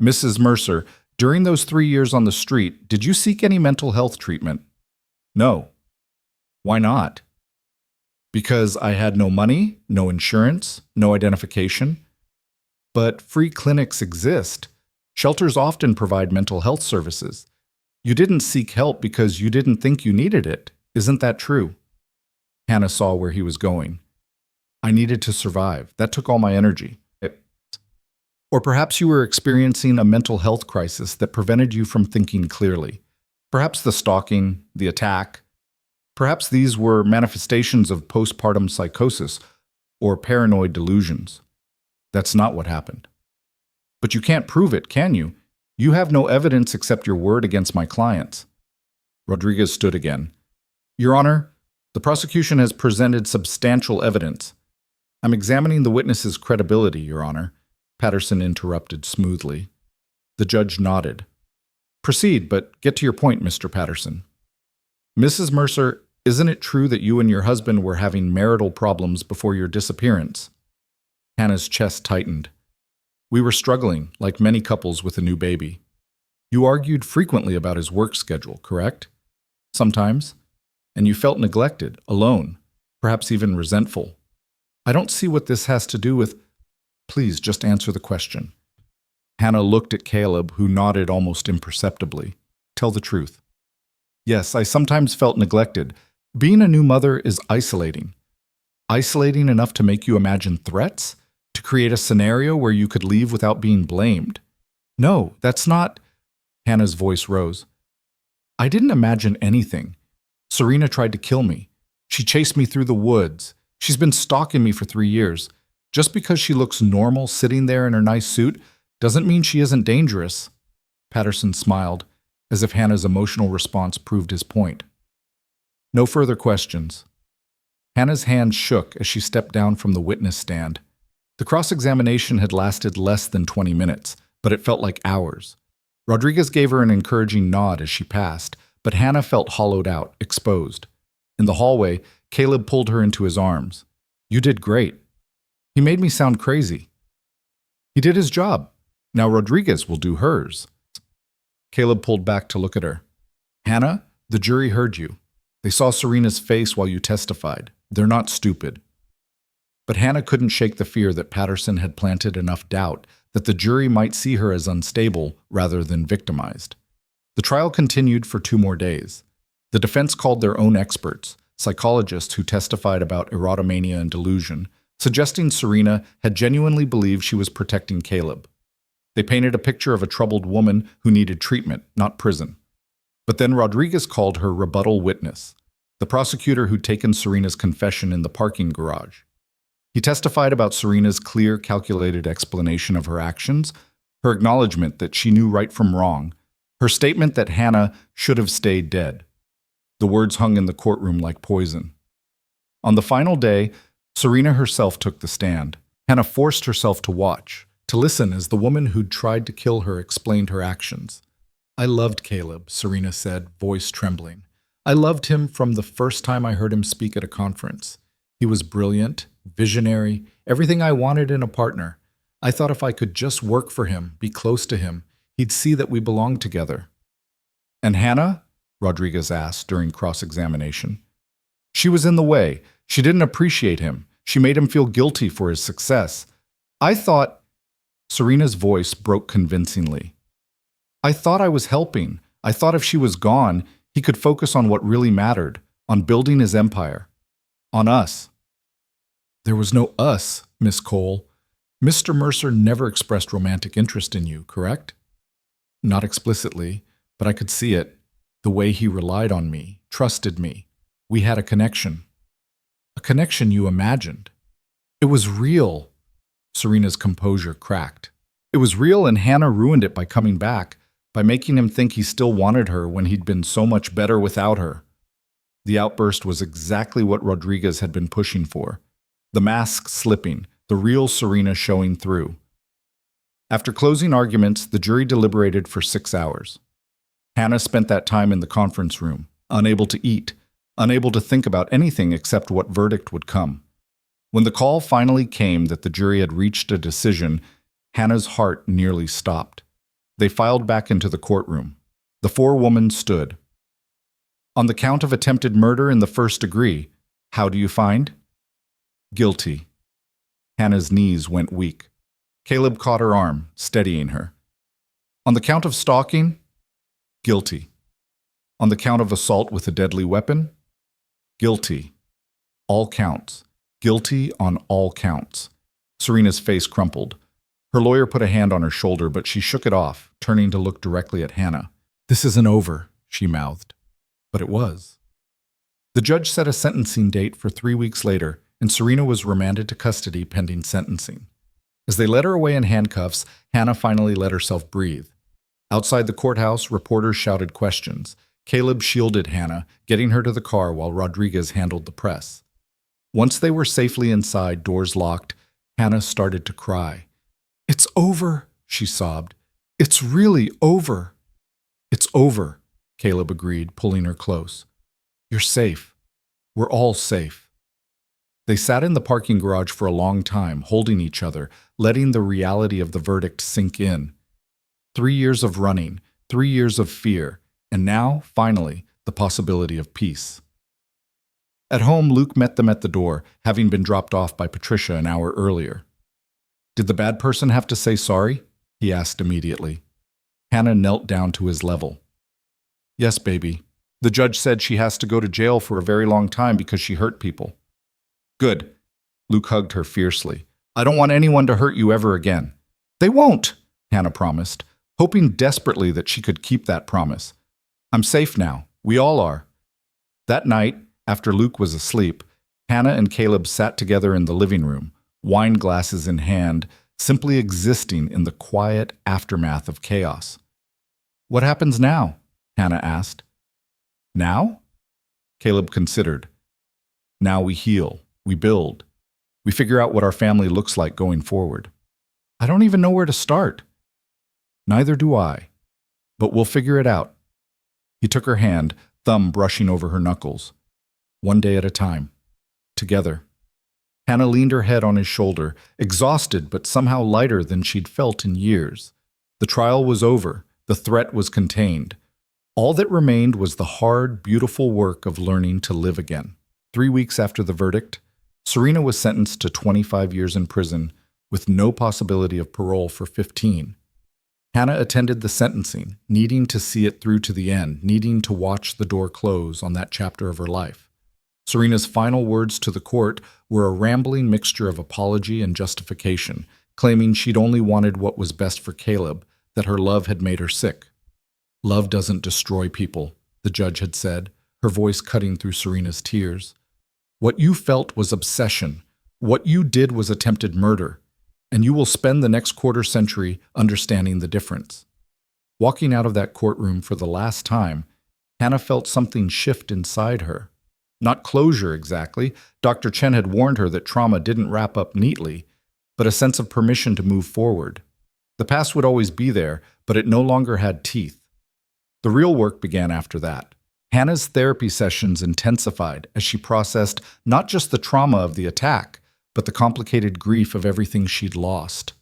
Speaker 1: Mrs. Mercer, during those 3 years on the street, did you seek any mental health treatment? No. Why not? Because I had no money, no insurance, no identification. But free clinics exist. Shelters often provide mental health services. You didn't seek help because you didn't think you needed it. Isn't that true? Hannah saw where he was going. I needed to survive. That took all my energy. Or perhaps you were experiencing a mental health crisis that prevented you from thinking clearly. Perhaps the stalking, the attack. Perhaps these were manifestations of postpartum psychosis or paranoid delusions. That's not what happened. But you can't prove it, can you? You have no evidence except your word against my clients. Rodriguez stood again. Your Honor, the prosecution has presented substantial evidence. I'm examining the witness's credibility, Your Honor. Patterson interrupted smoothly. The judge nodded. Proceed, but get to your point, Mr. Patterson. Mrs. Mercer, isn't it true that you and your husband were having marital problems before your disappearance? Hannah's chest tightened. We were struggling, like many couples with a new baby. You argued frequently about his work schedule, correct? Sometimes. And you felt neglected, alone, perhaps even resentful. I don't see what this has to do with... Please, just answer the question. Hannah looked at Caleb, who nodded almost imperceptibly. Tell the truth. Yes, I sometimes felt neglected. Being a new mother is isolating. Isolating enough to make you imagine threats? To create a scenario where you could leave without being blamed? No, that's not... Hannah's voice rose. I didn't imagine anything. Serena tried to kill me. She chased me through the woods. She's been stalking me for 3 years. Just because she looks normal sitting there in her nice suit doesn't mean she isn't dangerous. Patterson smiled, as if Hannah's emotional response proved his point. No further questions. Hannah's hand shook as she stepped down from the witness stand. The cross-examination had lasted less than 20 minutes, but it felt like hours. Rodriguez gave her an encouraging nod as she passed, but Hannah felt hollowed out, exposed. In the hallway, Caleb pulled her into his arms. You did great. He made me sound crazy. He did his job. Now Rodriguez will do hers. Caleb pulled back to look at her. Hannah, the jury heard you. They saw Serena's face while you testified. They're not stupid. But Hannah couldn't shake the fear that Patterson had planted enough doubt that the jury might see her as unstable rather than victimized. The trial continued for 2 more days. The defense called their own experts, psychologists who testified about erotomania and delusion, suggesting Serena had genuinely believed she was protecting Caleb. They painted a picture of a troubled woman who needed treatment, not prison. But then Rodriguez called her rebuttal witness, the prosecutor who'd taken Serena's confession in the parking garage. He testified about Serena's clear, calculated explanation of her actions, her acknowledgement that she knew right from wrong, her statement that Hannah should have stayed dead. The words hung in the courtroom like poison. On the final day, Serena herself took the stand. Hannah forced herself to watch, to listen as the woman who'd tried to kill her explained her actions. I loved Caleb, Serena said, voice trembling. I loved him from the first time I heard him speak at a conference. He was brilliant, visionary, everything I wanted in a partner. I thought if I could just work for him, be close to him, he'd see that we belonged together. And Hannah? Rodriguez asked during cross-examination. She was in the way. She didn't appreciate him. She made him feel guilty for his success. I thought... Serena's voice broke convincingly. I thought I was helping. I thought if she was gone, he could focus on what really mattered, on building his empire. On us. There was no us, Miss Cole. Mr. Mercer never expressed romantic interest in you, correct? Not explicitly, but I could see it. The way he relied on me, trusted me. We had a connection. A connection you imagined. It was real. Serena's composure cracked. It was real, and Hannah ruined it by coming back, by making him think he still wanted her when he'd been so much better without her. The outburst was exactly what Rodriguez had been pushing for. The mask slipping, the real Serena showing through. After closing arguments, the jury deliberated for 6 hours. Hannah spent that time in the conference room, unable to eat, unable to think about anything except what verdict would come. When the call finally came that the jury had reached a decision, Hannah's heart nearly stopped. They filed back into the courtroom. The 4 women stood. On the count of attempted murder in the first degree, how do you find? Guilty. Hannah's knees went weak. Caleb caught her arm, steadying her. On the count of stalking? Guilty. On the count of assault with a deadly weapon? Guilty. All counts. Guilty on all counts. Serena's face crumpled. Her lawyer put a hand on her shoulder, but she shook it off, turning to look directly at Hannah. This isn't over, she mouthed. But it was. The judge set a sentencing date for 3 weeks later, and Serena was remanded to custody pending sentencing. As they led her away in handcuffs, Hannah finally let herself breathe. Outside the courthouse, reporters shouted questions. Caleb shielded Hannah, getting her to the car while Rodriguez handled the press. Once they were safely inside, doors locked, Hannah started to cry. It's over, she sobbed. It's really over. It's over, Caleb agreed, pulling her close. You're safe. We're all safe. They sat in the parking garage for a long time, holding each other, letting the reality of the verdict sink in. 3 years of running, 3 years of fear, and now, finally, the possibility of peace. At home, Luke met them at the door, having been dropped off by Patricia an hour earlier. Did the bad person have to say sorry? He asked immediately. Hannah knelt down to his level. Yes, baby. The judge said she has to go to jail for a very long time because she hurt people. Good. Luke hugged her fiercely. I don't want anyone to hurt you ever again. They won't, Hannah promised, hoping desperately that she could keep that promise. I'm safe now. We all are. That night, after Luke was asleep, Hannah and Caleb sat together in the living room, wine glasses in hand, simply existing in the quiet aftermath of chaos. What happens now? Hannah asked. Now? Caleb considered. Now we heal. We build. We figure out what our family looks like going forward. I don't even know where to start. Neither do I. But we'll figure it out. He took her hand, thumb brushing over her knuckles. One day at a time. Together. Hannah leaned her head on his shoulder, exhausted but somehow lighter than she'd felt in years. The trial was over. The threat was contained. All that remained was the hard, beautiful work of learning to live again. 3 weeks after the verdict, Serena was sentenced to 25 years in prison with no possibility of parole for 15. Hannah attended the sentencing, needing to see it through to the end, needing to watch the door close on that chapter of her life. Serena's final words to the court were a rambling mixture of apology and justification, claiming she'd only wanted what was best for Caleb, that her love had made her sick. Love doesn't destroy people, the judge had said, her voice cutting through Serena's tears. What you felt was obsession. What you did was attempted murder, and you will spend the next quarter century understanding the difference. Walking out of that courtroom for the last time, Hannah felt something shift inside her. Not closure exactly. Dr. Chen had warned her that trauma didn't wrap up neatly, but a sense of permission to move forward. The past would always be there, but it no longer had teeth. The real work began after that. Hannah's therapy sessions intensified as she processed not just the trauma of the attack, but the complicated grief of everything she'd lost.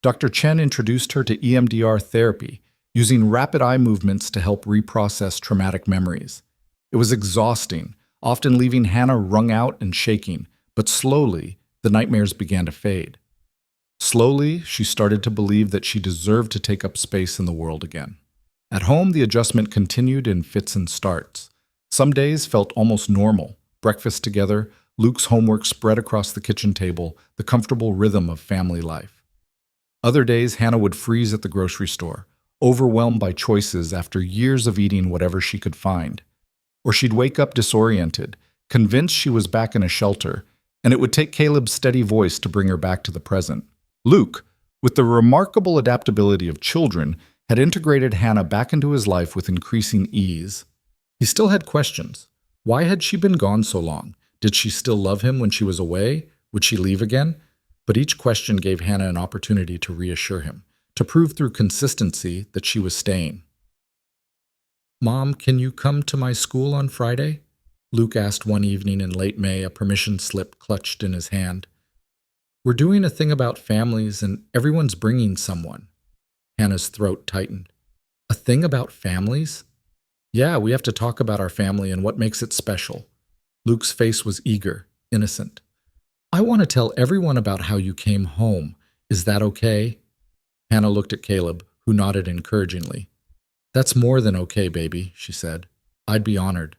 Speaker 1: Dr. Chen introduced her to EMDR therapy, using rapid eye movements to help reprocess traumatic memories. It was exhausting, often leaving Hannah wrung out and shaking, but slowly, the nightmares began to fade. Slowly, she started to believe that she deserved to take up space in the world again. At home, the adjustment continued in fits and starts. Some days felt almost normal. Breakfast together, Luke's homework spread across the kitchen table, the comfortable rhythm of family life. Other days, Hannah would freeze at the grocery store, overwhelmed by choices after years of eating whatever she could find. Or she'd wake up disoriented, convinced she was back in a shelter, and it would take Caleb's steady voice to bring her back to the present. Luke, with the remarkable adaptability of children, had integrated Hannah back into his life with increasing ease. He still had questions. Why had she been gone so long? Did she still love him when she was away? Would she leave again? But each question gave Hannah an opportunity to reassure him, to prove through consistency that she was staying. "Mom, can you come to my school on Friday?" Luke asked one evening in late May, a permission slip clutched in his hand. "We're doing a thing about families and everyone's bringing someone." Hannah's throat tightened. "A thing about families?" "Yeah, we have to talk about our family and what makes it special." Luke's face was eager, innocent. "I want to tell everyone about how you came home. Is that okay?" Hannah looked at Caleb, who nodded encouragingly. "That's more than okay, baby," she said. "I'd be honored."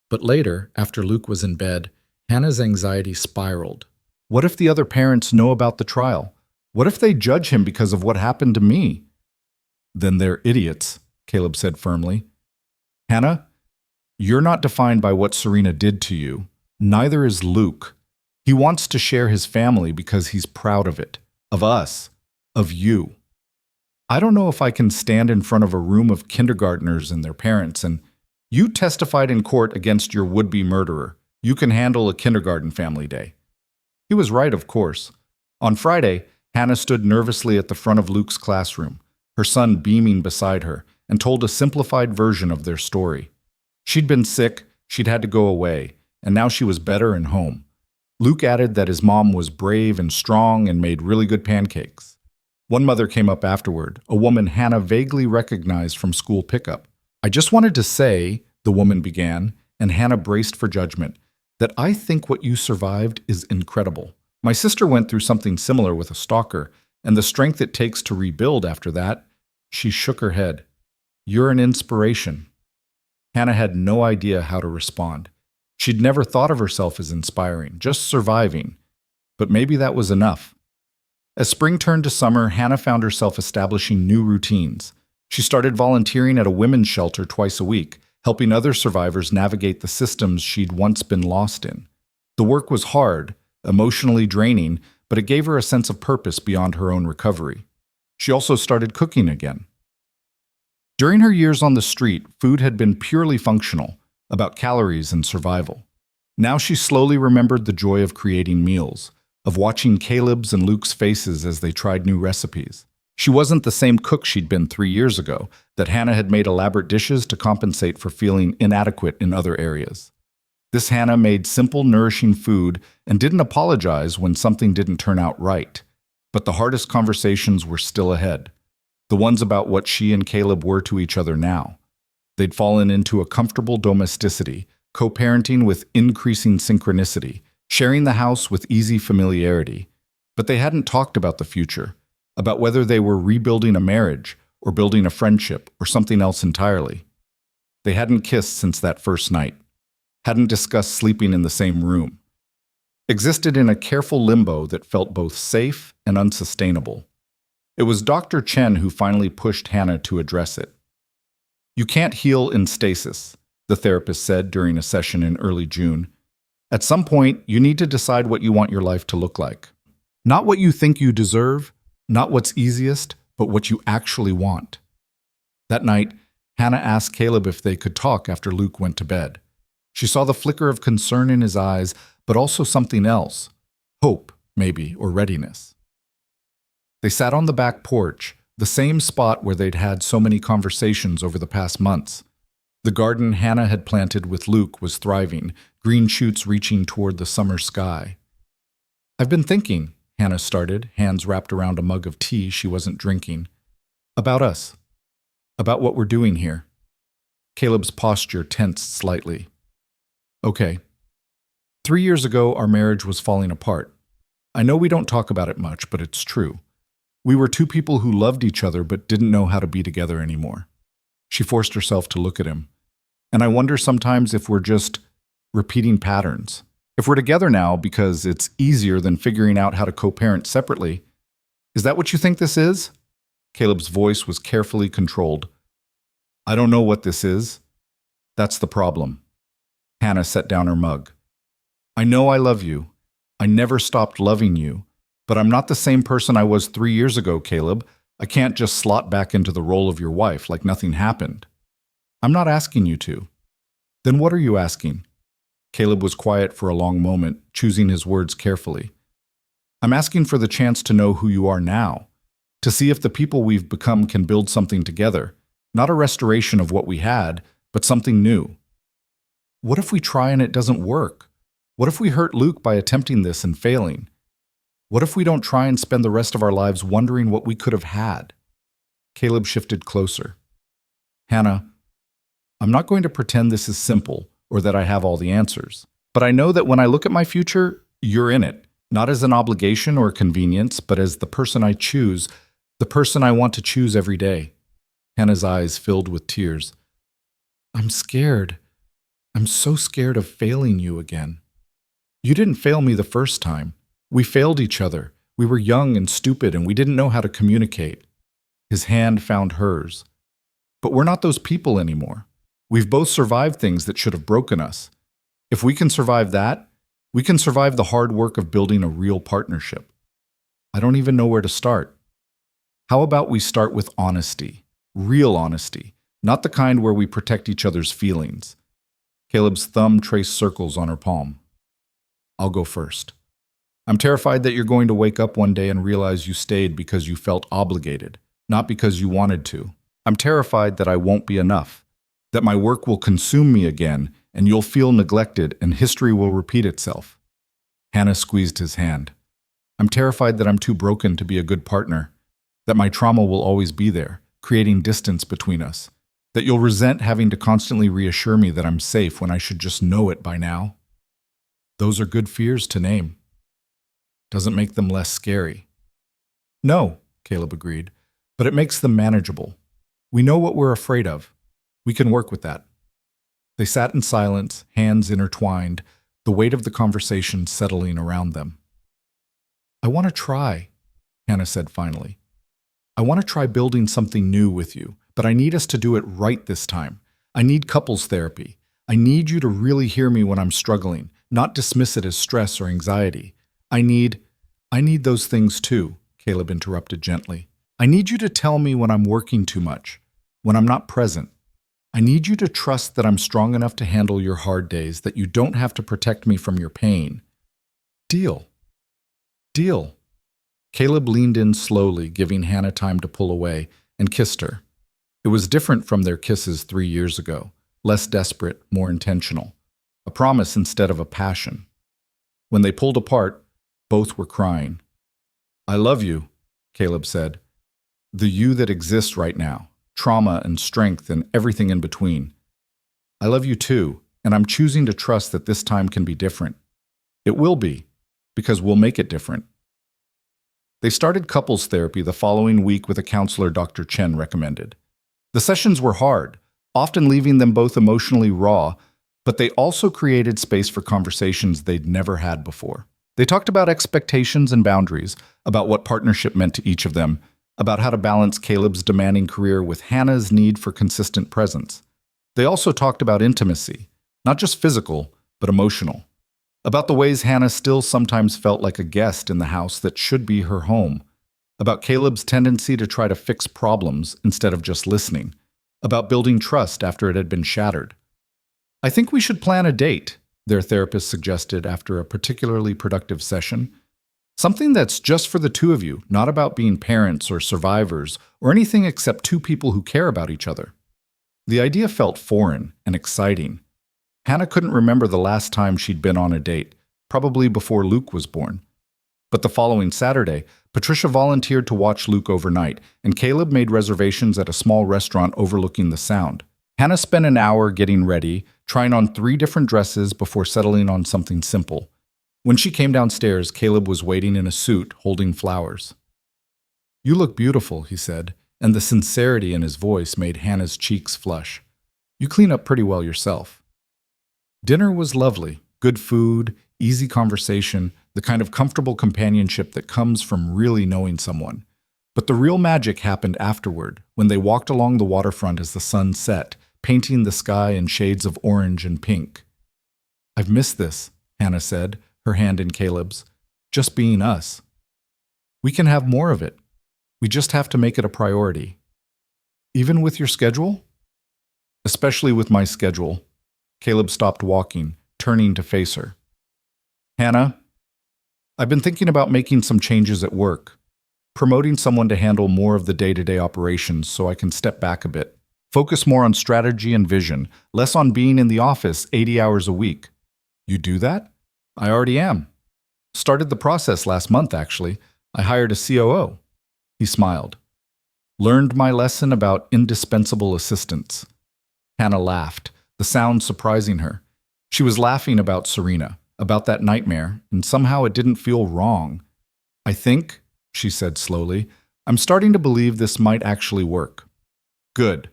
Speaker 1: But later, after Luke was in bed, Hannah's anxiety spiraled. What if the other parents know about the trial? What if they judge him because of what happened to me? "Then they're idiots," Caleb said firmly. "Hannah, you're not defined by what Serena did to you. Neither is Luke. He wants to share his family because he's proud of it, of us, of you. I don't know if I can stand in front of a room of kindergartners and their parents and, 'You testified in court against your would-be murderer. You can handle a kindergarten family day.'" He was right, of course. On Friday, Hannah stood nervously at the front of Luke's classroom, her son beaming beside her, and told a simplified version of their story. She'd been sick, she'd had to go away, and now she was better and home. Luke added that his mom was brave and strong and made really good pancakes. One mother came up afterward, a woman Hannah vaguely recognized from school pickup. "I just wanted to say," the woman began, and Hannah braced for judgment, "that I think what you survived is incredible. My sister went through something similar with a stalker, and the strength it takes to rebuild after that." She shook her head. "You're an inspiration." Hannah had no idea how to respond. She'd never thought of herself as inspiring, just surviving. But maybe that was enough. As spring turned to summer, Hannah found herself establishing new routines. She started volunteering at a women's shelter twice a week, helping other survivors navigate the systems she'd once been lost in. The work was hard, emotionally draining, but it gave her a sense of purpose beyond her own recovery. She also started cooking again. During her years on the street, food had been purely functional, about calories and survival. Now she slowly remembered the joy of creating meals, of watching Caleb's and Luke's faces as they tried new recipes. She wasn't the same cook she'd been 3 years ago, that Hannah had made elaborate dishes to compensate for feeling inadequate in other areas. This Hannah made simple, nourishing food and didn't apologize when something didn't turn out right. But the hardest conversations were still ahead, the ones about what she and Caleb were to each other now. They'd fallen into a comfortable domesticity, co-parenting with increasing synchronicity, sharing the house with easy familiarity. But they hadn't talked about the future, about whether they were rebuilding a marriage or building a friendship or something else entirely. They hadn't kissed since that first night, hadn't discussed sleeping in the same room, existed in a careful limbo that felt both safe and unsustainable. It was Dr. Chen who finally pushed Hannah to address it. "You can't heal in stasis," the therapist said during a session in early June. "At some point, you need to decide what you want your life to look like. Not what you think you deserve, not what's easiest, but what you actually want." That night, Hannah asked Caleb if they could talk after Luke went to bed. She saw the flicker of concern in his eyes, but also something else. Hope, maybe, or readiness. They sat on the back porch, the same spot where they'd had so many conversations over the past months. The garden Hannah had planted with Luke was thriving, green shoots reaching toward the summer sky. "I've been thinking," Hannah started, hands wrapped around a mug of tea she wasn't drinking, "about us, about what we're doing here." Caleb's posture tensed slightly. "Okay. 3 years ago, our marriage was falling apart. I know we don't talk about it much, but it's true. We were two people who loved each other but didn't know how to be together anymore. She forced herself to look at him. And I wonder sometimes if we're just repeating patterns. If we're together now because it's easier than figuring out how to co-parent separately. Is that what you think this is? Caleb's voice was carefully controlled. I don't know what this is. That's the problem. Hannah set down her mug. I know I love you. I never stopped loving you. But I'm not the same person I was 3 years ago, Caleb. I can't just slot back into the role of your wife like nothing happened. I'm not asking you to. Then what are you asking? Caleb was quiet for a long moment, choosing his words carefully. I'm asking for the chance to know who you are now, to see if the people we've become can build something together, not a restoration of what we had, but something new. What if we try and it doesn't work? What if we hurt Luke by attempting this and failing? What if we don't try and spend the rest of our lives wondering what we could have had? Caleb shifted closer. Hannah, I'm not going to pretend this is simple or that I have all the answers, but I know that when I look at my future, you're in it, not as an obligation or convenience, but as the person I choose, the person I want to choose every day. Hannah's eyes filled with tears. I'm scared. I'm so scared of failing you again. You didn't fail me the first time. We failed each other. We were young and stupid, and we didn't know how to communicate. His hand found hers. But we're not those people anymore. We've both survived things that should have broken us. If we can survive that, we can survive the hard work of building a real partnership. I don't even know where to start. How about we start with honesty? Real honesty, not the kind where we protect each other's feelings. Caleb's thumb traced circles on her palm. I'll go first. I'm terrified that you're going to wake up one day and realize you stayed because you felt obligated, not because you wanted to. I'm terrified that I won't be enough, that my work will consume me again and you'll feel neglected and history will repeat itself. Hannah squeezed his hand. I'm terrified that I'm too broken to be a good partner, that my trauma will always be there, creating distance between us, that you'll resent having to constantly reassure me that I'm safe when I should just know it by now. Those are good fears to name. Doesn't make them less scary. No, Caleb agreed, but it makes them manageable. We know what we're afraid of. We can work with that. They sat in silence, hands intertwined, the weight of the conversation settling around them. I want to try, Hannah said finally. I want to try building something new with you, but I need us to do it right this time. I need couples therapy. I need you to really hear me when I'm struggling, not dismiss it as stress or anxiety. I need those things too, Caleb interrupted gently. I need you to tell me when I'm working too much, when I'm not present. I need you to trust that I'm strong enough to handle your hard days, that you don't have to protect me from your pain. Deal. Deal. Caleb leaned in slowly, giving Hannah time to pull away, and kissed her. It was different from their kisses 3 years ago, less desperate, more intentional. A promise instead of a passion. When they pulled apart, both were crying. I love you, Caleb said. The you that exists right now, trauma and strength and everything in between. I love you too, and I'm choosing to trust that this time can be different. It will be, because we'll make it different. They started couples therapy the following week with a counselor Dr. Chen recommended. The sessions were hard, often leaving them both emotionally raw, but they also created space for conversations they'd never had before. They talked about expectations and boundaries, about what partnership meant to each of them, about how to balance Caleb's demanding career with Hannah's need for consistent presence. They also talked about intimacy, not just physical, but emotional. About the ways Hannah still sometimes felt like a guest in the house that should be her home. About Caleb's tendency to try to fix problems instead of just listening. About building trust after it had been shattered. I think we should plan a date, their therapist suggested after a particularly productive session. Something that's just for the two of you, not about being parents or survivors or anything except two people who care about each other. The idea felt foreign and exciting. Hannah couldn't remember the last time she'd been on a date, probably before Luke was born. But the following Saturday, Patricia volunteered to watch Luke overnight, and Caleb made reservations at a small restaurant overlooking the Sound. Hannah spent an hour getting ready, trying on 3 different dresses before settling on something simple. When she came downstairs, Caleb was waiting in a suit, holding flowers. "You look beautiful," he said, and the sincerity in his voice made Hannah's cheeks flush. "You clean up pretty well yourself." Dinner was lovely. Good food, easy conversation, the kind of comfortable companionship that comes from really knowing someone. But the real magic happened afterward, when they walked along the waterfront as the sun set, painting the sky in shades of orange and pink. "I've missed this," Hannah said, her hand in Caleb's. "Just being us. We can have more of it. We just have to make it a priority." "Even with your schedule?" "Especially with my schedule." Caleb stopped walking, turning to face her. "Hannah, I've been thinking about making some changes at work, promoting someone to handle more of the day-to-day operations so I can step back a bit, focus more on strategy and vision, less on being in the office 80 hours a week." "You do that?" "I already am. Started the process last month, actually. I hired a COO. He smiled. "Learned my lesson about indispensable assistants." Hannah laughed, the sound surprising her. She was laughing about Serena, about that nightmare, and somehow it didn't feel wrong. "I think," she said slowly, "I'm starting to believe this might actually work." "Good,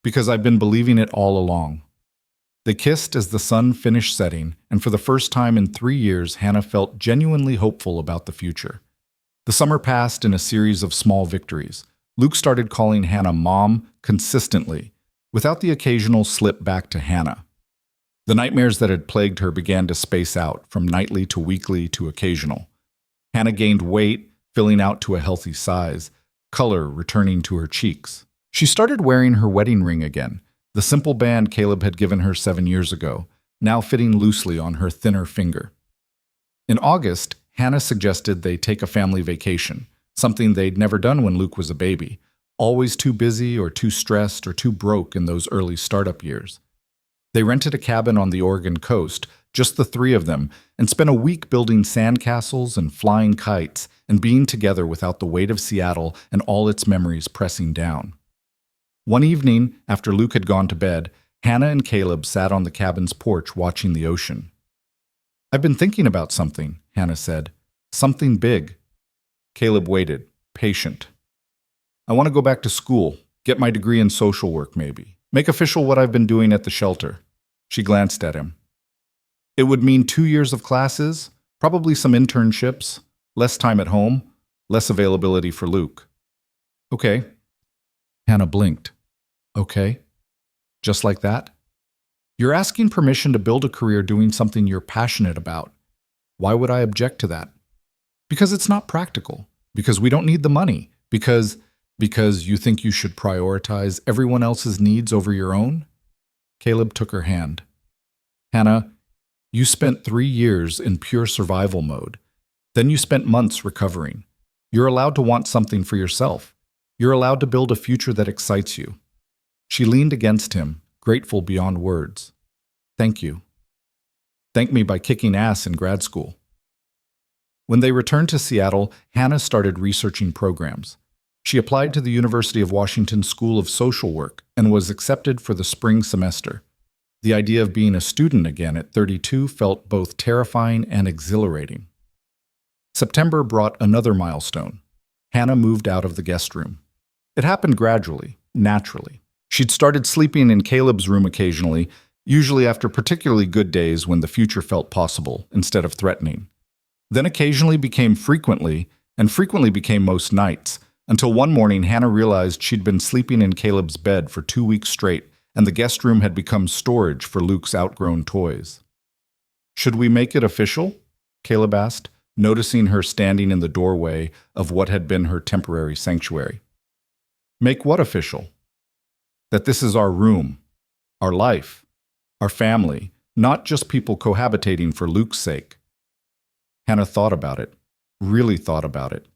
Speaker 1: because I've been believing it all along." They kissed as the sun finished setting, and for the first time in 3 years, Hannah felt genuinely hopeful about the future. The summer passed in a series of small victories. Luke started calling Hannah Mom consistently, without the occasional slip back to Hannah. The nightmares that had plagued her began to space out, from nightly to weekly to occasional. Hannah gained weight, filling out to a healthy size, color returning to her cheeks. She started wearing her wedding ring again, the simple band Caleb had given her 7 years ago, now fitting loosely on her thinner finger. In August, Hannah suggested they take a family vacation, something they'd never done when Luke was a baby, always too busy or too stressed or too broke in those early startup years. They rented a cabin on the Oregon coast, just the 3 of them, and spent a week building sandcastles and flying kites and being together without the weight of Seattle and all its memories pressing down. One evening, after Luke had gone to bed, Hannah and Caleb sat on the cabin's porch watching the ocean. "I've been thinking about something," Hannah said. "Something big." Caleb waited, patient. "I want to go back to school, get my degree in social work maybe, make official what I've been doing at the shelter." She glanced at him. "It would mean 2 years of classes, probably some internships, less time at home, less availability for Luke." "Okay." Hannah blinked. "Okay? Just like that?" "You're asking permission to build a career doing something you're passionate about. Why would I object to that?" "Because it's not practical. Because we don't need the money. Because you think you should prioritize everyone else's needs over your own?" Caleb took her hand. "Hannah, you spent 3 years in pure survival mode. Then you spent months recovering. You're allowed to want something for yourself. You're allowed to build a future that excites you." She leaned against him, grateful beyond words. "Thank you. Thank me by kicking ass in grad school." When they returned to Seattle, Hannah started researching programs. She applied to the University of Washington School of Social Work and was accepted for the spring semester. The idea of being a student again at 32 felt both terrifying and exhilarating. September brought another milestone. Hannah moved out of the guest room. It happened gradually, naturally. She'd started sleeping in Caleb's room occasionally, usually after particularly good days when the future felt possible instead of threatening. Then occasionally became frequently, and frequently became most nights, until one morning Hannah realized she'd been sleeping in Caleb's bed for 2 weeks straight, and the guest room had become storage for Luke's outgrown toys. "Should we make it official?" Caleb asked, noticing her standing in the doorway of what had been her temporary sanctuary. "Make what official?" "That this is our room, our life, our family, not just people cohabitating for Luke's sake." Hannah thought about it, really thought about it.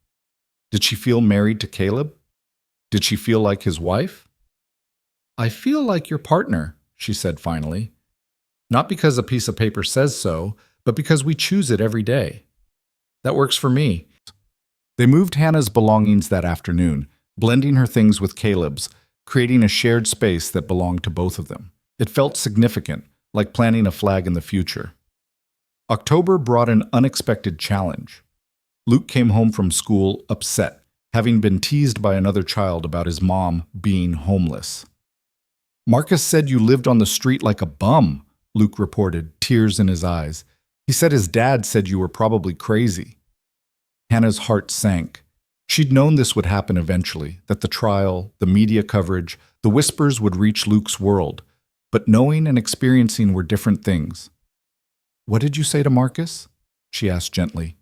Speaker 1: Did she feel married to Caleb? Did she feel like his wife? "I feel like your partner," she said finally. "Not because a piece of paper says so, but because we choose it every day. That works for me." They moved Hannah's belongings that afternoon, blending her things with Caleb's, creating a shared space that belonged to both of them. It felt significant, like planting a flag in the future. October brought an unexpected challenge. Luke came home from school upset, having been teased by another child about his mom being homeless. Marcus said you lived on the street like a bum, Luke reported, tears in his eyes. He said his dad said you were probably crazy. Hannah's heart sank. She'd known this would happen eventually, that the trial, the media coverage, the whispers would reach Luke's world. But knowing and experiencing were different things. What did you say to Marcus? She asked gently.